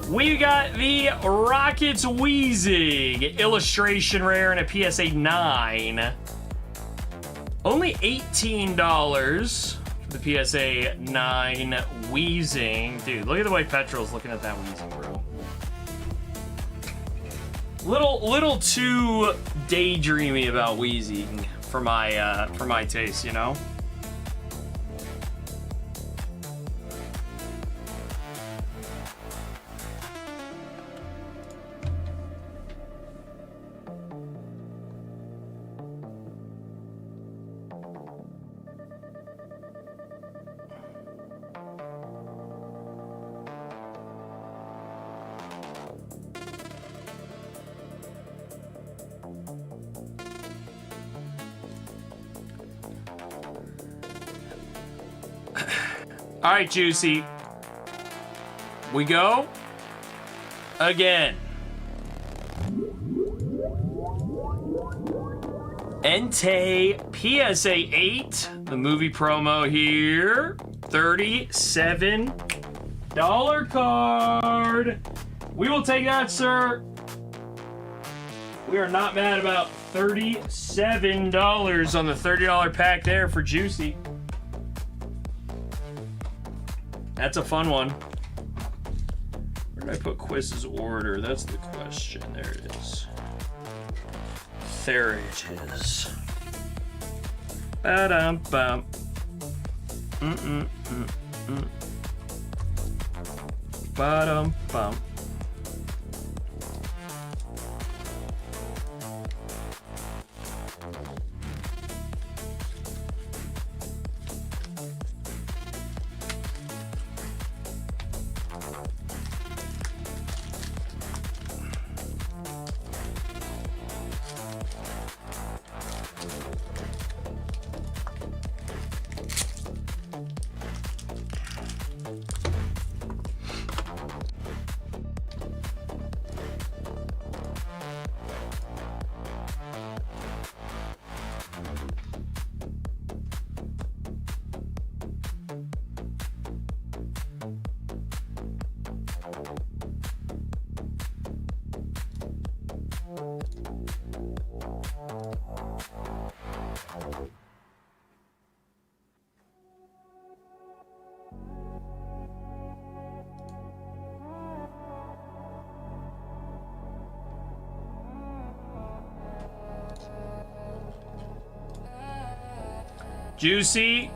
We got the Rockets Wheezing illustration rare and a PSA 9. Only $18 for the PSA 9 Wheezing. Dude, look at the way Petrol's looking at that Wheezing, bro. Little too daydreamy about Wheezing for my taste, you know? All right, Juicy. We go again. Entei PSA 8, the movie promo here. $37 card. We will take that, sir. We are not mad about $37 on the $30 pack there for Juicy. That's a fun one. Where did I put quiz's order? That's the question. There it is. There it is. Ba-dum-bum. Ba-dum-bum. Juicy,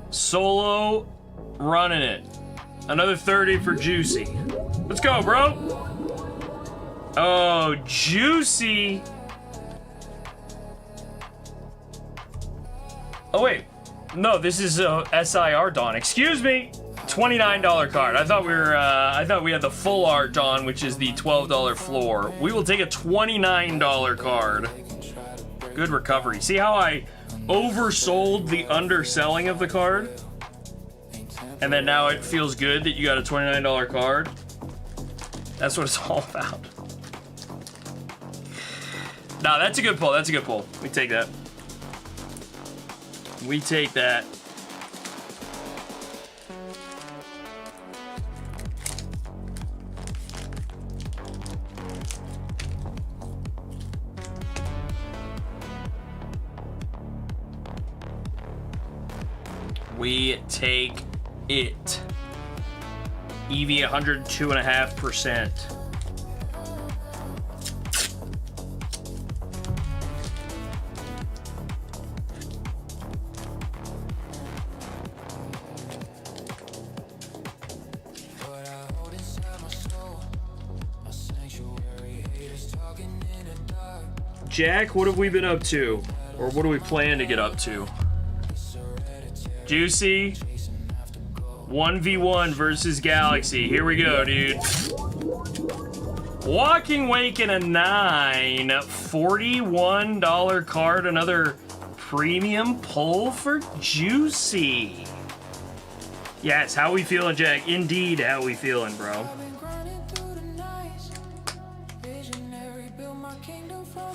solo, running it. Another 30 for Juicy. Let's go, bro. Oh, Juicy. Oh, wait. No, this is SIR Dawn. Excuse me. $29 card. I thought we had the full art Dawn, which is the $12 floor. We will take a $29 card. Good recovery. See how I oversold the underselling of the card? And then now it feels good that you got a $29 card? That's what it's all about. Nah, that's a good pull. That's a good pull. We take that. We take that. We take it. EV 102.5%. Jack, what have we been up to? Or what do we plan to get up to? Juicy, 1v1 versus Galaxy. Here we go, dude. Walking Wake in a 9. $41 card. Another premium pull for Juicy. Yes, how we feeling, Jack? Indeed, how we feeling, bro.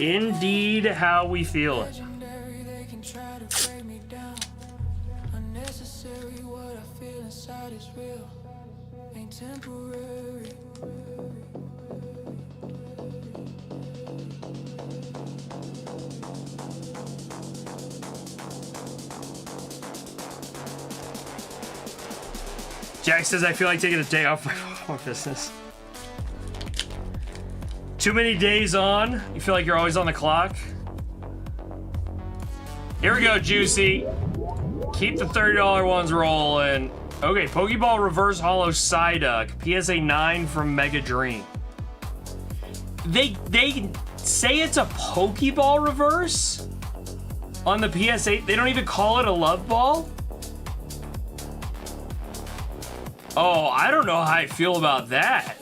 Indeed, how we feeling. Jack says, I feel like taking a day off my business. Too many days on? You feel like you're always on the clock? Here we go, Juicy. Keep the $30 ones rolling. Okay, Pokeball Reverse Hollow Psyduck. PSA 9 from Mega Dream. They say it's a Pokeball Reverse? On the PSA, they don't even call it a Love Ball? Oh, I don't know how I feel about that.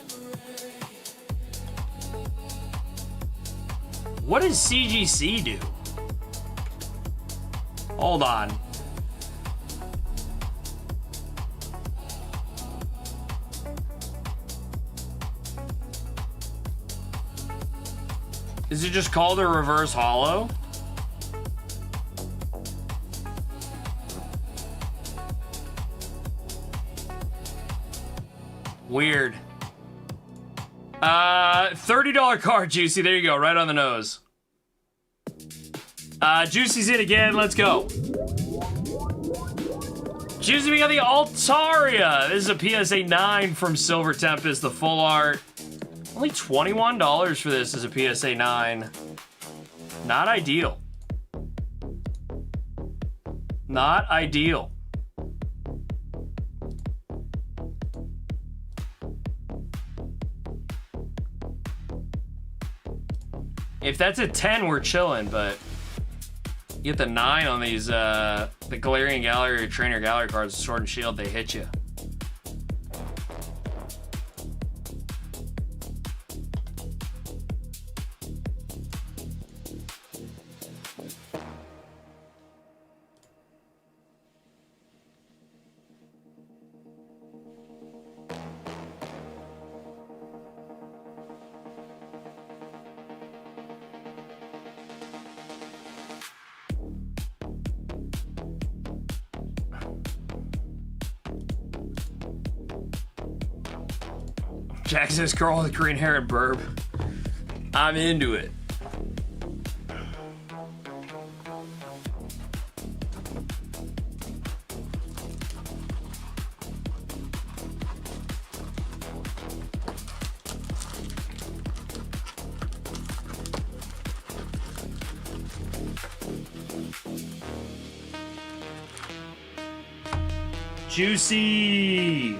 What does CGC do? Hold on. Is it just called a reverse hollow? Weird. $30 card, Juicy. There you go, right on the nose. Juicy's in again. Let's go. Juicy, we got the Altaria. This is a PSA 9 from Silver Tempest, the full art. Only $21 for this as a PSA 9. Not ideal. Not ideal. If that's a 10, we're chilling, but you get the 9 on these, the Galarian Gallery or Trainer Gallery cards, Sword and Shield, they hit you. Jack says, girl with green hair and burb. I'm into it. Juicy.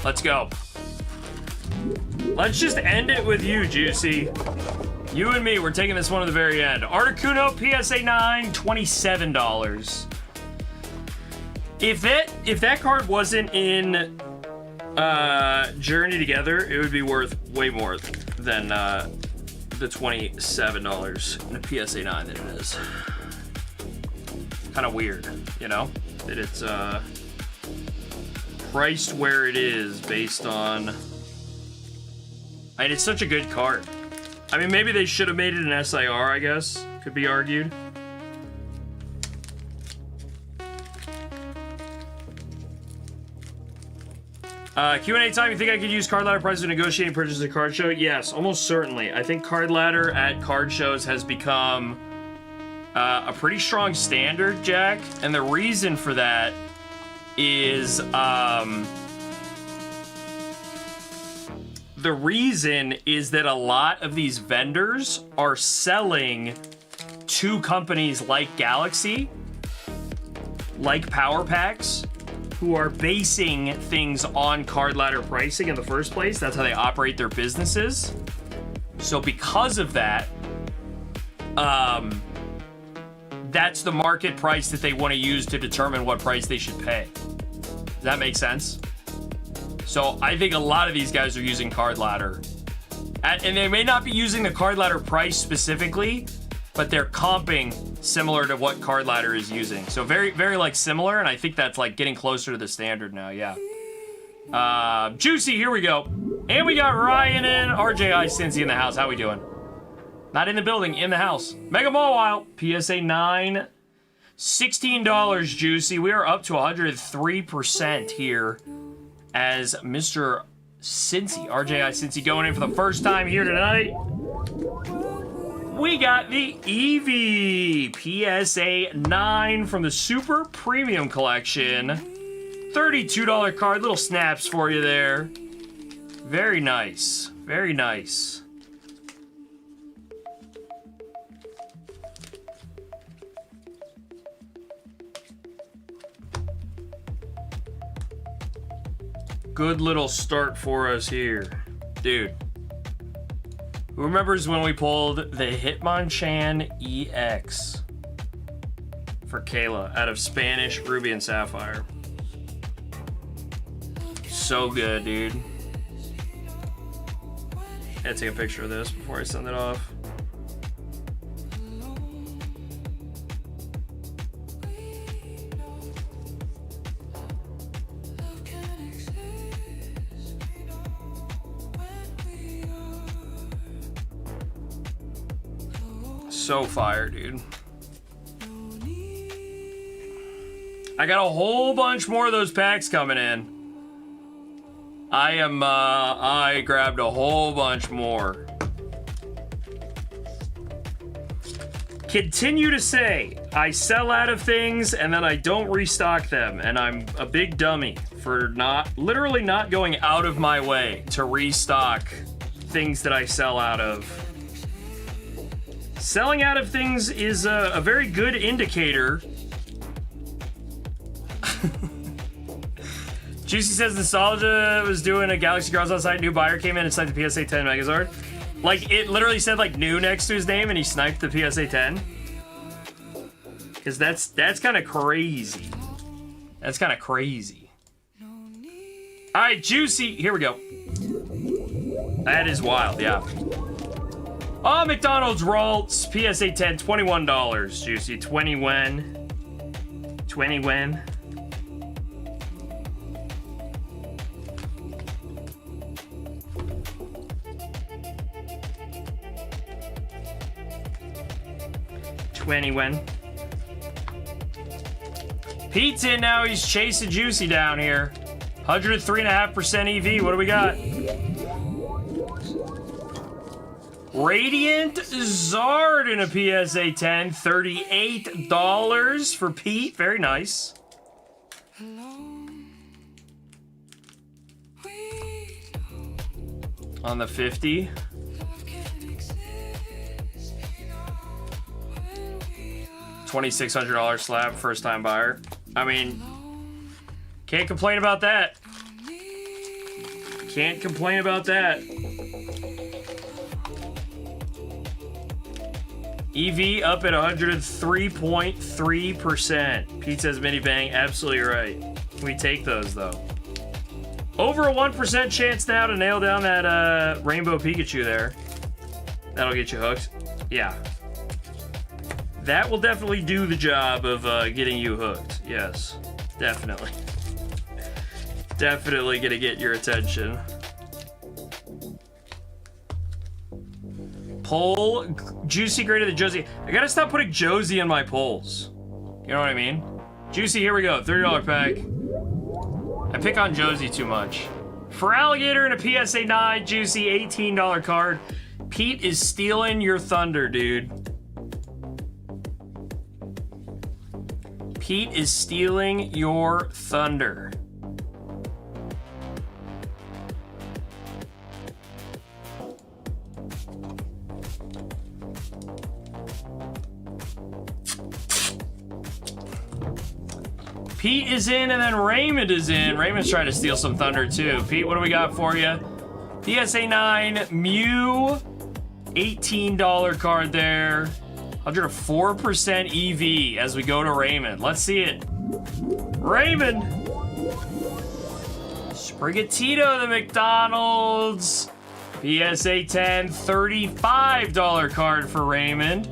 Let's go. Let's just end it with you, Juicy. You and me, we're taking this one to the very end. Articuno PSA 9, $27. If that card wasn't in Journey Together, it would be worth way more than the $27 in a PSA 9 that it is. Kind of weird, you know? That it's priced where it is based on... I mean, it's such a good card. I mean, maybe they should have made it an SIR, I guess. Could be argued. Q&A time, you think I could use card ladder prices to negotiate and purchase a card show? Yes, almost certainly. I think card ladder at card shows has become a pretty strong standard, Jack. And the reason for that is the reason is that a lot of these vendors are selling to companies like Galaxy, like Power Packs, who are basing things on card ladder pricing in the first place. That's how they operate their businesses. So because of that, that's the market price that they want to use to determine what price they should pay. Does that make sense? So I think a lot of these guys are using card ladder. And they may not be using the card ladder price specifically, but they're comping similar to what card ladder is using. So very, very like similar, and I think that's like getting closer to the standard now, yeah. Juicy, here we go. And we got Ryan in, RJI Cincy in the house. How we doing? Not in the building, in the house. Mega Mobile, PSA 9, $16, Juicy. We are up to 103% here as Mr. Cincy, RJI Cincy, going in for the first time here tonight. We got the Eevee PSA 9 from the Super Premium Collection. $32 card, little snaps for you there. Very nice, very nice. Good little start for us here. Dude. Who remembers when we pulled the Hitmonchan EX for Kayla out of Spanish Ruby and Sapphire? So good, dude. I gotta take a picture of this before I send it off. So fire, dude. I got a whole bunch more of those packs coming in. I grabbed a whole bunch more. Continue to say, I sell out of things and then I don't restock them, and I'm a big dummy for literally not going out of my way to restock things that I sell out of. Selling out of things is a very good indicator. Juicy says Nostalgia was doing a Galaxy Girls Outside. New buyer came in and sniped the PSA 10 Megazord. Like, it literally said, like, new next to his name, and he sniped the PSA 10. Because that's kind of crazy. That's kind of crazy. Alright, Juicy. Here we go. That is wild, yeah. Oh, McDonald's Ralts. PSA 10, $21. Juicy. 20 when. 20 when. When Pete's in now, he's chasing Juicy down here. 103.5% EV. What do we got? Radiant Zard in a PSA 10, $38 for Pete. Very nice. On the 50. $2,600 slab, first time buyer. I mean, can't complain about that. Can't complain about that. EV up at 103.3%. Pete says mini bang, absolutely right. We take those though. Over a 1% chance now to nail down that Rainbow Pikachu there. That'll get you hooked. Yeah. That will definitely do the job of getting you hooked. Yes, definitely. Definitely gonna get your attention. Poll Juicy greater than Josie. I gotta stop putting Josie in my polls. You know what I mean? Juicy, here we go. $30 pack. I pick on Josie too much. For Alligator in a PSA 9, Juicy, $18 card. Pete is stealing your thunder, dude. Pete is stealing your thunder. Pete is in, and then Raymond is in. Raymond's trying to steal some thunder too. Pete, what do we got for you? PSA 9 Mew, $18 card there. 104% EV as we go to Raymond. Let's see it. Raymond. Sprigatito, the McDonald's. PSA 10, $35 card for Raymond.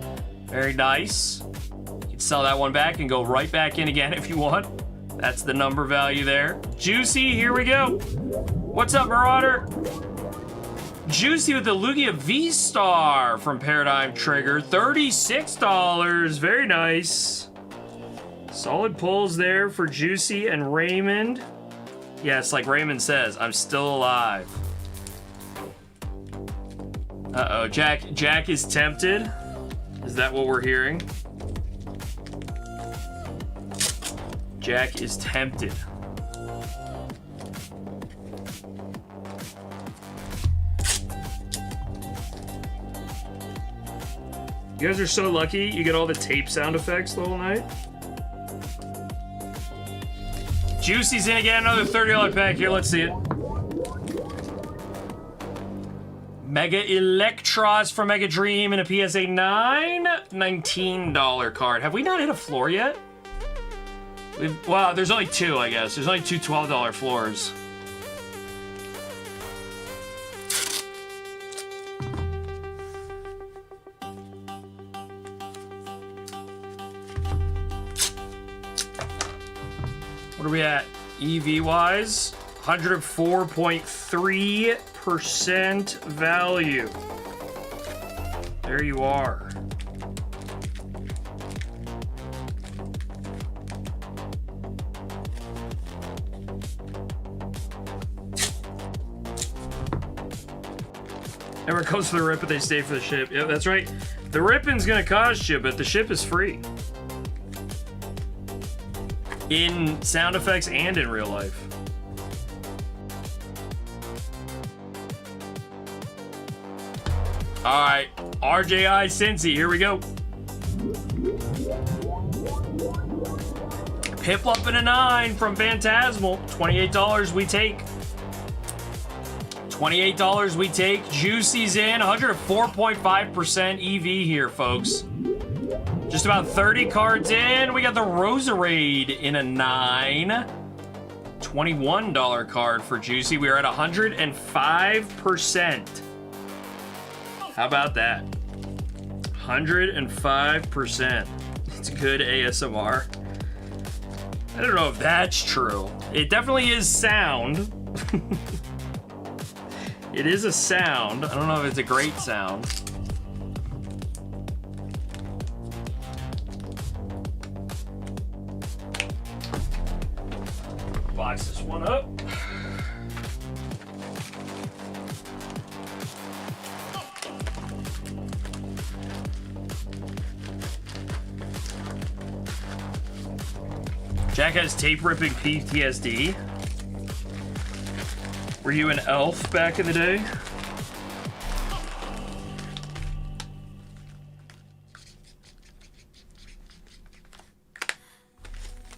Very nice. You can sell that one back and go right back in again if you want. That's the number value there. Juicy, here we go. What's up, Marauder? Juicy with the Lugia V-Star from Paradigm Trigger, $36. Very nice. Solid pulls there for Juicy and Raymond. Yes, like Raymond says, I'm still alive. Uh-oh, Jack is tempted. Is that what we're hearing? Jack is tempted. You guys are so lucky you get all the tape sound effects the whole night. Juicy's in again, another $30 pack here. Let's see it. Mega Electros from Mega Dream in a PSA 9, $19 card. Have we not hit a floor yet? Well, there's only two, I guess. There's only two $12 floors. What are we at? EV-wise, 104.3% value. There you are. Everyone goes for the rip, but they stay for the ship. Yeah, that's right. The ripping's gonna cost you, but the ship is free. In sound effects and in real life. Alright, RJI Cincy, here we go. Piplup and a 9 from Phantasmal. $28 we take. $28 we take. Juicy's in. 104.5% EV here, folks. Just about 30 cards in. We got the Roserade in a 9. $21 card for Juicy. We are at 105%. How about that? 105%. It's good ASMR. I don't know if that's true. It definitely is sound. It is a sound. I don't know if it's a great sound. Box this one up. Jack has tape ripping PTSD. Were you an elf back in the day?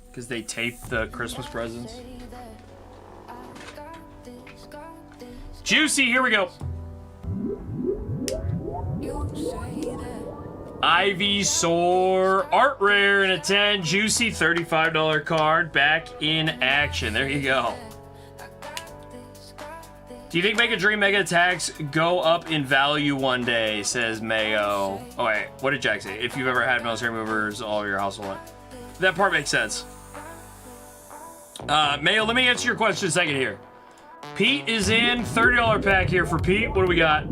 Because they taped the Christmas presents. Juicy, here we go. Ivysaur, art rare in a 10. Juicy, $35 card. Back in action. There you go. Do you think Mega Dream Mega Attacks go up in value one day, says Mayo. Oh, wait. What did Jack say? If you've ever had military movers, all your household went. That part makes sense. Mayo, let me answer your question a second here. Pete is in. $30 pack here for Pete. What do we got?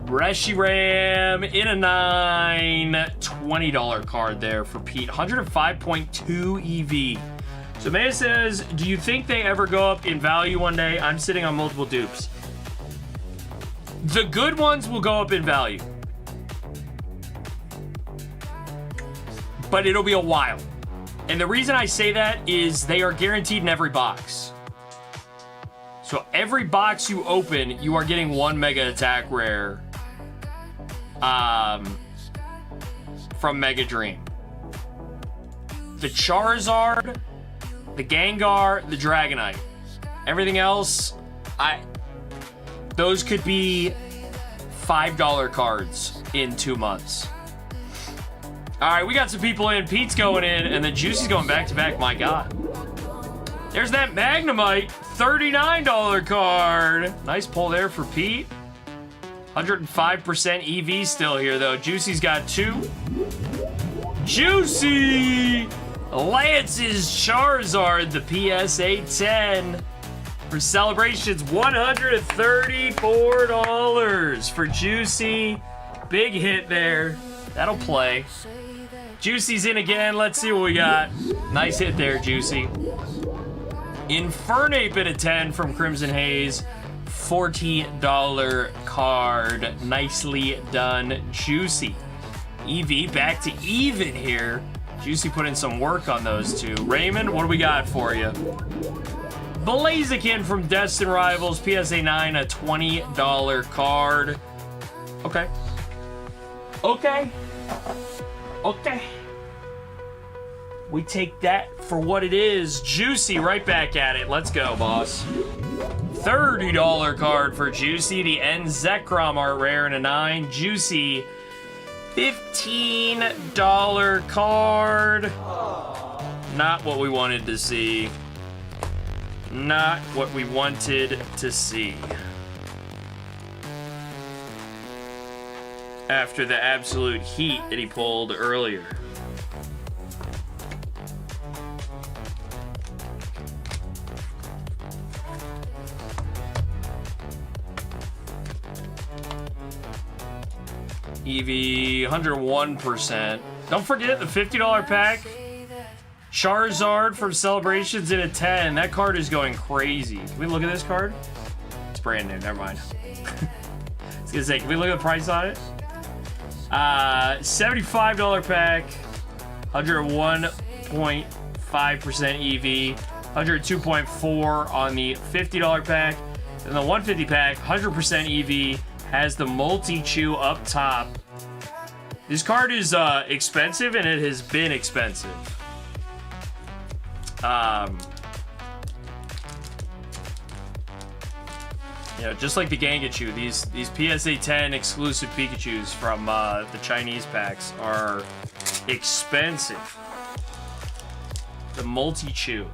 Reshiram in a 9. $20 card there for Pete. 105.2 EV. So Maya says, do you think they ever go up in value one day? I'm sitting on multiple dupes. The good ones will go up in value. But it'll be a while. And the reason I say that is they are guaranteed in every box. So every box you open, you are getting one Mega Attack rare from Mega Dream. The Charizard, the Gengar, the Dragonite. Everything else, those could be $5 cards in 2 months. All right, we got some people in. Pete's going in, and then Juicy's going back to back. My God. There's that Magnemite, $39 card. Nice pull there for Pete. 105% EV still here, though. Juicy's got 2. Juicy! Lance's Charizard, the PSA 10. For celebrations, $134 for Juicy. Big hit there. That'll play. Juicy's in again. Let's see what we got. Nice hit there, Juicy. Infernape in a 10 from Crimson Haze. $40 card. Nicely done, Juicy. EV back to even here. Juicy put in some work on those two. Raymond, what do we got for you? Blaziken from Destin Rivals. PSA 9, a $20 card. Okay. Okay. Okay. We take that for what it is. Juicy right back at it. Let's go, boss. $30 card for Juicy. The N Zekrom art rare in a 9. Juicy. $15 card. Not what we wanted to see. Not what we wanted to see. After the absolute heat that he pulled earlier. EV, 101%. Don't forget the $50 pack. Charizard from Celebrations in a 10. That card is going crazy. Can we look at this card? It's brand new, never mind. was gonna say, can we look at the price on it? $75 pack, 101.5% EV, 102.4 on the $50 pack, and the 150 pack, 100% EV, has the multi-chew up top. This card is expensive, and it has been expensive. You know, just like the Gangachu, these PSA 10 exclusive Pikachus from the Chinese packs are expensive. The multi-chew.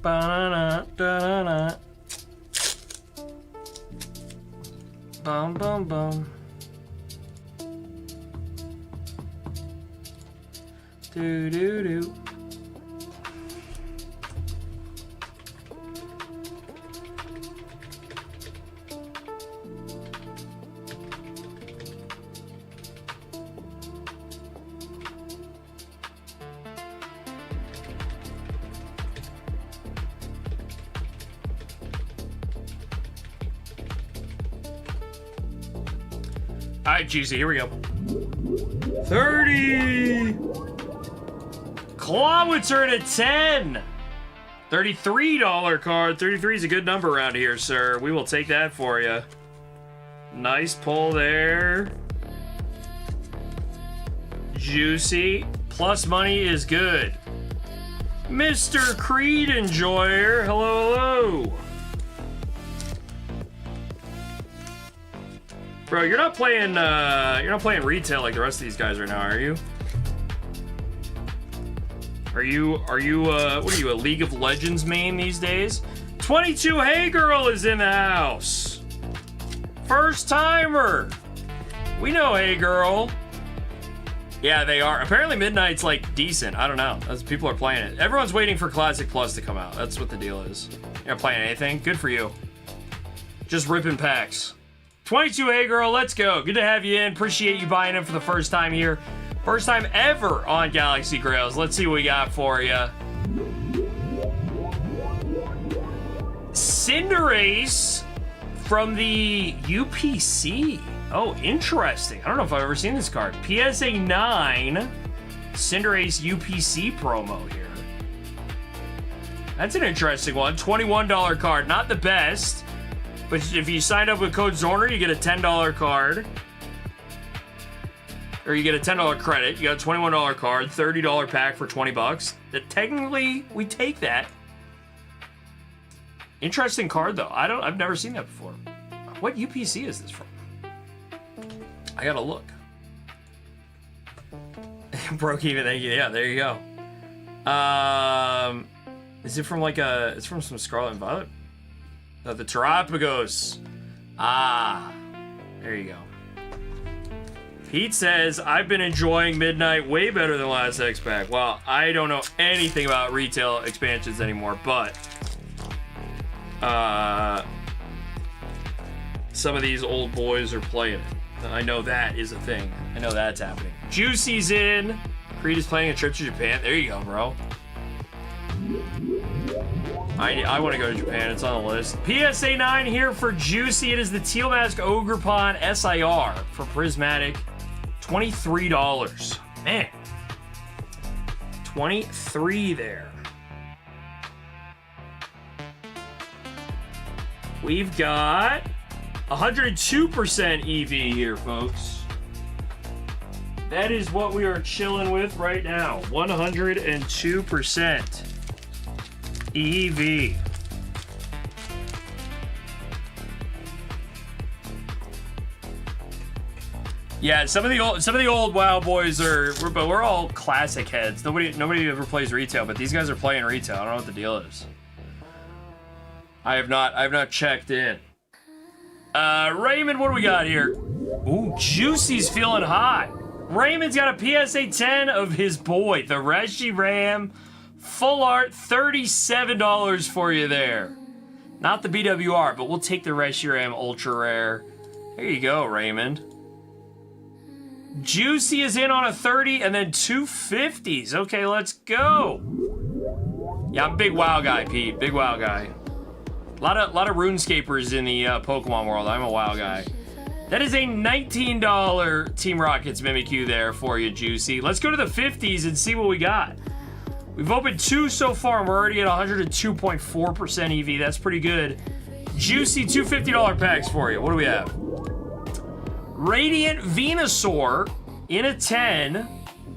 Ba-na-na-da-na-na. Bum bum bum. Do do do. All right, Juicy, here we go. 30! Clawitzer at a 10! $33 card. 33 is a good number around here, sir. We will take that for you. Nice pull there. Juicy. Plus money is good. Mr. Creed Enjoyer. Hello, hello. Bro, you're not playing retail like the rest of these guys right now, are you? Are you, what are you, a League of Legends main these days? 22 Hey Girl is in the house. First timer. We know Hey Girl. Yeah, they are. Apparently Midnight's like decent. I don't know. That's, people are playing it. Everyone's waiting for Classic Plus to come out. That's what the deal is. You're not playing anything? Good for you. Just ripping packs. 22 Hey Girl, let's go. Good to have you in. Appreciate you buying in for the first time here. First time ever on Galaxy Grails. Let's see what we got for you. Cinderace from the UPC. Oh, interesting. I don't know if I've ever seen this card. PSA 9 Cinderace UPC promo here. That's an interesting one. $21 card. Not the best. But if you sign up with code Zorner, you get a $10 card. Or you get a $10 credit. You got a $21 card, $30 pack for 20 bucks. That technically, we take that. Interesting card though. I've never seen that before. What UPC is this from? I gotta look. Broke even, thank you. Yeah, there you go. Is it from like it's from some Scarlet and Violet? Oh, the Terapagos. Ah, there you go. Pete says, I've been enjoying Midnight way better than last X-Pack. Well, I don't know anything about retail expansions anymore, but some of these old boys are playing it. I know that is a thing. I know that's happening. Juicy's in. Creed is planning a trip to Japan. There you go, bro. I want to go to Japan. It's on the list. PSA 9 here for Juicy. It is the Teal Mask Ogrepon SIR for Prismatic. $23. Man. 23 there. We've got 102% EV here, folks. That is what we are chilling with right now. 102%. EV. Yeah, some of the old WoW boys but we're all classic heads. Nobody ever plays retail, but these guys are playing retail. I don't know what the deal is. I have not checked in. Raymond, what do we got here? Ooh, Juicy's feeling hot. Raymond's got a PSA 10 of his boy, the Reshiram Full art, $37 for you there. Not the BWR, but we'll take the Reshiram Ultra Rare. There you go, Raymond. Juicy is in on a 30 and then 250s. Okay, let's go. Yeah, I'm a big WoW guy, Pete. Big WoW guy. A lot of RuneScapers in the Pokemon world. I'm a WoW guy. That is a $19 Team Rocket's Mimikyu there for you, Juicy. Let's go to the 50s and see what we got. We've opened 2 so far, and we're already at 102.4% EV. That's pretty good. Juicy, $250 packs for you. What do we have? Radiant Venusaur in a 10.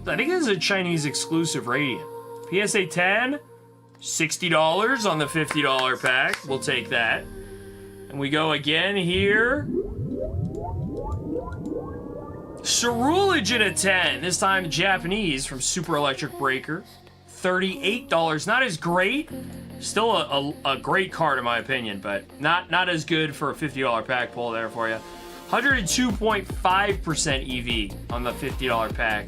I think this is a Chinese exclusive Radiant. PSA 10, $60 on the $50 pack. We'll take that. And we go again here. Cerulege in a 10. This time Japanese from Super Electric Breaker. $38. Not as great. Still a great card in my opinion, but not as good for a $50 pack pull there for you. 102.5% EV on the $50 pack.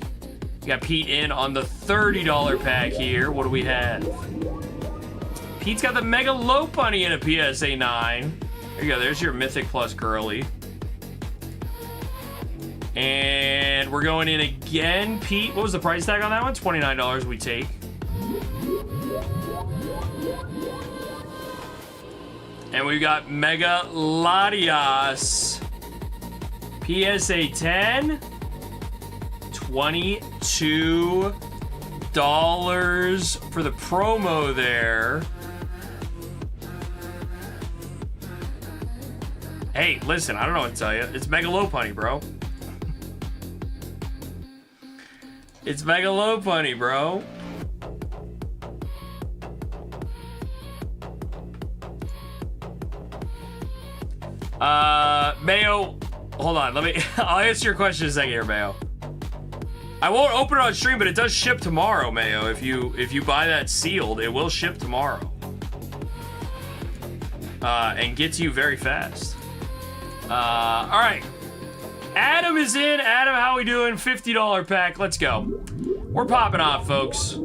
You got Pete in on the $30 pack here. What do we have? Pete's got the Mega Lopunny in a PSA 9. There you go. There's your Mythic Plus Girly. And we're going in again. Pete, what was the price tag on that one? $29 we take. And we've got Mega Latias. PSA 10. $22 for the promo there. Hey, listen, I don't know what to tell you. It's Mega Lopunny, bro. It's Mega Lopunny, bro. Mayo, hold on. I'll answer your question in a second here, Mayo. I won't open it on stream, but it does ship tomorrow, Mayo. If you buy that sealed, it will ship tomorrow. And get to you very fast. All right. Adam is in. Adam, how we doing? $50 pack. Let's go. We're popping off, folks.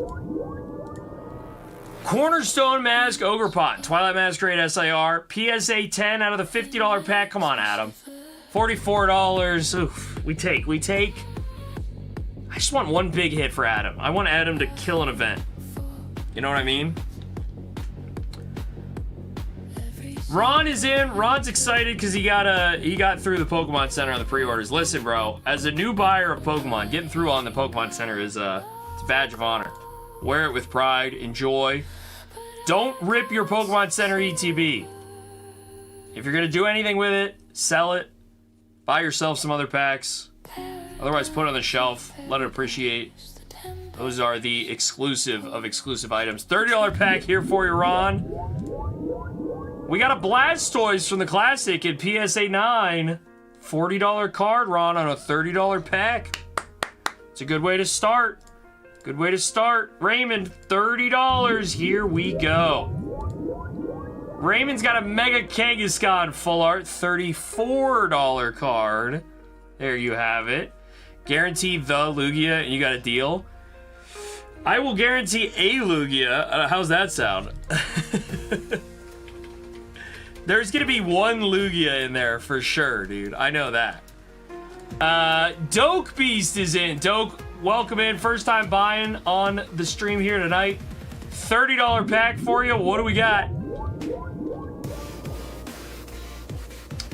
Cornerstone Mask, Ogerpot, Twilight Masquerade SIR, PSA 10 out of the $50 pack. Come on, Adam. $44. Oof. We take. I just want one big hit for Adam. I want Adam to kill an event. You know what I mean? Ron is in. Ron's excited because he got through the Pokemon Center on the pre-orders. Listen, bro, as a new buyer of Pokemon, getting through on the Pokemon Center is it's a badge of honor. Wear it with pride. Enjoy. Don't rip your Pokemon Center ETB. If you're going to do anything with it, sell it. Buy yourself some other packs. Otherwise, put it on the shelf. Let it appreciate. Those are the exclusive of exclusive items. $30 pack here for you, Ron. We got a Blastoise from the Classic in PSA 9. $40 card, Ron, on a $30 pack. It's a good way to start. Good way to start. Raymond, $30. Here we go. Raymond's got a Mega Kangaskhan full art, $34 card. There you have it. Guarantee the Lugia, and you got a deal. I will guarantee a Lugia. How's that sound? There's gonna be one Lugia in there for sure, dude. I know that. Doke Beast is in. Doke, welcome in. First time buying on the stream here tonight. $30 pack for you. What do we got?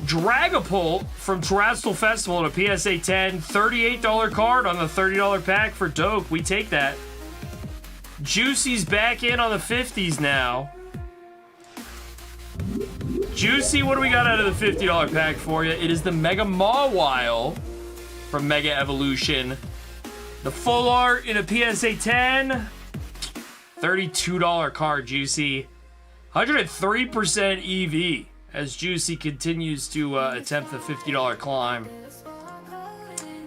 Dragapult from Terrestrial Festival at a PSA 10. $38 card on the $30 pack for Doke. We take that. Juicy's back in on the 50s now. Juicy, what do we got out of the $50 pack for you? It is the Mega Mawile from Mega Evolution. The full art in a PSA 10. $32 card, Juicy. 103% EV as Juicy continues to attempt the $50 climb.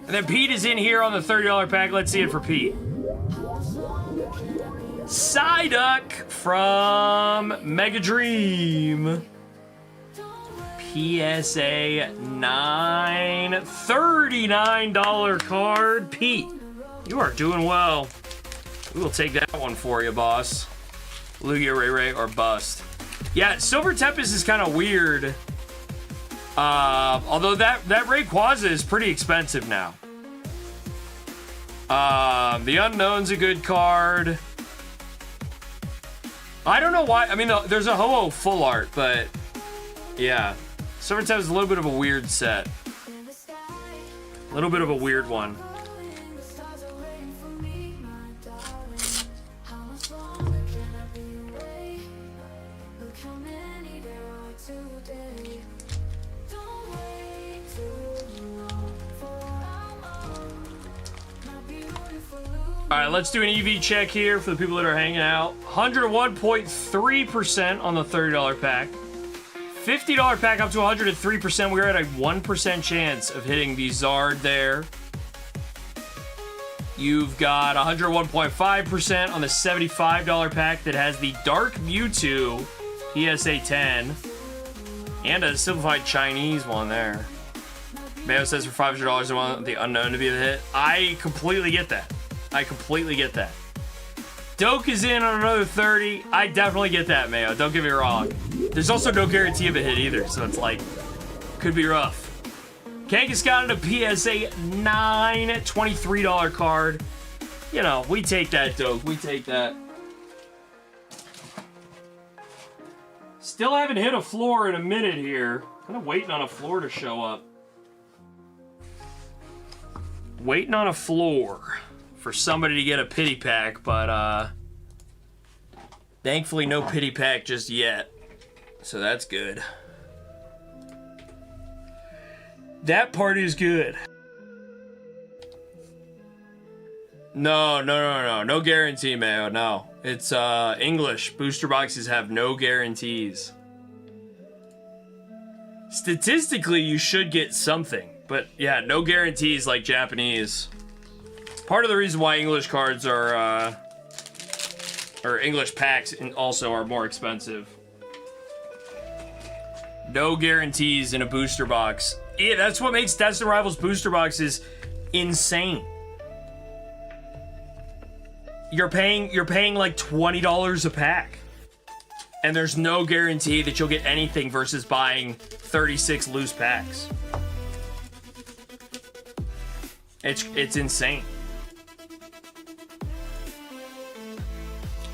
And then Pete is in here on the $30 pack. Let's see it for Pete. Psyduck from Mega Dream. PSA 9. $39 card. Pete, you are doing well. We will take that one for you, boss. Lugia, Ray Ray, or bust. Yeah, Silver Tempest is kind of weird. Although that Rayquaza is pretty expensive now. The Unknown's a good card. I don't know why. I mean, there's a Ho-Oh full art, but yeah. Silver Tempest is a little bit of a weird set. A little bit of a weird one. All right, let's do an EV check here for the people that are hanging out. 101.3% on the $30 pack. $50 pack up to 103%. We're at a 1% chance of hitting the Zard there. You've got 101.5% on the $75 pack that has the Dark Mewtwo PSA 10 and a simplified Chinese one there. Mayo says for $500 I want the Unknown to be the hit. I completely get that. I completely get that. Doke is in on another 30. I definitely get that, Mayo. Don't get me wrong. There's also no guarantee of a hit either, so it's like, could be rough. Kangaskhan a PSA 9, $23 card. You know, we take that, Doke. We take that. Still haven't hit a floor in a minute here. Kind of waiting on a floor to show up. Waiting on a floor for somebody to get a pity pack, but thankfully no pity pack just yet, so that's good. That part is good. No guarantee, Mayo. No, it's English booster boxes have no guarantees. Statistically you should get something, but yeah, no guarantees like Japanese. Part of the reason why English cards are, or English packs also are more expensive. No guarantees in a booster box. Yeah, that's what makes Destined Rivals booster boxes insane. You're paying like $20 a pack. And there's no guarantee that you'll get anything versus buying 36 loose packs. It's insane.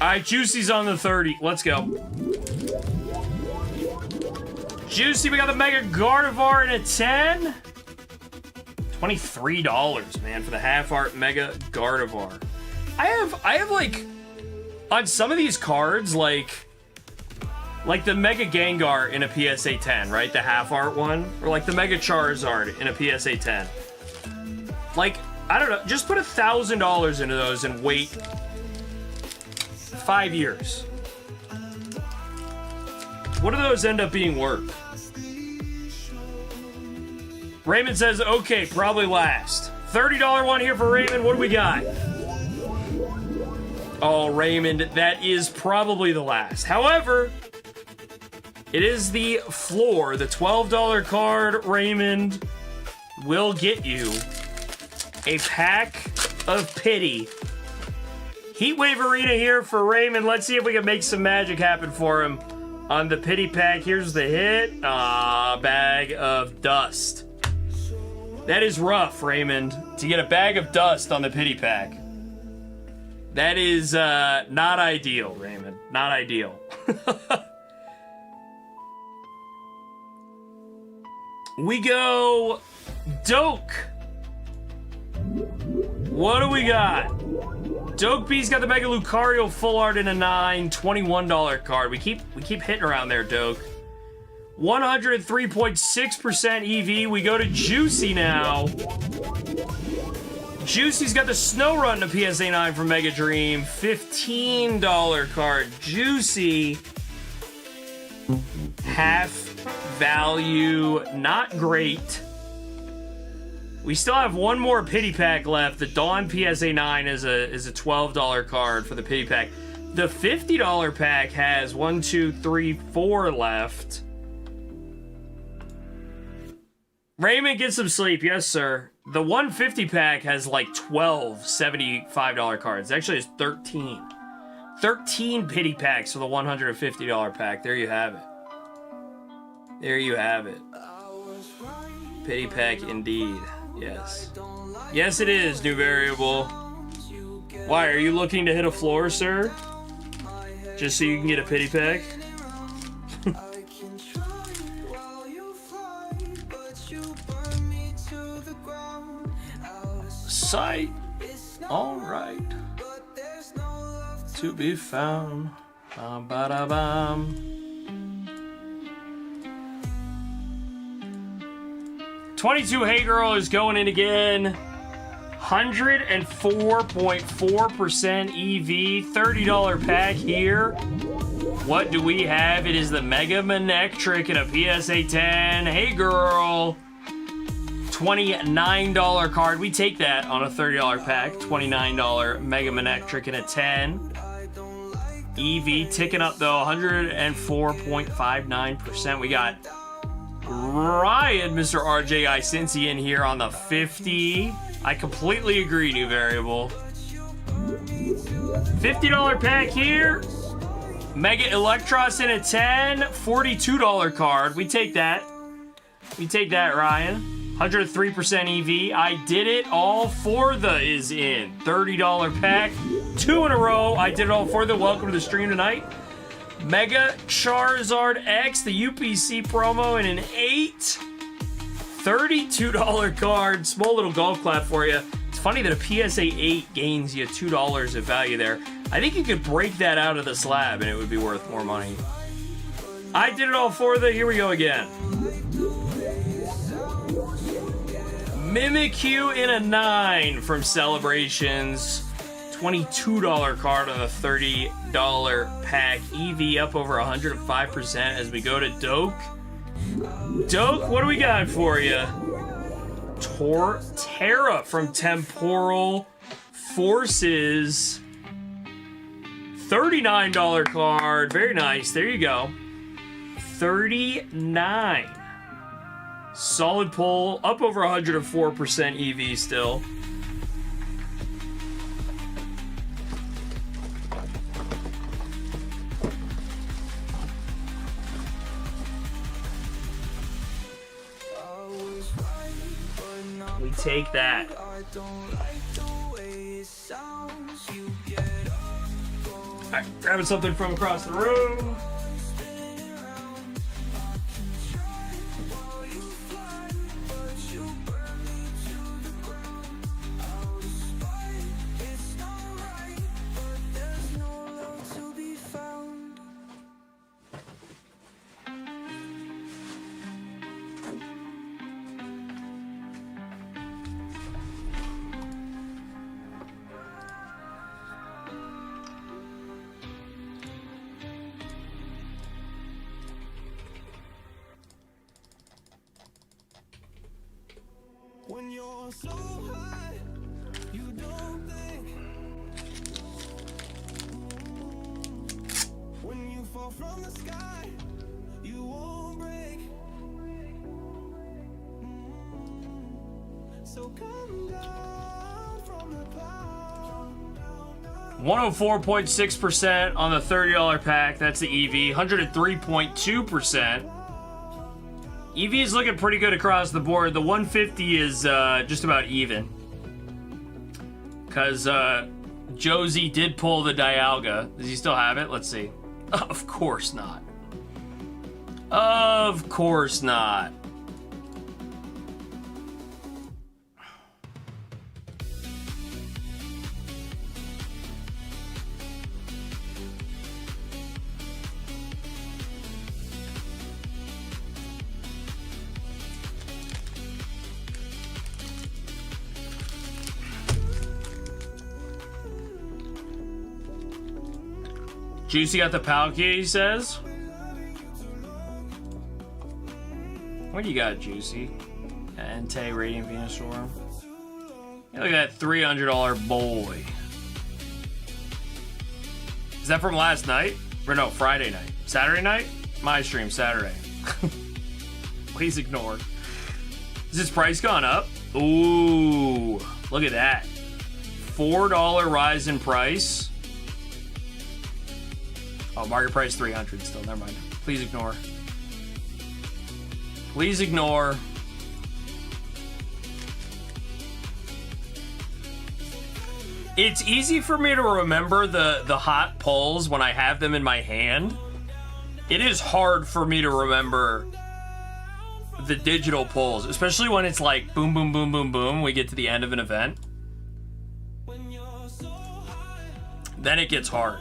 All right, Juicy's on the 30. Let's go. Juicy, we got the Mega Gardevoir in a 10. $23, man, for the half art Mega Gardevoir. I have like, on some of these cards, like the Mega Gengar in a PSA 10, right? The half art one, or like the Mega Charizard in a PSA 10. Like, I don't know, just put $1,000 into those and wait 5 years. What do those end up being worth? Raymond says, okay, probably last. $30 one here for Raymond. What do we got? Oh, Raymond, that is probably the last. However, it is the floor. The $12 card, Raymond, will get you a pack of pity. Heatwave Arena here for Raymond. Let's see if we can make some magic happen for him on the pity pack. Here's the hit. Bag of dust. That is rough, Raymond, to get a bag of dust on the pity pack. That is not ideal, Raymond. Not ideal. We go Doke. What do we got? Doke B's got the Mega Lucario full art in a 9, $21 card. We keep hitting around there, Doke. 103.6% EV. We go to Juicy now. Juicy's got the Snow Run to PSA 9 from Mega Dream. $15 card. Juicy. Half value. Not great. We still have one more pity pack left. The Dawn PSA 9 is a $12 card for the pity pack. The $50 pack has 1, 2, 3, 4 left. Raymond, get some sleep. Yes, sir. The 150 pack has like 12 $75 cards. Actually, it's 13. 13 pity packs for the $150 pack. There you have it. There you have it. Pity pack indeed. Yes. Yes, it is, new variable. Why, are you looking to hit a floor, sir? Just so you can get a pity pack? Sight. Alright. To be found. Bam, ba, bam. 22 Hey Girl is going in again. 104.4% EV. $30 pack here. What do we have? It is the Mega Manectric and a PSA 10. Hey Girl. $29 card. We take that on a $30 pack. $29 Mega Manectric and a 10. EV ticking up though, 104.59%. We got Ryan, Mr. RJ Cincy in here on the 50. I completely agree, new variable. $50 pack here. Mega Electros in a 10. $42 card. We take that. We take that, Ryan. 103% EV. I did it all for the is in. $30 pack. 2 in a row. I did it all for the. Welcome to the stream tonight. Mega Charizard X, the UPC promo in an 8. $32 card. Small little golf clap for you. It's funny that a PSA 8 gains you $2 of value there. I think you could break that out of the slab and it would be worth more money. I did it all for the. Here we go again. Mimikyu in a 9 from Celebrations. $22 card on the $30 pack. EV up over 105% as we go to Doke. Doke, what do we got for you? Torterra from Temporal Forces. $39 card. Very nice. There you go. 39. Solid pull. Up over 104% EV still. We take that. Alright, grabbing something from across the room. When you're so high, you don't think. When you fall from the sky, you won't break. So come down from the cloud. 104.6% on the $30 pack. That's the EV. 103.2%. EV is looking pretty good across the board. The 150 is just about even. Because Josie did pull the Dialga. Does he still have it? Let's see. Of course not. Of course not. Juicy got the Palkia, he says. What do you got, Juicy? Entei, Radiant Venusaur. Hey, look at that $300 boy. Is that from last night? Or no, Friday night. Saturday night? My stream, Saturday. Please ignore. Has its price gone up? Ooh, look at that. $4 rise in price. Oh, market price 300 still. Never mind. Please ignore. Please ignore. It's easy for me to remember the hot pulls when I have them in my hand. It is hard for me to remember the digital pulls, especially when it's like boom, boom, boom, boom, boom. We get to the end of an event. Then it gets hard.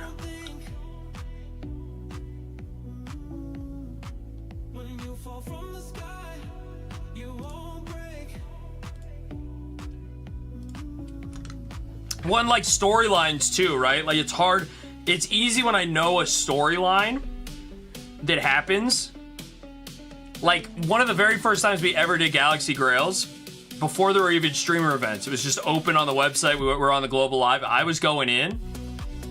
One, like storylines too, right? Like it's hard. It's easy when I know a storyline that happens. Like one of the very first times we ever did Galaxy Grails, before there were even streamer events, it was just open on the website. We were on the Global Live. I was going in,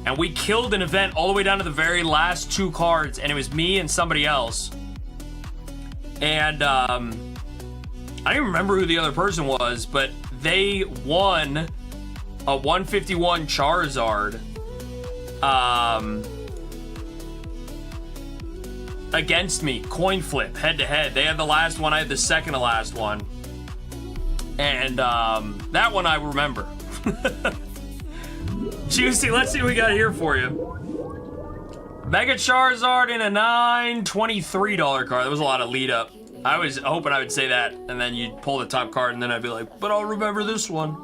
and we killed an event all the way down to the very last 2 cards, and it was me and somebody else. And I don't even remember who the other person was, but they won a 151 Charizard against me, coin flip, head to head. They had the last one, I had the second to last one, and that one I remember. Juicy, let's see what we got here for you. Mega Charizard in a $923 card. That was a lot of lead up. I was hoping I would say that, and then you'd pull the top card, and then I'd be like, but I'll remember this one.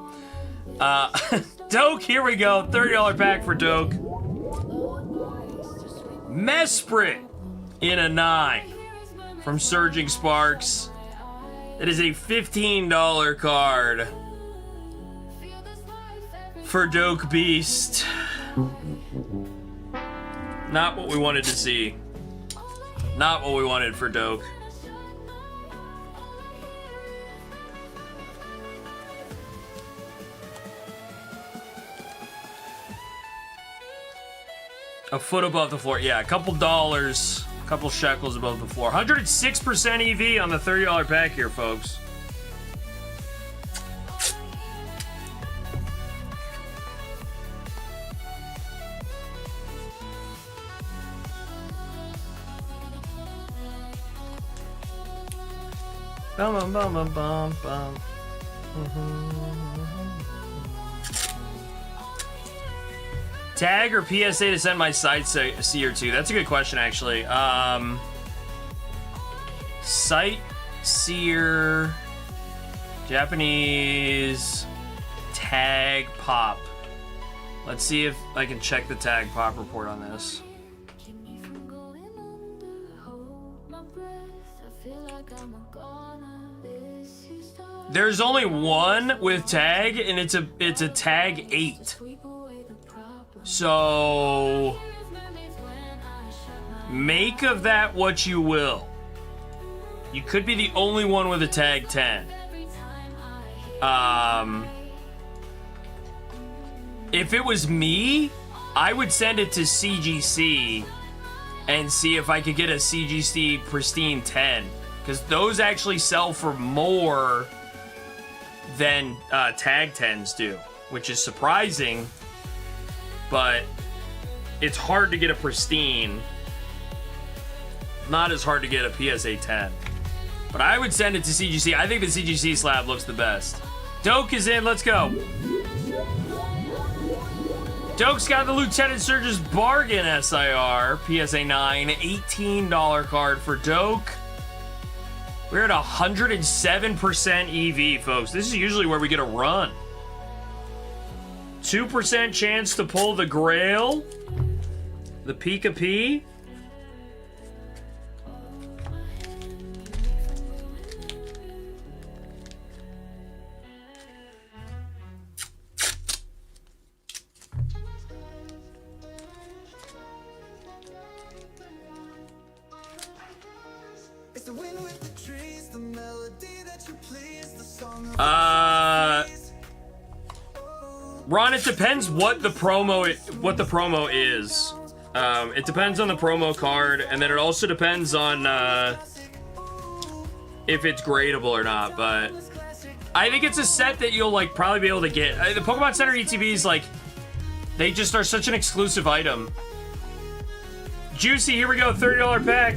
Doke, here we go. $30 pack for Doke. Mesprit in a 9 from Surging Sparks. It is a $15 card for Doke Beast. Not what we wanted to see. Not what we wanted for Doke. A foot above the floor. Yeah, a couple dollars, a couple shekels above the floor. 106% EV on the $30 pack here, folks. Bum, bum, bum, bum, bum, bum. Tag or PSA to send my Sightseer to? That's a good question, actually. Sightseer, Japanese, tag pop. Let's see if I can check the tag pop report on this. There's only one with tag, and it's a tag 8. So make of that what you will. You could be the only one with a tag 10. If it was me, I would send it to CGC and see if I could get a CGC Pristine 10, because those actually sell for more than tag 10s do, which is surprising. But it's hard to get a Pristine. Not as hard to get a PSA 10. But I would send it to CGC. I think the CGC slab looks the best. Doke is in. Let's go. Doke's got the Lieutenant Surge's Bargain SIR. PSA 9. $18 card for Doke. We're at 107% EV, folks. This is usually where we get a run. 2% chance to pull the Grail, the Pika P. It's the wind with the trees, the melody that you play is the song of Ron, it depends what the promo is. It depends on the promo card, and then it also depends on if it's gradable or not, but I think it's a set that you'll like probably be able to get. The Pokemon Center ETBs, like, they just are such an exclusive item. Juicy, here we go, $30 pack.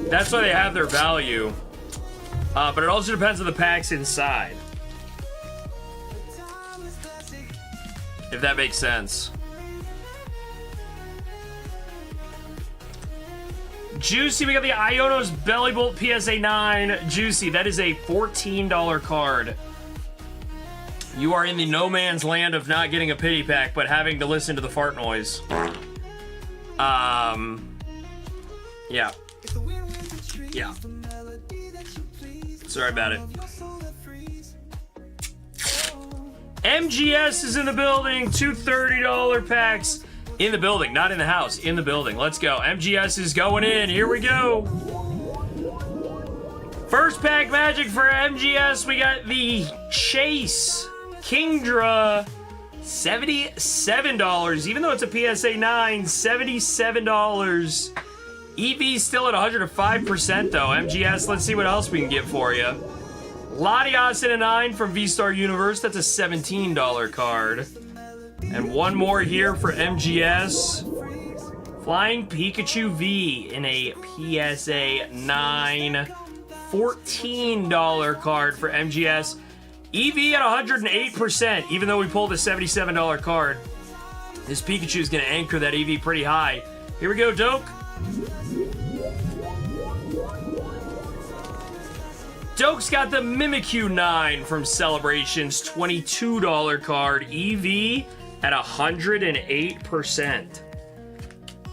That's why they have their value. But it also depends on the packs inside. If that makes sense. Juicy, we got the Iono's Bellybolt PSA 9. Juicy, that is a $14 card. You are in the no man's land of not getting a pity pack, but having to listen to the fart noise. Yeah. Yeah. Sorry about it. MGS is in the building. Two $30 packs. In the building, not in the house. In the building. Let's go. MGS is going in. Here we go. First pack magic for MGS. We got the Chase Kingdra. $77. Even though it's a PSA 9, $77. EV still at 105% though. MGS, let's see what else we can get for you. Latias in a 9 from V-Star Universe. That's a $17 card. And one more here for MGS. Flying Pikachu V in a PSA 9. $14 card for MGS. EV at 108%, even though we pulled a $77 card. This Pikachu is going to anchor that EV pretty high. Here we go, Doke. Doke's got the Mimikyu 9 from Celebrations, $22 card. EV at 108%.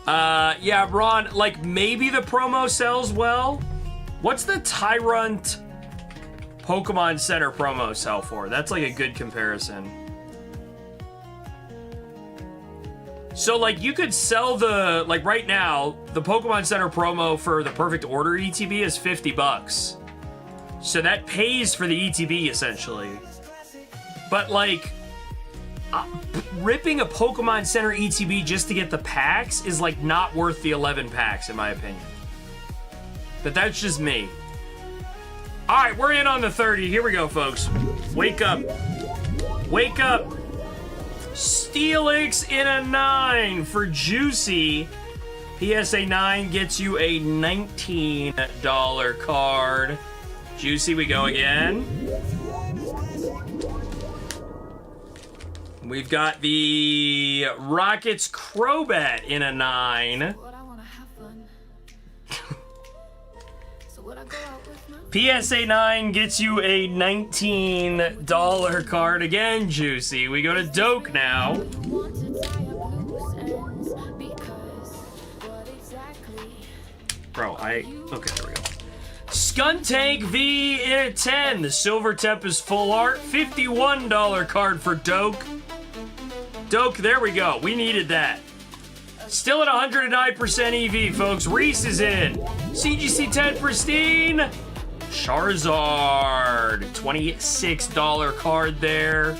Yeah, Ron, like, maybe the promo sells well. What's the Tyrant Pokemon Center promo sell for? That's like a good comparison. So, like, you could sell the, like, right now, the Pokemon Center promo for the Perfect Order ETB is $50. So that pays for the ETB, essentially. But, like, ripping a Pokemon Center ETB just to get the packs is, like, not worth the 11 packs, in my opinion. But that's just me. All right, we're in on the 30. Here we go, folks. Wake up. Wake up. Steelix in a 9 for Juicy. PSA 9 gets you a $19 card. Juicy, we go again. We've got the Rockets Crobat in a 9. PSA 9 gets you a $19 card again, Juicy. We go to Doke now. Bro, okay, there we go. Skuntank V in a 10. The Silver Tempest Full Art, $51 card for Doke. Doke, there we go. We needed that. Still at 109% EV, folks. Reese is in. CGC 10 Pristine. Charizard. $26 card there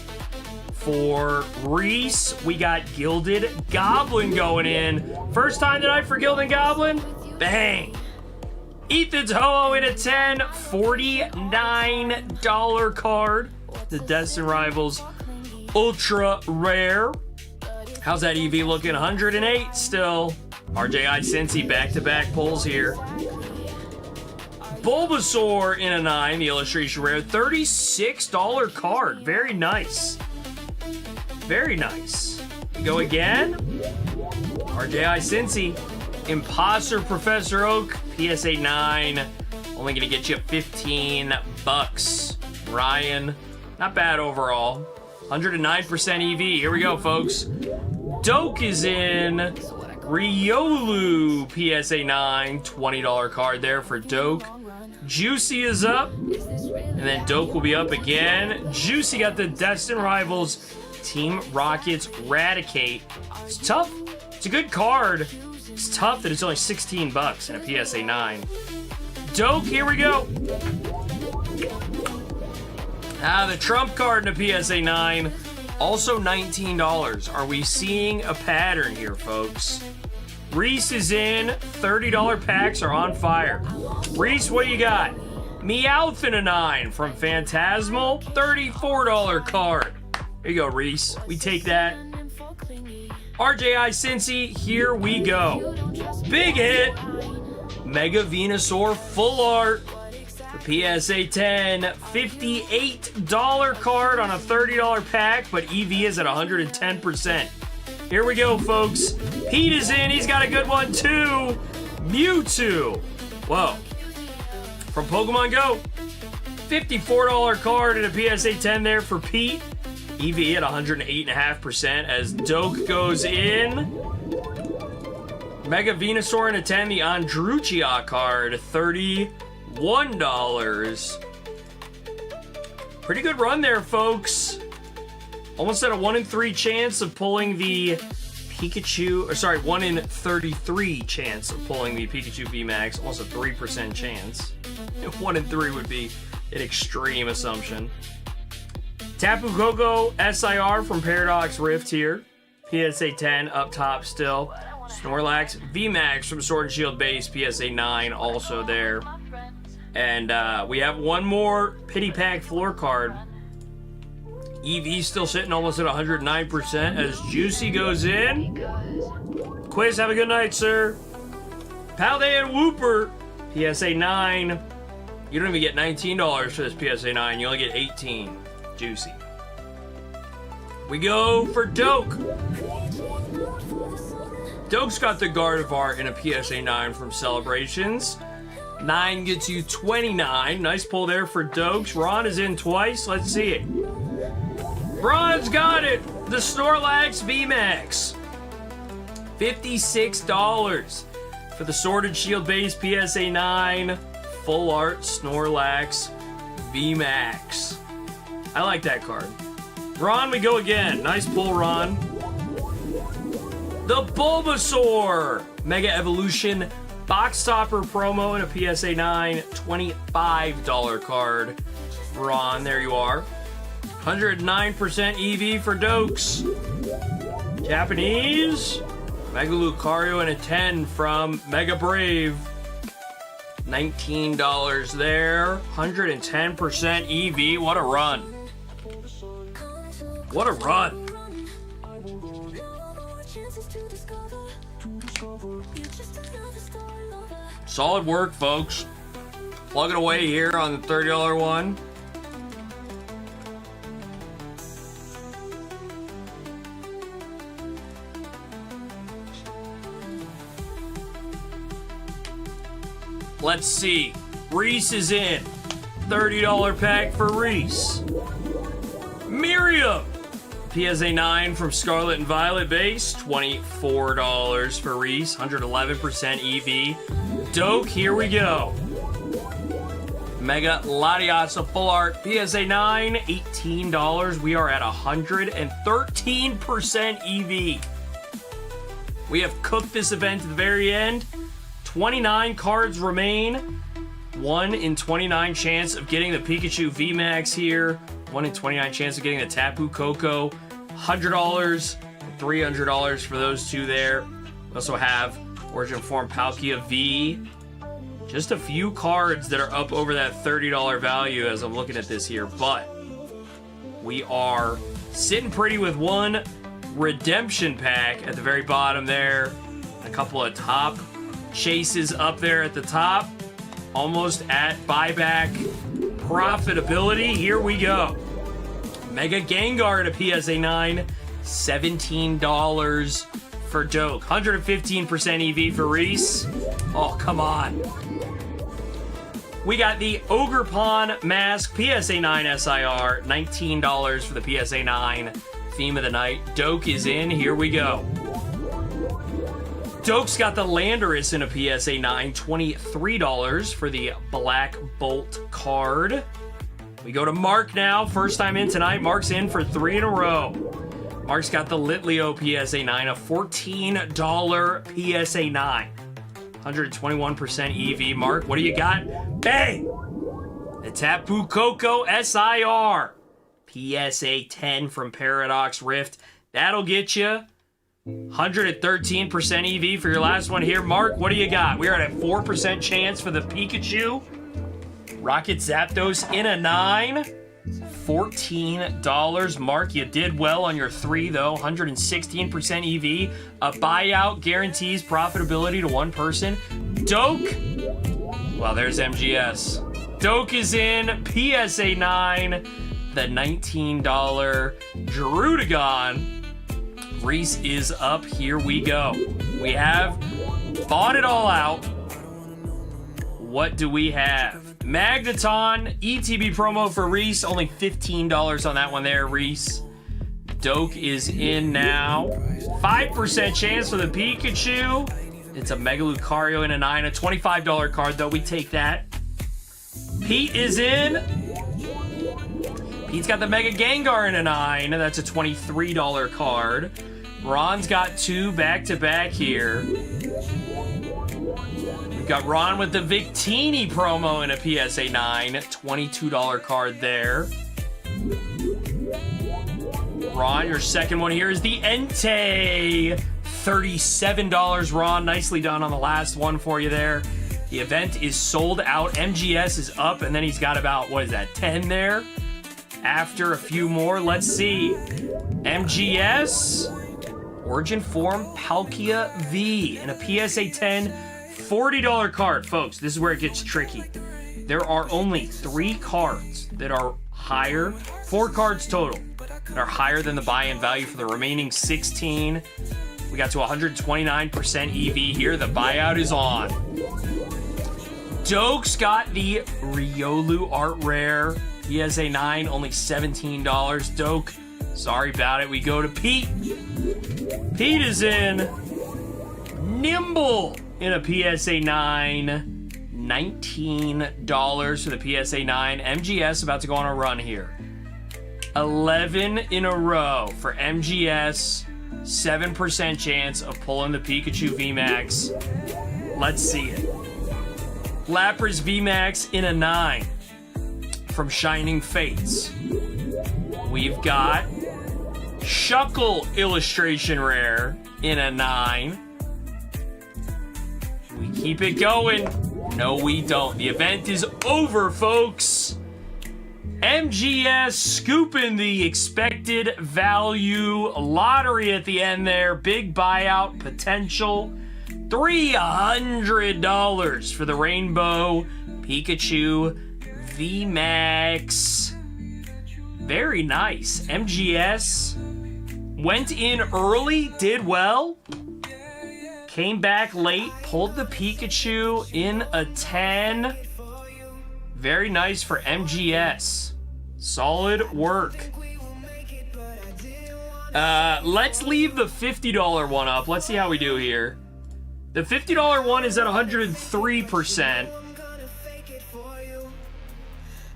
for Reese. We got Gilded Goblin going in. First time tonight for Gilded Goblin. Bang. Ethan's Ho-Oh in a 10. $49 card. The Destin Rivals Ultra Rare. How's that EV looking? 108 still. RJI Cincy back-to-back pulls here. Bulbasaur in a 9, the illustration rare. $36 card. Very nice. Very nice. We go again. RJI Cincy. Imposter Professor Oak. PSA 9. Only going to get you $15. Ryan. Not bad overall. 109% EV. Here we go, folks. Doke is in. Riolu PSA 9. $20 card there for Doke. Juicy is up. And then Doke will be up again. Juicy got the Destin Rivals Team Rockets Raticate. It's tough. It's a good card. It's tough that it's only $16 in a PSA 9. Doke, here we go. The Trump card in a PSA 9. Also $19. Are we seeing a pattern here, folks? Reese is in. $30 packs are on fire. Reese, what do you got? Meowth in a 9 from Phantasmal. $34 card. There you go, Reese. We take that. RJI Cincy, here we go. Big hit. Mega Venusaur Full Art. The PSA 10, $58 card on a $30 pack, but EV is at 110%. Here we go, folks. Pete is in. He's got a good one, too. Mewtwo. Whoa. From Pokemon Go. $54 card and a PSA 10 there for Pete. EV at 108.5% as Doke goes in. Mega Venusaur in a 10, the Andruchia card, $31. Pretty good run there, folks. Almost at a 1 in 3 chance of pulling the Pikachu, or sorry, 1 in 33 chance of pulling the Pikachu VMAX. Almost a 3% chance. 1 in 3 would be an extreme assumption. Tapu Koko SIR from Paradox Rift here. PSA 10 up top still. Snorlax VMAX from Sword and Shield base. PSA 9 also there. And we have one more Pity Pack floor card. EV still sitting almost at 109% as Juicy goes in. Quiz, have a good night, sir. Palday and Wooper. PSA 9. You don't even get $19 for this PSA 9. You only get 18. Juicy. We go for Doke. Doke's got the Gardevoir in a PSA 9 from Celebrations. 9 gets you 29. Nice pull there for Dokes. Ron is in twice. Let's see it. Ron's got it. The Snorlax VMAX. $56 for the Sword and Shield base PSA 9. Full art Snorlax VMAX. I like that card. Ron, we go again. Nice pull, Ron. The Bulbasaur Mega Evolution Box Topper promo in a PSA 9. $25 card. Ron, there you are. 109% EV for Dokes. Japanese Mega Lucario in a 10 from Mega Brave. $19 there. 110% EV. What a run. What a run. Solid work, folks. Plug it away here on the $30 one. Let's see. Reese is in. $30 pack for Reese. Miriam. PSA 9 from Scarlet and Violet base. $24 for Reese. 111% EV. Doke, here we go. Mega Latias Full Art PSA 9. $18. We are at 113% EV. We have cooked this event to the very end. 29 cards remain. 1 in 29 chance of getting the Pikachu VMAX here. 1 in 29 chance of getting the Tapu Koko. $100 and $300 for those two there. We also have Origin Form Palkia V. Just a few cards that are up over that $30 value as I'm looking at this here. But we are sitting pretty with one redemption pack at the very bottom there. A couple of top chases up there at the top. Almost at buyback profitability. Here we go. Mega Gengar at a PSA 9. $17 for Doke. 115% EV for Reese. Oh, come on. We got the Ogerpon Mask PSA 9 SIR. $19 for the PSA 9 theme of the night. Doke is in. Here we go. Doke's got the Landorus in a PSA 9, $23 for the Black Bolt card. We go to Mark now, first time in tonight. Mark's in for 3 in a row. Mark's got the Litleo PSA 9, a $14 PSA 9. 121% EV. Mark, what do you got? Bang! The Tapu Koko SIR. PSA 10 from Paradox Rift. That'll get you 113% EV for your last one here. Mark, what do you got? We are at a 4% chance for the Pikachu. Rocket Zapdos in a 9. $14. Mark, you did well on your 3, though. 116% EV. A buyout guarantees profitability to one person. Doke. Well, there's MGS. Doke is in. PSA 9. The $19 Druddigon. Reese is up. Here we go. We have bought it all out. What do we have? Magneton, ETB promo for Reese. Only $15 on that one there, Reese. Doke is in now. 5% chance for the Pikachu. It's a Mega Lucario in a 9. A $25 card, though. We take that. Pete is in. Pete's got the Mega Gengar in a 9. That's a $23 card. Ron's got 2 back-to-back here. We've got Ron with the Victini promo in a PSA 9. $22 card there. Ron, your second one here is the Entei. $37, Ron. Nicely done on the last one for you there. The event is sold out. MGS is up, and then he's got about, 10 there? After a few more, let's see. MGS, Origin Form, Palkia V in a PSA 10, $40 card. Folks, this is where it gets tricky. There are only 3 cards that are higher, 4 cards total, that are higher than the buy-in value for the remaining 16. We got to 129% EV here. The buyout is on. Doke's got the Riolu Art Rare. PSA 9, only $17. Doke, sorry about it. We go to Pete. Pete is in. Nimble in a PSA 9. $19 for the PSA 9. MGS about to go on a run here. 11 in a row for MGS. 7% chance of pulling the Pikachu VMAX. Let's see it. Lapras VMAX in a 9 from Shining Fates. We've got Shuckle Illustration Rare in a 9. We keep it going. No, we don't. The event is over, folks. MGS scooping the expected value lottery at the end there. Big buyout potential. $300 for the Rainbow Pikachu VMAX. Very nice. MGS went in early, did well. Came back late, pulled the Pikachu in a 10. Very nice for MGS. Solid work. Let's leave the $50 one up. Let's see how we do here. The $50 one is at 103%.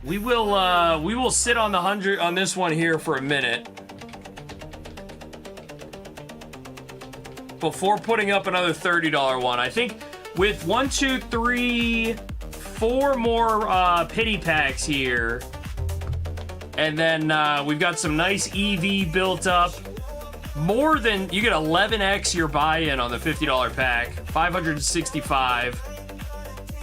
We will sit on the 100 on this one here for a minute before putting up another $30 one. I think with 1, 2, 3, 4 more pity packs here, and then we've got some nice EV built up. More than, you get 11x your buy-in on the $50 pack. 565.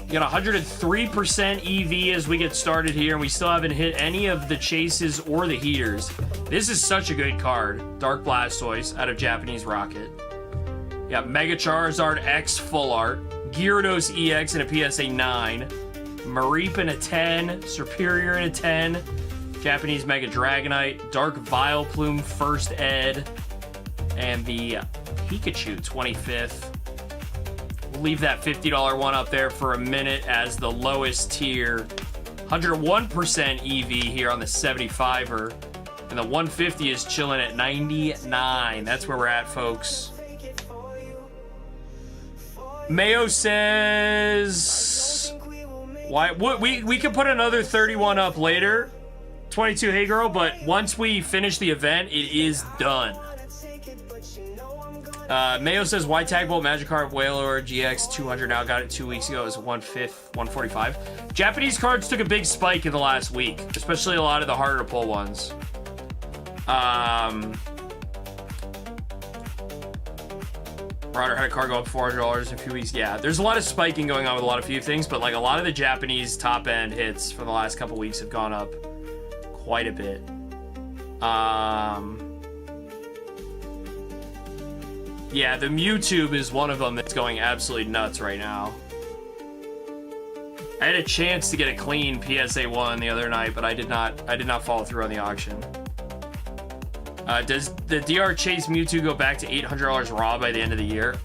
You got 103% EV as we get started here, and we still haven't hit any of the chases or the heaters. This is such a good card. Dark Blastoise out of Japanese Rocket. You got Mega Charizard X Full Art. Gyarados EX in a PSA 9. Mareep in a 10. Superior in a 10. Japanese Mega Dragonite. Dark Vileplume First Ed. And the Pikachu 25th. We'll leave that $50 one up there for a minute as the lowest tier. 101% EV here on the 75er. And the 150 is chilling at 99. That's where we're at, folks. Mayo says... Why? We could put another 31 up later. 22, hey girl, but once we finish the event, it is done. Mayo says, why Tag Bolt Magikarp Wailord GX 200 now? Got it 2 weeks ago. It was 145. Japanese cards took a big spike in the last week, especially a lot of the harder to pull ones. Marauder had a car go up $400 in a few weeks. Yeah, there's a lot of spiking going on with a lot of few things, but like a lot of the Japanese top end hits for the last couple weeks have gone up quite a bit. Yeah, the Mewtwo is one of them that's going absolutely nuts right now. I had a chance to get a clean PSA 1 the other night, but I did not follow through on the auction. Does the DR Chase Mewtwo go back to $800 raw by the end of the year?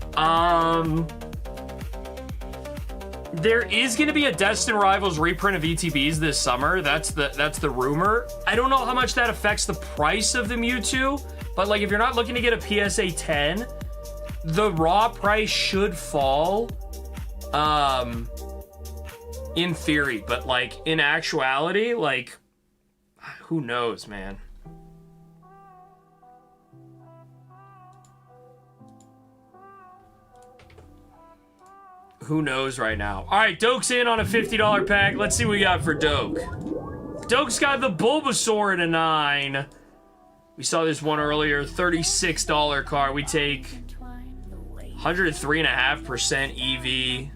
There is going to be a Destin Rivals reprint of ETBs this summer. That's the rumor. I don't know how much that affects the price of the Mewtwo, but like if you're not looking to get a PSA 10, the raw price should fall. In theory, but like in actuality, like who knows, man. Who knows right now? All right, Doke's in on a $50 pack. Let's see what we got for Doke. Doke's got the Bulbasaur in a 9. We saw this one earlier, $36 card. We take 103.5% EV.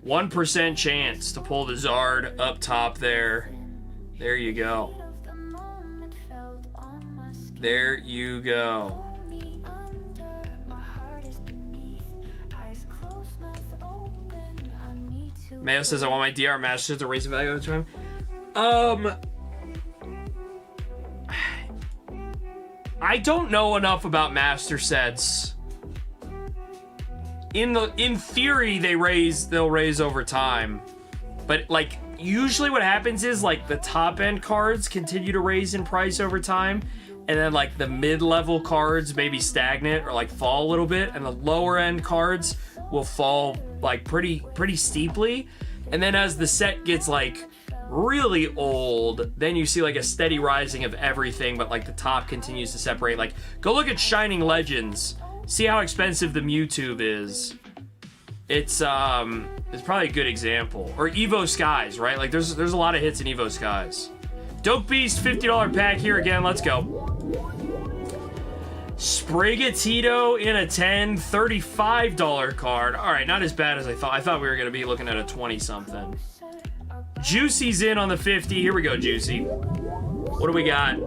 1% chance to pull the Zard up top there. There you go. There you go. Mayo says I want my DR Masters to raise the value over time. I don't know enough about Master Sets. In theory, they'll raise over time, but like usually what happens is like the top end cards continue to raise in price over time, and then like the mid-level cards maybe stagnate or like fall a little bit, and the lower end cards will fall like pretty steeply, and then as the set gets like really old, then you see like a steady rising of everything, but like the top continues to separate. Like go look at Shining Legends. See how expensive the Mewtwo is. It's probably a good example. Or Evo Skies, right? Like there's a lot of hits in Evo Skies. Dope Beast, $50 pack here again. Let's go. Sprigatito in a 10, $35 card. All right, not as bad as I thought. I thought we were gonna be looking at a 20-something. Juicy's in on the 50. Here we go, Juicy. What do we got?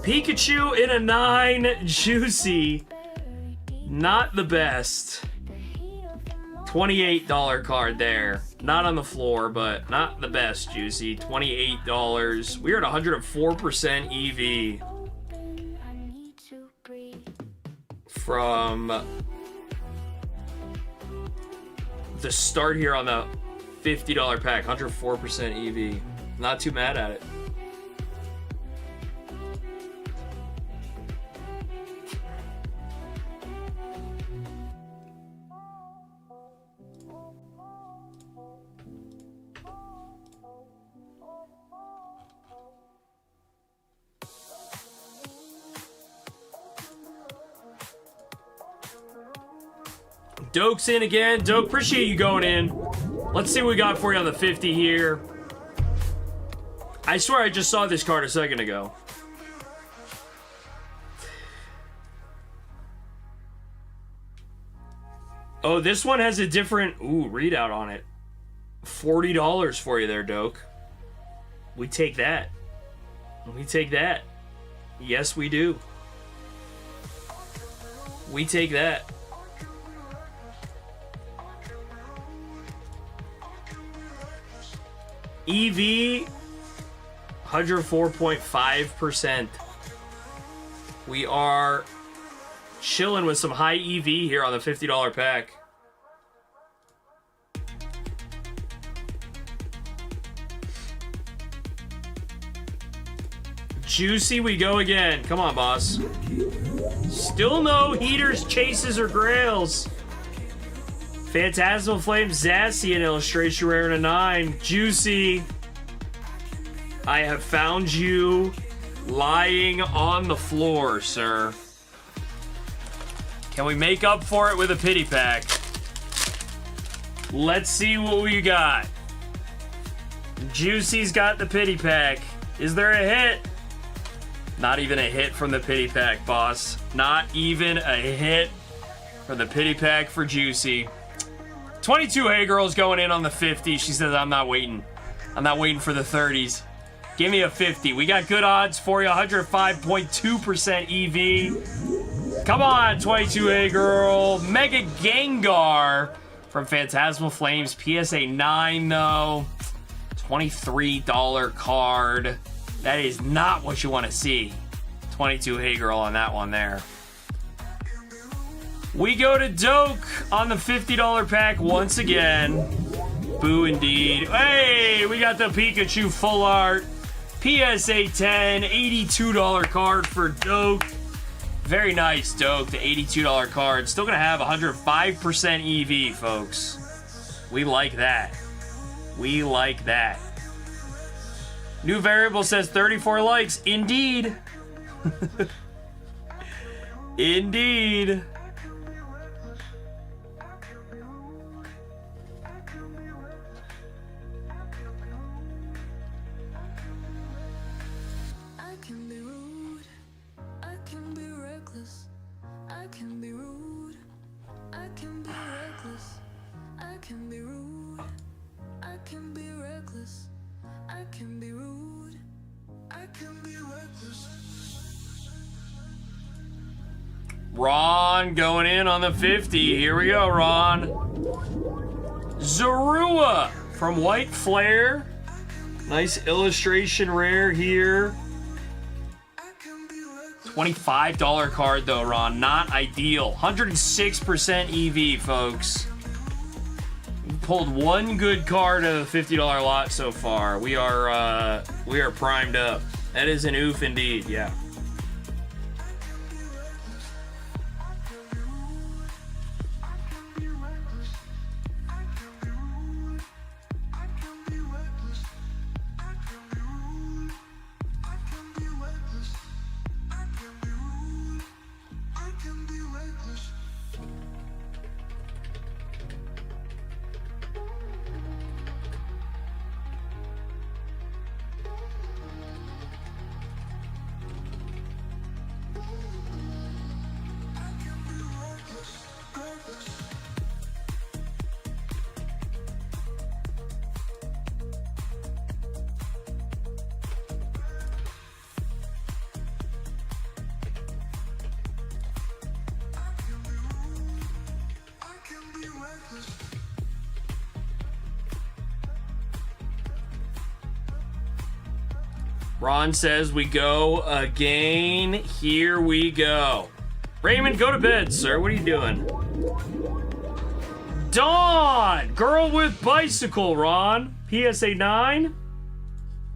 Pikachu in a 9, Juicy. Not the best. $28 card there. Not on the floor, but not the best, Juicy. $28. We're at 104% EV. From the start here on the $50 pack. 104% EV. Not too mad at it. Doke's in again. Doke, appreciate you going in. Let's see what we got for you on the 50 here. I swear I just saw this card a second ago. Oh, this one has a different readout on it. $40 for you there, Doke. We take that. We take that. Yes, we do. We take that. EV, 104.5%. We are chilling with some high EV here on the $50 pack. Juicy, we go again. Come on, boss. Still no heaters, chases, or grails. Phantasmal Flame, Zacian illustration rare in a 9. Juicy, I have found you lying on the floor, sir. Can we make up for it with a pity pack? Let's see what we got. Juicy's got the pity pack. Is there a hit? Not even a hit from the pity pack, boss. Not even a hit for the pity pack for Juicy. 22 Hey Girl's going in on the 50. She says, I'm not waiting. I'm not waiting for the 30s. Give me a 50. We got good odds for you. 105.2% EV. Come on, 22 Hey Girl. Mega Gengar from Phantasmal Flames. PSA 9, though. $23 card. That is not what you want to see. 22 Hey Girl on that one there. We go to Doke on the $50 pack once again. Boo indeed. Hey, we got the Pikachu full art. PSA 10, $82 card for Doke. Very nice, Doke, the $82 card. Still going to have 105% EV, folks. We like that. We like that. New variable says 34 likes. Indeed. Indeed. I can be rude, I can be reckless, I can be rude, I can be reckless, I can be rude, I can be reckless, I can be rude, I can be reckless. Ron going in on the 50. Here we go, Ron. Zorua from White Flare. Nice illustration rare here. $25 card though, Ron. Not ideal. 106% EV, folks. We pulled one good card of the $50 lot so far. We are primed up. That is an oof indeed, yeah. Ron says we go again. Here we go. Raymond, go to bed, sir. What are you doing? Dawn! Girl with bicycle, Ron. PSA 9.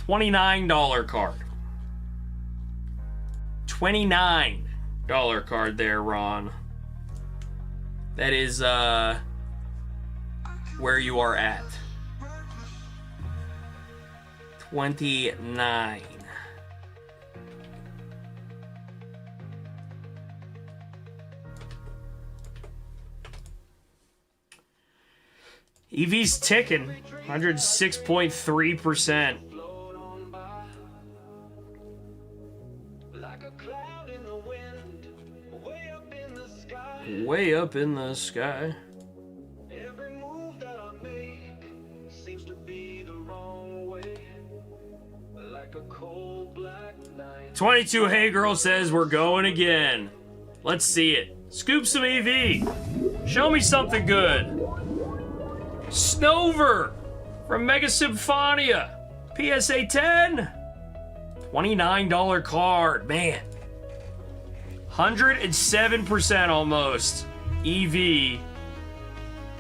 $29 card. $29 card there, Ron. That is where you are at. 29. EV's ticking. 106.3%. Way up in the sky. Every move that I make seems to be the wrong way. Like a cold black night. 22 Hey Girl says we're going again. Let's see it. Scoop some EV. Show me something good. Snover from Mega Symphonia. PSA 10. $29 card. Man. 107% almost. EV.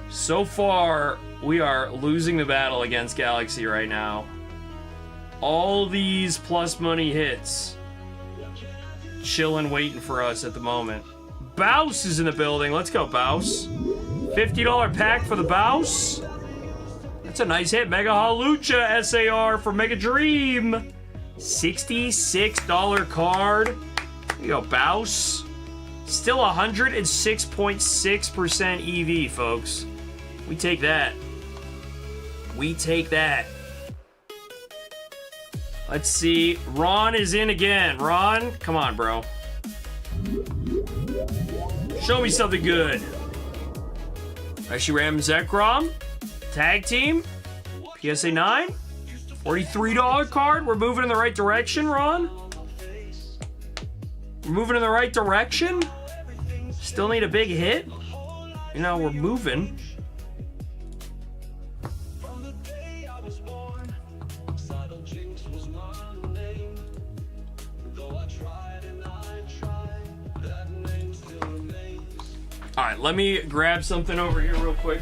So far, we are losing the battle against Galaxy right now. All these plus money hits. Chilling, waiting for us at the moment. Bouse is in the building. Let's go, Bouse. $50 pack for the Bouse. That's a nice hit. Mega Halucha SAR for Mega Dream. $66 card. There you go, Bouse. Still 106.6% EV, folks. We take that. We take that. Let's see. Ron is in again. Ron, come on, bro. Show me something good. Actually, Ram Zekrom. Tag team. PSA 9. $43 card. We're moving in the right direction, Ron. We're moving in the right direction. Still need a big hit. You know, we're moving. From the day I was born, Sidle Jinx was my name. Though I tried and I tried, that name still remains. All right, let me grab something over here real quick.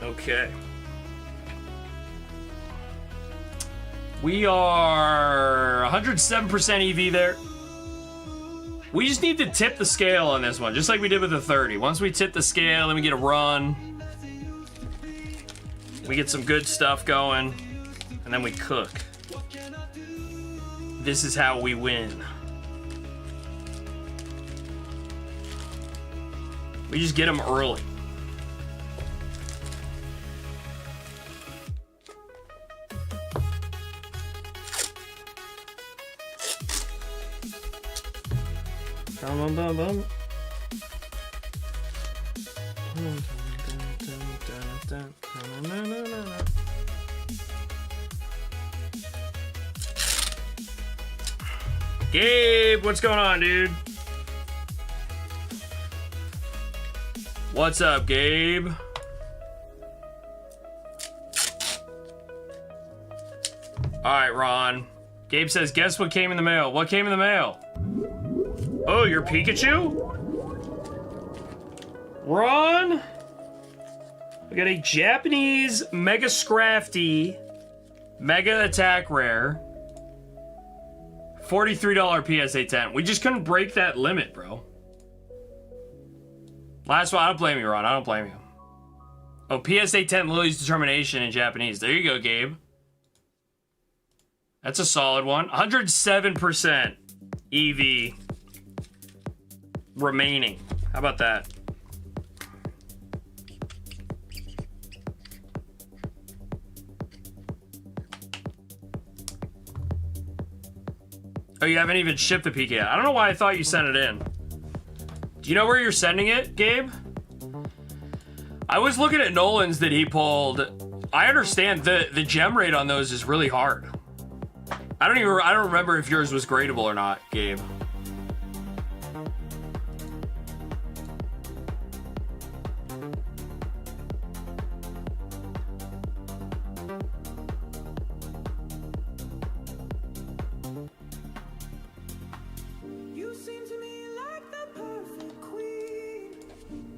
Okay. We are 107% EV there. We just need to tip the scale on this one, just like we did with the 30. Once we tip the scale, then we get a run. We get some good stuff going, and then we cook. This is how we win. We just get them early. Bum, bum, bum. Gabe, what's going on, dude? What's up, Gabe? All right, Ron. Gabe says, guess what came in the mail? What came in the mail? Oh, your Pikachu? Ron? We got a Japanese Mega Scrafty Mega Attack Rare. $43 PSA 10. We just couldn't break that limit, bro. Last one, I don't blame you, Ron. I don't blame you. Oh, PSA 10 Lily's Determination in Japanese. There you go, Gabe. That's a solid one. 107% EV remaining. How about that? Oh, you haven't even shipped the PK yet. I don't know why I thought you sent it in. Do you know where you're sending it, Gabe? I was looking at Nolan's that he pulled. I understand the gem rate on those is really hard. I don't remember if yours was gradable or not, Gabe. You seem to me like the perfect queen.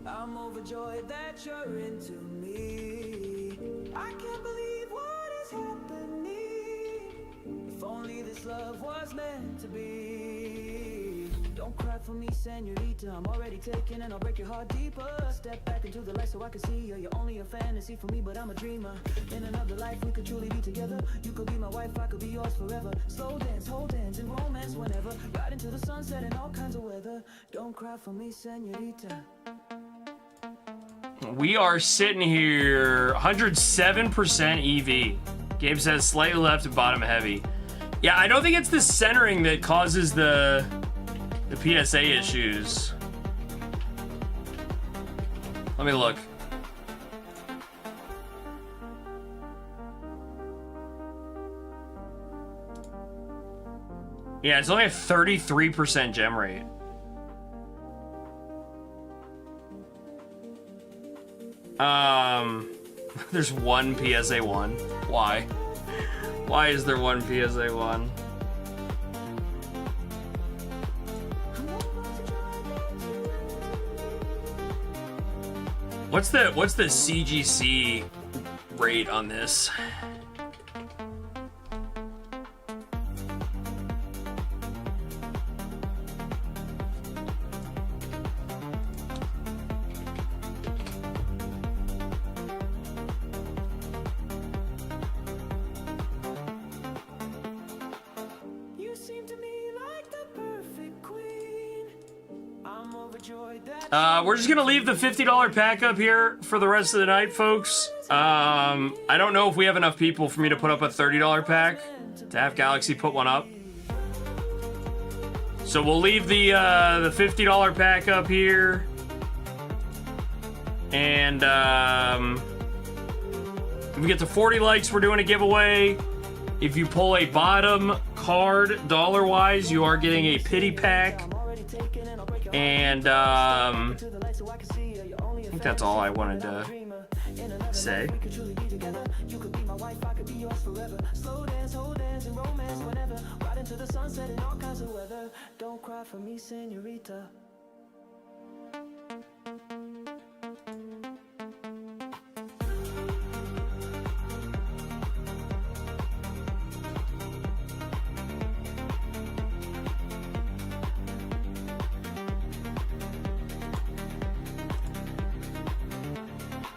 I'm overjoyed that you're into me. I can't believe what is happening. If only this love was meant to be. Don't cry for me, senorita. I'm already taken and I'll break your heart deeper. Step back into the light so I can see you. You're only a fantasy for me, but I'm a dreamer. In another life, we could truly be together. You could be my wife, I could be yours forever. Slow dance, hold hands, and romance whenever. Ride into the sunset in all kinds of weather. Don't cry for me, senorita. We are sitting here 107% EV. Gabe says slightly left and bottom heavy. Yeah, I don't think it's the centering that causes the PSA issues. Let me look. Yeah, it's only a 33% gem rate. There's one PSA 1. Why? Why is there one PSA 1? What's the CGC rate on this? You seem to me like the perfect We're just gonna leave the $50 pack up here for the rest of the night, folks. I don't know if we have enough people for me to put up a $30 pack to have Galaxy put one up. So we'll leave the $50 pack up here. And if we get to 40 likes, we're doing a giveaway. If you pull a bottom card dollar-wise, you are getting a pity pack. And I think that's all I wanted to say.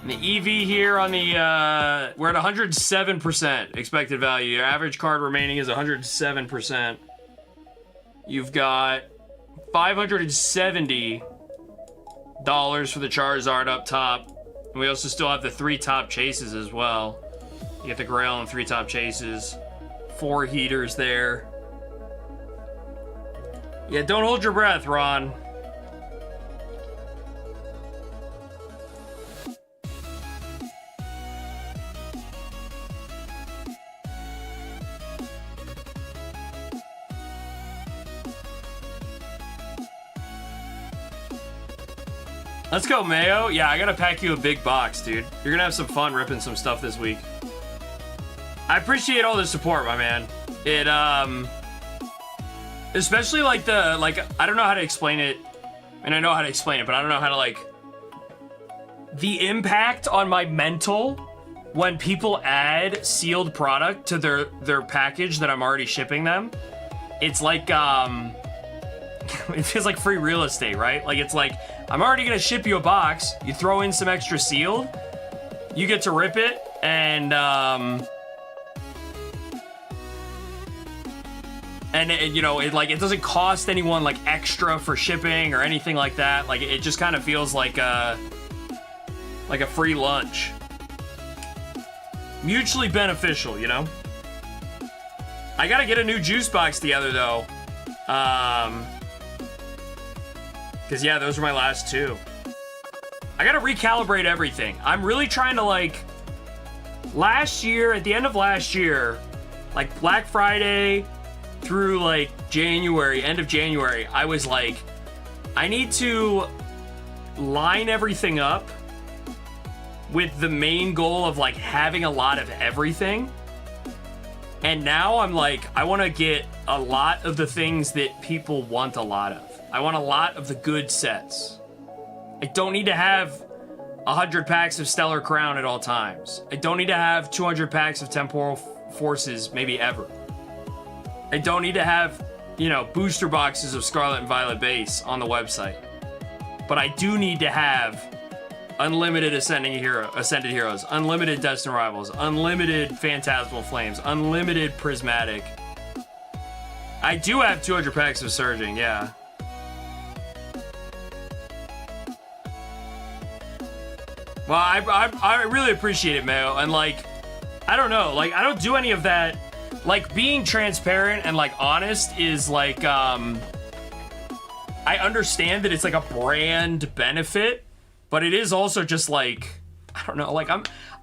The EV here on the, we're at 107% expected value. Your average card remaining is 107%. You've got $570 for the Charizard up top. And we also still have the 3 top chases as well. You get the Grail and 3 top chases. 4 heaters there. Yeah, don't hold your breath, Ron. Let's go, Mayo. Yeah, I gotta pack you a big box, dude. You're gonna have some fun ripping some stuff this week. I appreciate all the support, my man. It, especially like I don't know how to explain it, and I know how to explain it, but I don't know how to, like, the impact on my mental when people add sealed product to their package that I'm already shipping them. It's like, it feels like free real estate, right? Like, it's like, I'm already gonna ship you a box, you throw in some extra sealed, you get to rip it, and you know, it doesn't cost anyone like extra for shipping or anything like that. Like, it just kind of feels like a free lunch. Mutually beneficial, you know? I gotta get a new juice box together though. Because, yeah, those were my last 2. I gotta recalibrate everything. I'm really trying to, like, last year, at the end of last year, like, Black Friday through, like, January, end of January, I was like, I need to line everything up with the main goal of, like, having a lot of everything. And now I'm like, I want to get a lot of the things that people want a lot of. I want a lot of the good sets. I don't need to have 100 packs of Stellar Crown at all times. I don't need to have 200 packs of Temporal Forces, maybe ever. I don't need to have, you know, booster boxes of Scarlet and Violet base on the website. But I do need to have unlimited Ascended Heroes, unlimited Destined Rivals, unlimited Phantasmal Flames, unlimited Prismatic. I do have 200 packs of Surging, yeah. Well, I really appreciate it, Mayo, and, like, I don't know, like, I don't do any of that. Like, being transparent and, like, honest is, like, I understand that it's, like, a brand benefit, but it is also just, like, I don't know, like,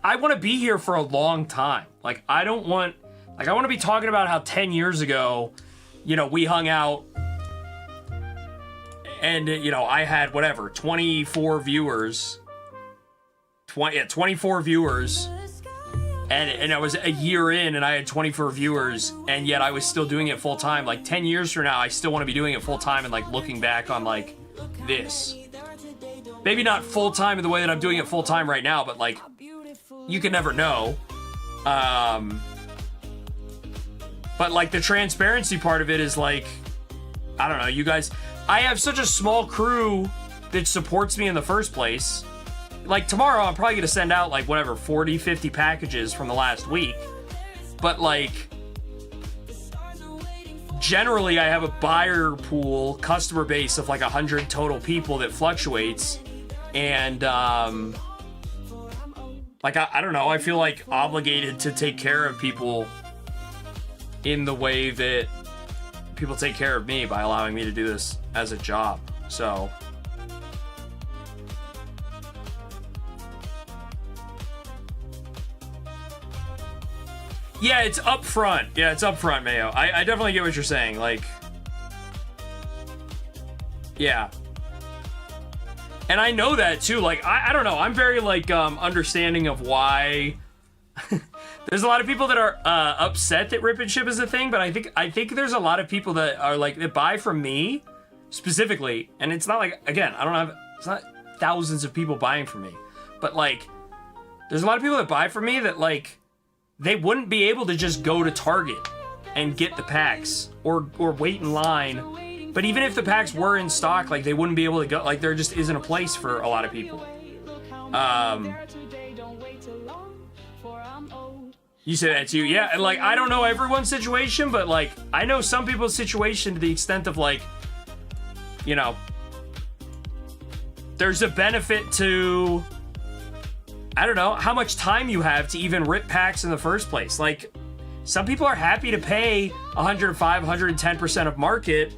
I want to be here for a long time. Like, I want to be talking about how 10 years ago, you know, we hung out and, you know, I had, whatever, 24 viewers, 24 viewers, and I was a year in and I had 24 viewers, and yet I was still doing it full time. Like, 10 years from now, I still want to be doing it full time and, like, looking back on, like, this. Maybe not full time in the way that I'm doing it full time right now, but, like, you can never know. But, like, the transparency part of it is, like, I don't know, you guys, I have such a small crew that supports me in the first place. Like, tomorrow I'm probably gonna send out, like, whatever, 40, 50 packages from the last week. But, like, generally I have a buyer pool, customer base of like 100 total people that fluctuates. And, like, I don't know, I feel like obligated to take care of people in the way that people take care of me by allowing me to do this as a job. So, yeah, it's upfront. Yeah, it's upfront, Mayo. I definitely get what you're saying. Like, yeah. And I know that too. Like, I don't know. I'm very like understanding of why. There's a lot of people that are upset that rip and ship is a thing, but I think there's a lot of people that are like that buy from me specifically, and it's not like, again, it's not thousands of people buying from me, but like there's a lot of people that buy from me that like they wouldn't be able to just go to Target and get the packs or wait in line. But even if the packs were in stock, like they wouldn't be able to go. Like there just isn't a place for a lot of people. You say that too, yeah. And like I don't know everyone's situation, but like I know some people's situation to the extent of like, you know, there's a benefit to, I don't know, how much time you have to even rip packs in the first place. Like some people are happy to pay 105, 110% of market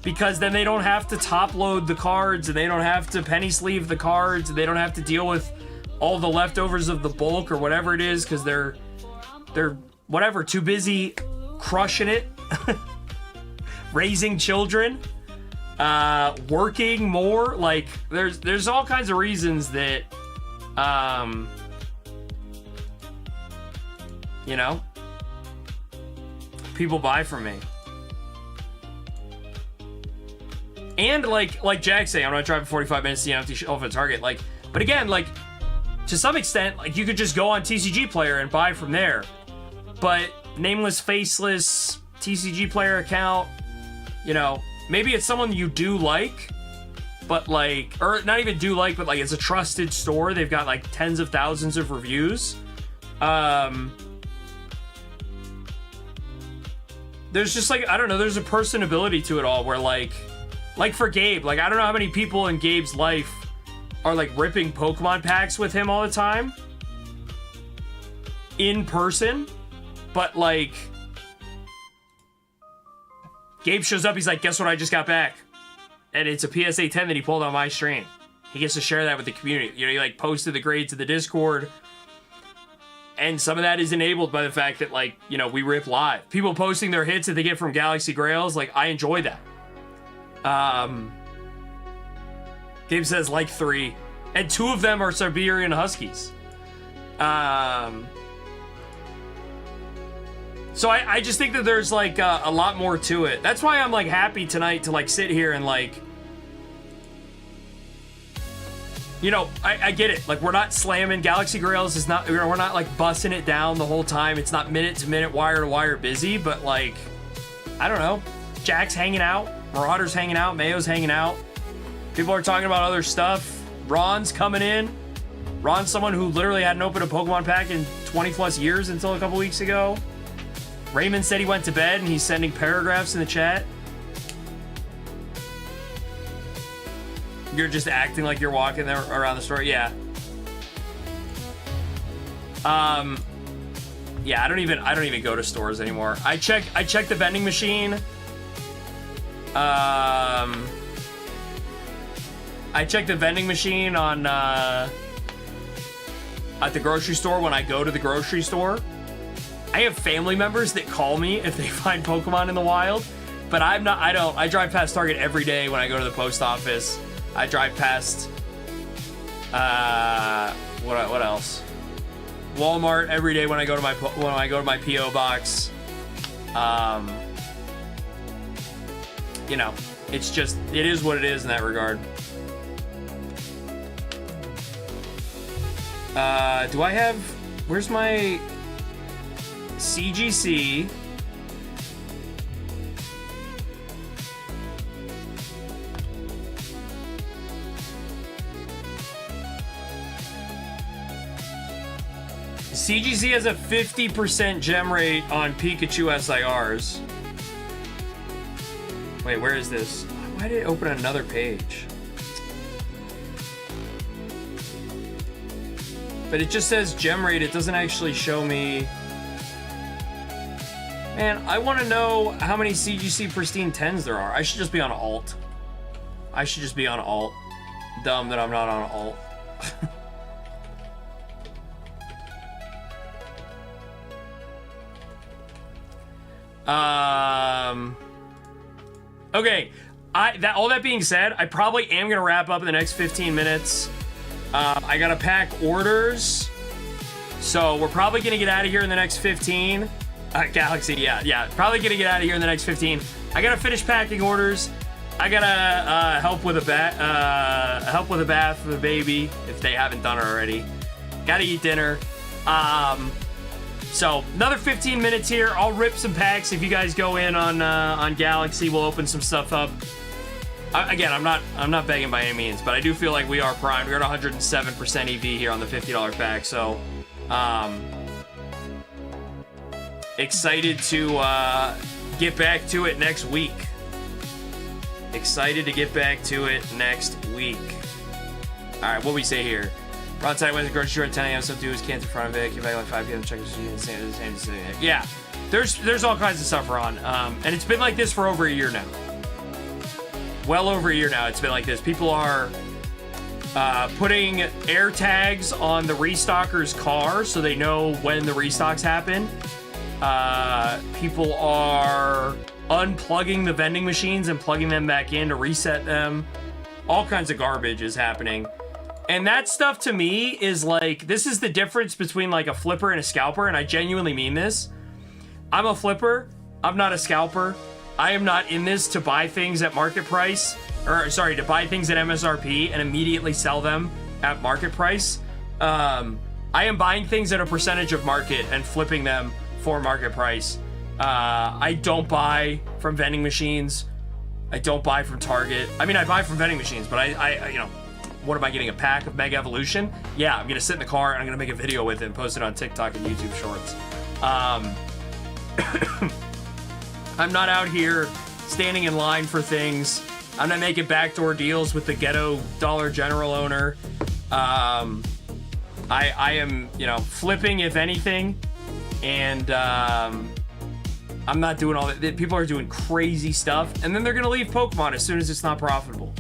because then they don't have to top load the cards and they don't have to penny sleeve the cards and they don't have to deal with all the leftovers of the bulk or whatever it is because they're whatever, too busy crushing it, raising children, working more. Like there's all kinds of reasons that, you know, people buy from me. And like Jack's saying, I'm not driving 45 minutes to the empty shelf at Target. Like, but again, like to some extent, like you could just go on TCG Player and buy from there. But nameless, faceless TCG Player account, you know, maybe it's someone you do like, but like, or not even do like, but like it's a trusted store. They've got like tens of thousands of reviews. There's just like, I don't know, there's a personability to it all where like for Gabe, like I don't know how many people in Gabe's life are like ripping Pokemon packs with him all the time in person, but like Gabe shows up, he's like, guess what I just got back? And it's a PSA 10 that he pulled on my stream. He gets to share that with the community. You know, he like posted the grade to the Discord. And some of that is enabled by the fact that like, you know, we rip live. People posting their hits that they get from Galaxy Grails, like I enjoy that. Gabe says like 3. And 2 of them are Siberian Huskies. So I just think that there's like a lot more to it. That's why I'm like happy tonight to like sit here and like, you know, I get it. Like we're not slamming. Galaxy Grails is not, we're not like busting it down the whole time. It's not minute to minute, wire to wire busy, but like, I don't know. Jack's hanging out. Marauder's hanging out. Mayo's hanging out. People are talking about other stuff. Ron's coming in. Ron's someone who literally hadn't opened a Pokemon pack in 20 plus years until a couple weeks ago. Raymond said he went to bed and he's sending paragraphs in the chat. You're just acting like you're walking there around the store. Yeah. Yeah, I don't even go to stores anymore. I check the vending machine. I check the vending machine on at the grocery store when I go to the grocery store. I have family members that call me if they find Pokemon in the wild, but I don't. I drive past Target every day when I go to the post office. I drive past what else? Walmart every day when I go to my PO box. You know, it's just, it is what it is in that regard. Do I have, where's my CGC? CGC has a 50% gem rate on Pikachu SIRs. Wait, where is this? Why did it open another page? But it just says gem rate. It doesn't actually show me. Man, I want to know how many CGC pristine 10s there are. I should just be on alt. I should just be on alt. Dumb that I'm not on alt. Okay. All that being said, I probably am gonna wrap up in the next 15 minutes. I gotta pack orders, so we're probably gonna get out of here in the next 15. Galaxy, yeah, probably gonna get out of here in the next 15. I gotta finish packing orders. I gotta help with a bath for the baby if they haven't done it already. Gotta eat dinner. So another 15 minutes here. I'll rip some packs if you guys go in on Galaxy. We'll open some stuff up. Again, I'm not begging by any means, but I do feel like we are primed. We're at 107% EV here on the $50 pack, so excited to get back to it next week. Excited to get back to it next week. All right, what we say here? Broadside went to the grocery store at 10 a.m. Some dudes can't in front of it. Came back like 5 p.m. Check the same. Yeah, there's all kinds of stuff on, and it's been like this for over a year now. Well over a year now, it's been like this. People are putting air tags on the restockers' car so they know when the restocks happen. People are unplugging the vending machines and plugging them back in to reset them. All kinds of garbage is happening. And that stuff to me is like, this is the difference between like a flipper and a scalper, and I genuinely mean this. I'm a flipper. I'm not a scalper. I am not in this to buy things at market price, or sorry, to buy things at MSRP and immediately sell them at market price. I am buying things at a percentage of market and flipping them for market price. I don't buy from vending machines. I don't buy from Target. I mean, I buy from vending machines, but I you know, what am I getting, a pack of Mega Evolution? Yeah, I'm gonna sit in the car and I'm gonna make a video with it and post it on TikTok and YouTube Shorts. I'm not out here standing in line for things. I'm not making backdoor deals with the ghetto Dollar General owner. I am, you know, flipping if anything, and I'm not doing all that. People are doing crazy stuff, and then they're gonna leave Pokemon as soon as it's not profitable.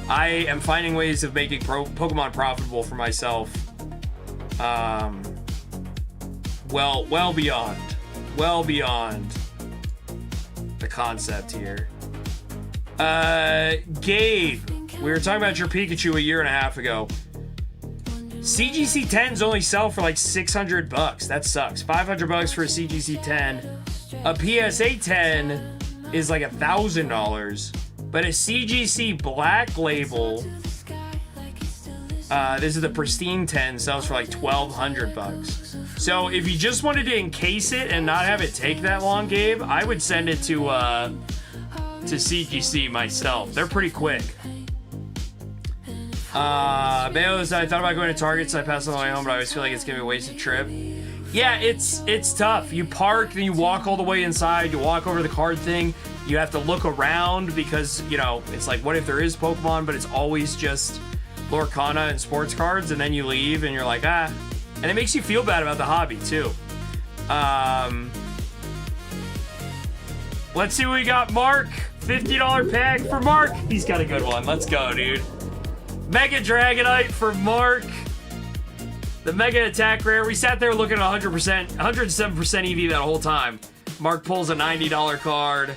I am finding ways of making Pokemon profitable for myself. Well beyond the concept here. Gabe, we were talking about your Pikachu a year and a half ago. CGC 10s only sell for like $600. That sucks. $500 for a CGC 10. A PSA 10 is like $1,000. But a CGC Black Label, this is the pristine 10, sells for like $1,200. So if you just wanted to encase it and not have it take that long, Gabe, I would send it to CGC myself. They're pretty quick. Bayo, I thought about going to Target, so I passed on the way home, but I always feel like it's gonna be a wasted trip. Yeah, it's tough. You park, then you walk all the way inside, you walk over the card thing, you have to look around because, you know, it's like, what if there is Pokemon, but it's always just Lorcana and sports cards, and then you leave and you're like, ah. And it makes you feel bad about the hobby, too. Let's see what we got, Mark. $50 pack for Mark. He's got a good one. Let's go, dude. Mega Dragonite for Mark. The Mega Attack Rare. We sat there looking at 100%, 107% EV that whole time. Mark pulls a $90 card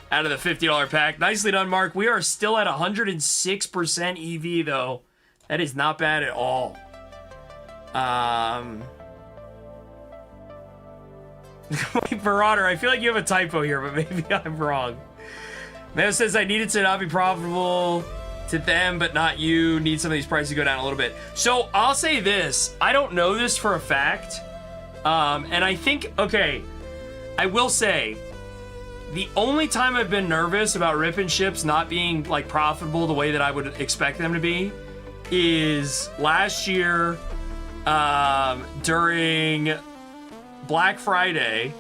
out of the $50 pack. Nicely done, Mark. We are still at 106% EV, though. That is not bad at all. Wait, Marauder, I feel like you have a typo here, but maybe I'm wrong. Mayo says, I needed to not be profitable to them, but not you. Need some of these prices to go down a little bit. So I'll say this. I don't know this for a fact. And I think, okay, I will say, the only time I've been nervous about rip and ships not being like profitable the way that I would expect them to be is last year during Black Friday.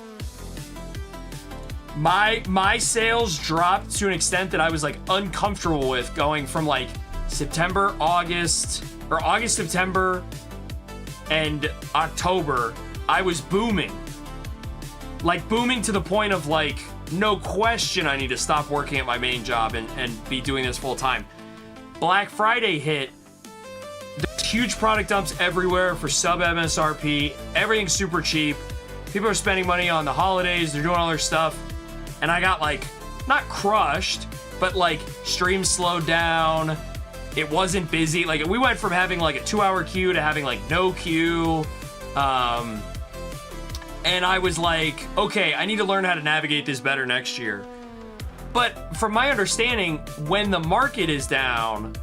My sales dropped to an extent that I was like uncomfortable with, going from like September, August, September, and October. I was booming. Like booming to the point of like, no question I need to stop working at my main job and be doing this full time. Black Friday hit. There's huge product dumps everywhere for sub MSRP. Everything's super cheap. People are spending money on the holidays. They're doing all their stuff. And I got like, not crushed, but like streams slowed down. It wasn't busy. Like we went from having like a 2-hour queue to having like no queue. And I was like, okay, I need to learn how to navigate this better next year. But from my understanding, when the market is down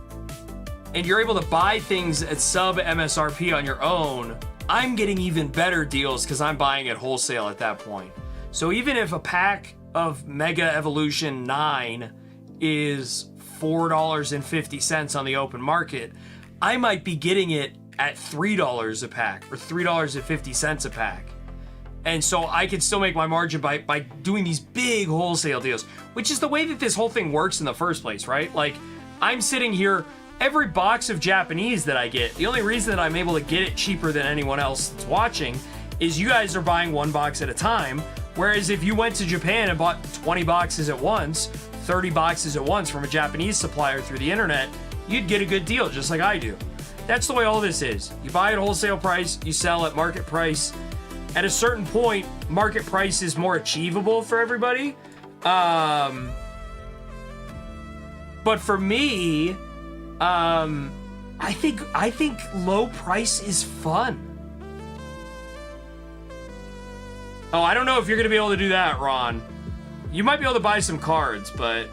and you're able to buy things at sub MSRP on your own, I'm getting even better deals because I'm buying at wholesale at that point. So even if a pack of Mega Evolution 9 is $4.50 on the open market, I might be getting it at $3 a pack or $3.50 a pack. And so I can still make my margin by doing these big wholesale deals, which is the way that this whole thing works in the first place, right? Like, I'm sitting here, every box of Japanese that I get, the only reason that I'm able to get it cheaper than anyone else that's watching is you guys are buying one box at a time, whereas if you went to Japan and bought 20 boxes at once, 30 boxes at once from a Japanese supplier through the internet, you'd get a good deal, just like I do. That's the way all this is. You buy at wholesale price, you sell at market price. At a certain point, market price is more achievable for everybody. But for me, I think low price is fun. Oh, I don't know if you're gonna be able to do that, Ron. You might be able to buy some cards, but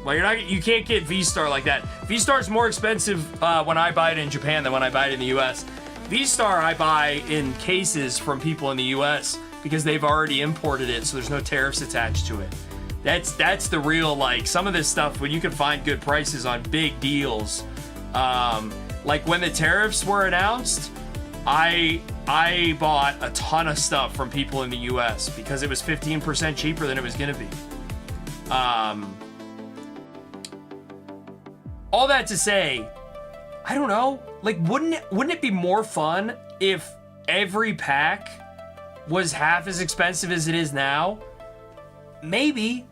well, you can't get V-Star like that. V-Star's more expensive when I buy it in Japan than when I buy it in the US. V-Star I buy in cases from people in the US because they've already imported it, so there's no tariffs attached to it. That's the real, like, some of this stuff when you can find good prices on big deals. Like when the tariffs were announced, I bought a ton of stuff from people in the US because it was 15% cheaper than it was gonna be. All that to say, I don't know. Like, wouldn't it be more fun if every pack was half as expensive as it is now? Maybe.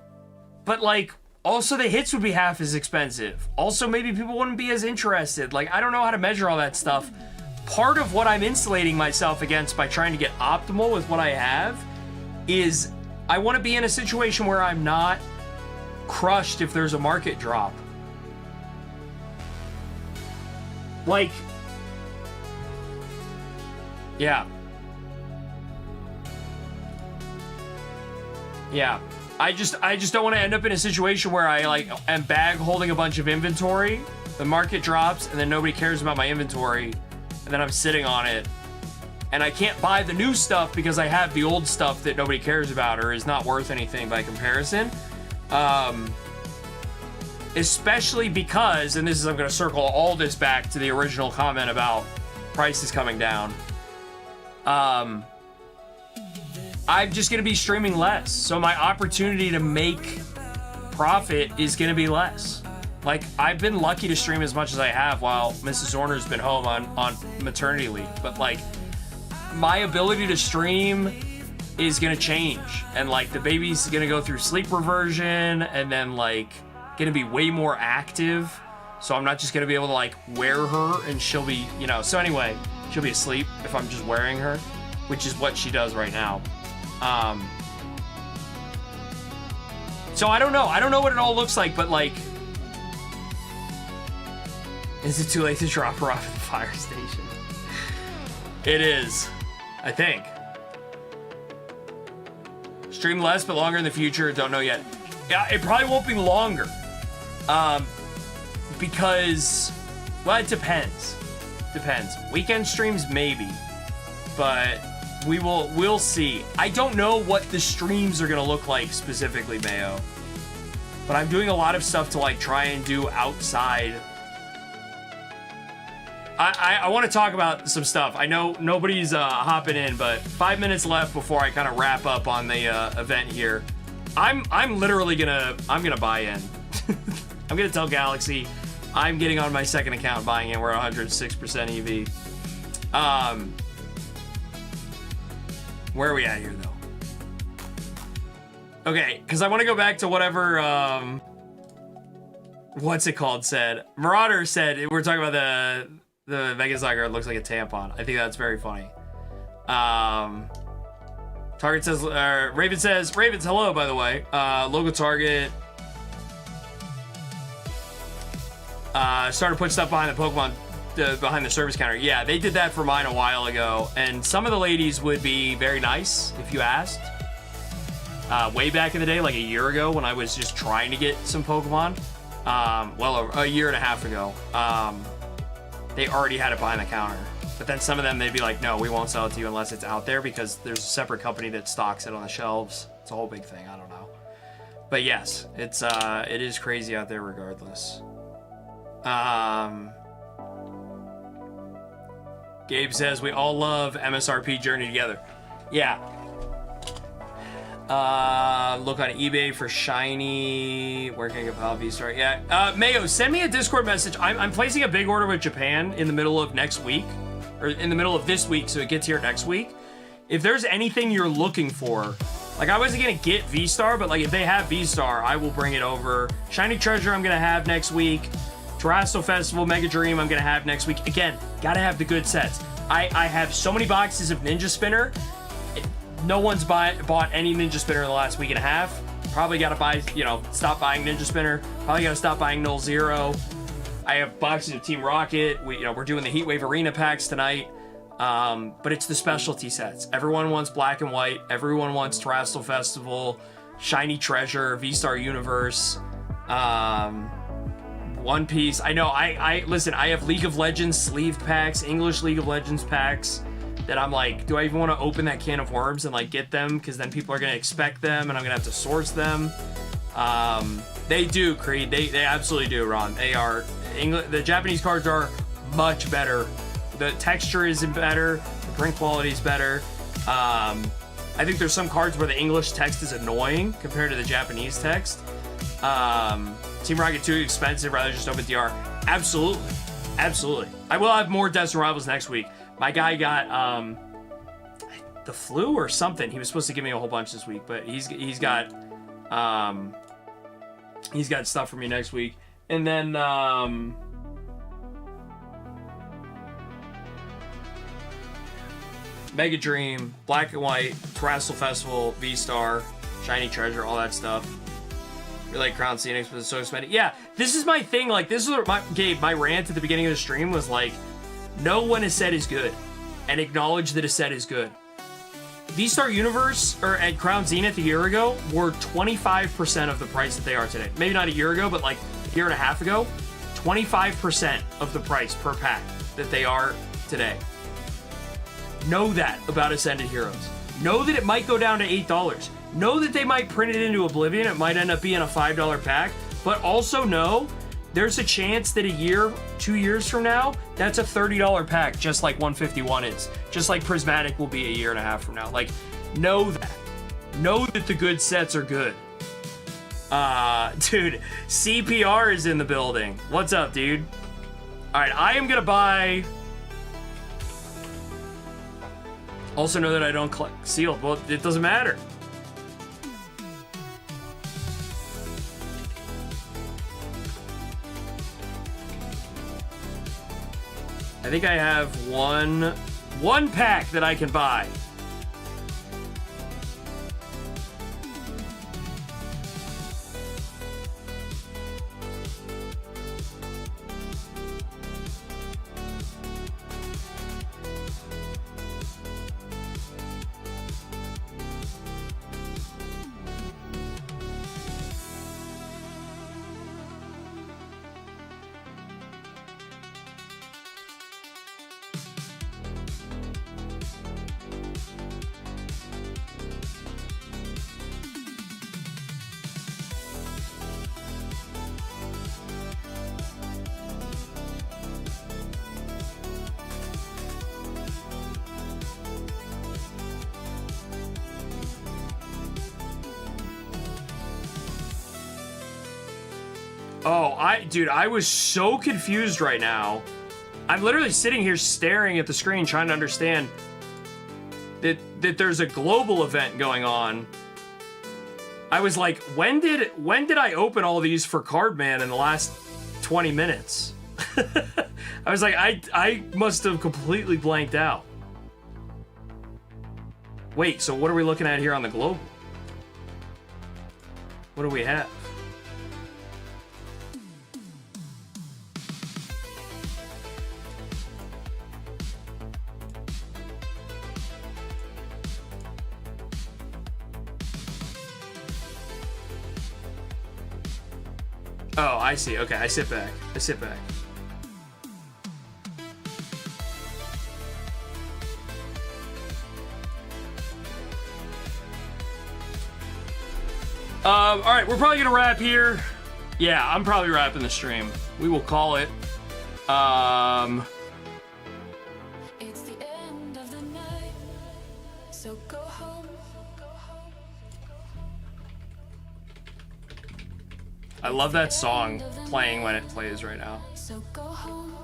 But, like, also the hits would be half as expensive. Also, maybe people wouldn't be as interested. Like, I don't know how to measure all that stuff. Part of what I'm insulating myself against by trying to get optimal with what I have is I want to be in a situation where I'm not crushed if there's a market drop. Like, yeah. I just don't want to end up in a situation where I like am bag holding a bunch of inventory, the market drops, and then nobody cares about my inventory, and then I'm sitting on it, and I can't buy the new stuff because I have the old stuff that nobody cares about or is not worth anything by comparison. Especially because, and this is, I'm going to circle all this back to the original comment about prices coming down. I'm just going to be streaming less. So my opportunity to make profit is going to be less. Like, I've been lucky to stream as much as I have while Mrs. Zorner's been home on maternity leave. But, like, my ability to stream is going to change. And, like, the baby's going to go through sleep reversion and then, like, gonna be way more active, so I'm not just gonna be able to like wear her and she'll be, you know, so anyway, she'll be asleep if I'm just wearing her, which is what she does right now. So I don't know what it all looks like, but like, is it too late to drop her off at the fire station? It is, I think. Stream less but longer in the future, don't know yet. Yeah, it probably won't be longer. Because, well, it depends. Weekend streams, maybe. But we'll see. I don't know what the streams are gonna look like specifically, Mayo. But I'm doing a lot of stuff to like try and do outside. I want to talk about some stuff. I know nobody's hopping in, but 5 minutes left before I kind of wrap up on the event here. I'm literally gonna buy in. I'm gonna tell Galaxy I'm getting on my second account buying in. We're 106% EV. Where are we at here though? Okay, because I want to go back to whatever what's it called said. Marauder said we're talking about the Megazord looks like a tampon. I think that's very funny. Target says, Raven says, Ravens, hello, by the way. Logo Target. Started putting stuff behind the Pokemon, behind the service counter. Yeah, they did that for mine a while ago. And some of the ladies would be very nice if you asked. Way back in the day, like a year ago, when I was just trying to get some Pokemon. Well, a year and a half ago. They already had it behind the counter. But then some of them, they'd be like, no, we won't sell it to you unless it's out there because there's a separate company that stocks it on the shelves. It's a whole big thing. I don't know. But yes, it is crazy out there regardless. Gabe says, we all love MSRP Journey together. Yeah. Look on eBay for shiny. Where can I get Pal V-Star? Yeah. Mayo, send me a Discord message. I'm placing a big order with Japan in the middle of next week. Or in the middle of this week, so it gets here next week. If there's anything you're looking for, like I wasn't gonna get V-Star, but like if they have V-Star, I will bring it over. Shiny Treasure I'm gonna have next week. Terrasso Festival Mega Dream I'm gonna have next week. Again, gotta have the good sets. I have so many boxes of Ninja Spinner. No one's bought any Ninja Spinner in the last week and a half. Probably gotta buy, stop buying Ninja Spinner. Probably gotta stop buying Null Zero. I have boxes of Team Rocket. We're doing the Heatwave Arena packs tonight. But it's the specialty sets. Everyone wants Black and White. Everyone wants Terrestrial Festival, Shiny Treasure, V-Star Universe, One Piece. I know. Listen. I have League of Legends sleeved packs, English League of Legends packs. That I'm like, do I even want to open that can of worms and like get them? Because then people are gonna expect them, and I'm gonna have to source them. They do, Creed. They absolutely do, Ron. They are. The Japanese cards are much better. The texture is better. The print quality is better. I think there's some cards where the English text is annoying compared to the Japanese text. Team Rocket too expensive. Rather just open DR. Absolutely, absolutely. I will have more Destined Rivals next week. My guy got the flu or something. He was supposed to give me a whole bunch this week, but he's got stuff for me next week. And then Mega Dream, Black and White, Terrestrial Festival, V-Star, Shiny Treasure, all that stuff. Really like Crown Scenics, but it's so expensive. Yeah, this is my thing. Like, this is what my rant at the beginning of the stream was like, know when a set is good and acknowledge that a set is good. V-Star Universe and Crown Zenith a year ago were 25% of the price that they are today. Maybe not a year ago, but like a year and a half ago, 25% of the price per pack that they are today. Know that about Ascended Heroes. Know that it might go down to $8. Know that they might print it into oblivion. It might end up being a $5 pack, but also know there's a chance that a year, 2 years from now, that's a $30 pack, just like 151 is. Just like Prismatic will be a year and a half from now. Like, know that. Know that the good sets are good. Dude, CPR is in the building. What's up, dude? All right, I am gonna buy. Also know that I don't collect sealed. Well, it doesn't matter. I think I have one pack that I can buy. Oh, dude, I was so confused right now. I'm literally sitting here staring at the screen trying to understand that there's a global event going on. I was like, when did I open all these for Cardman in the last 20 minutes? I was like, I must have completely blanked out. Wait, so what are we looking at here on the global? What do we have? Oh, I see. Okay, I sit back. All right, we're probably gonna wrap here. Yeah, I'm probably wrapping the stream. We will call it. It's the end of the night, so go home. I love that song playing when it plays right now. So go home.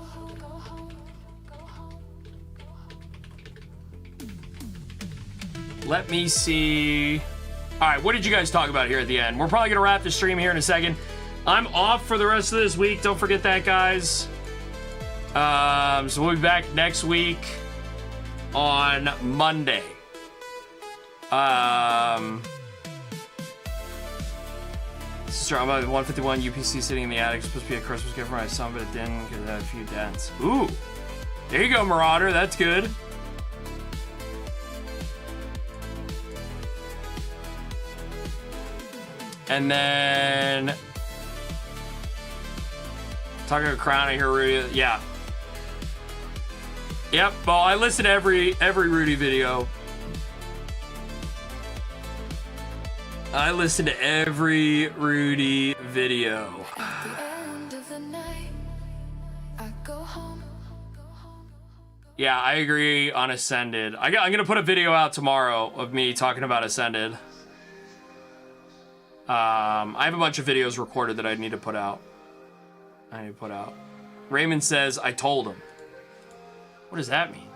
Let me see. All right, what did you guys talk about here at the end? We're probably gonna wrap the stream here in a second. I'm off for the rest of this week. Don't forget that, guys. So we'll be back next week on Monday. Sister, I'm about 151 UPC sitting in the attic. It's supposed to be a Christmas gift for my son, but it didn't because it had a few dents. Ooh, there you go, Marauder. That's good. And then talking about Crown, I hear Rudy. Yeah. Yep. Well, I listen to every Rudy video. I listen to every Rudy video. At the end of the night, I go home. Yeah, I agree on Ascended. I'm gonna put a video out tomorrow of me talking about Ascended. I have a bunch of videos recorded that I need to put out. Raymond says, I told him. What does that mean?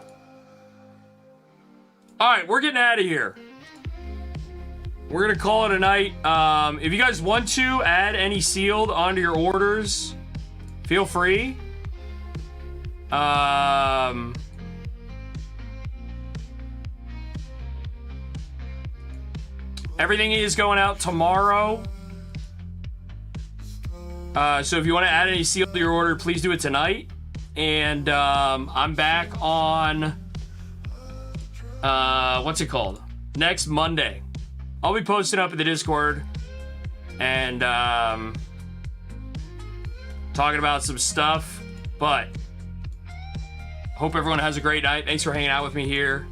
All right, we're getting out of here. We're going to call it a night. If you guys want to add any sealed onto your orders, feel free. Everything is going out tomorrow. So if you want to add any seal to your order, please do it tonight. And I'm back on, what's it called? Next Monday. I'll be posting up in the Discord and talking about some stuff. But hope everyone has a great night. Thanks for hanging out with me here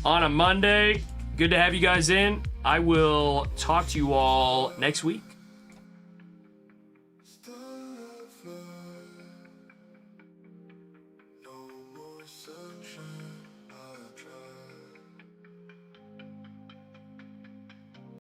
on a Monday. Good to have you guys in. I will talk to you all next week.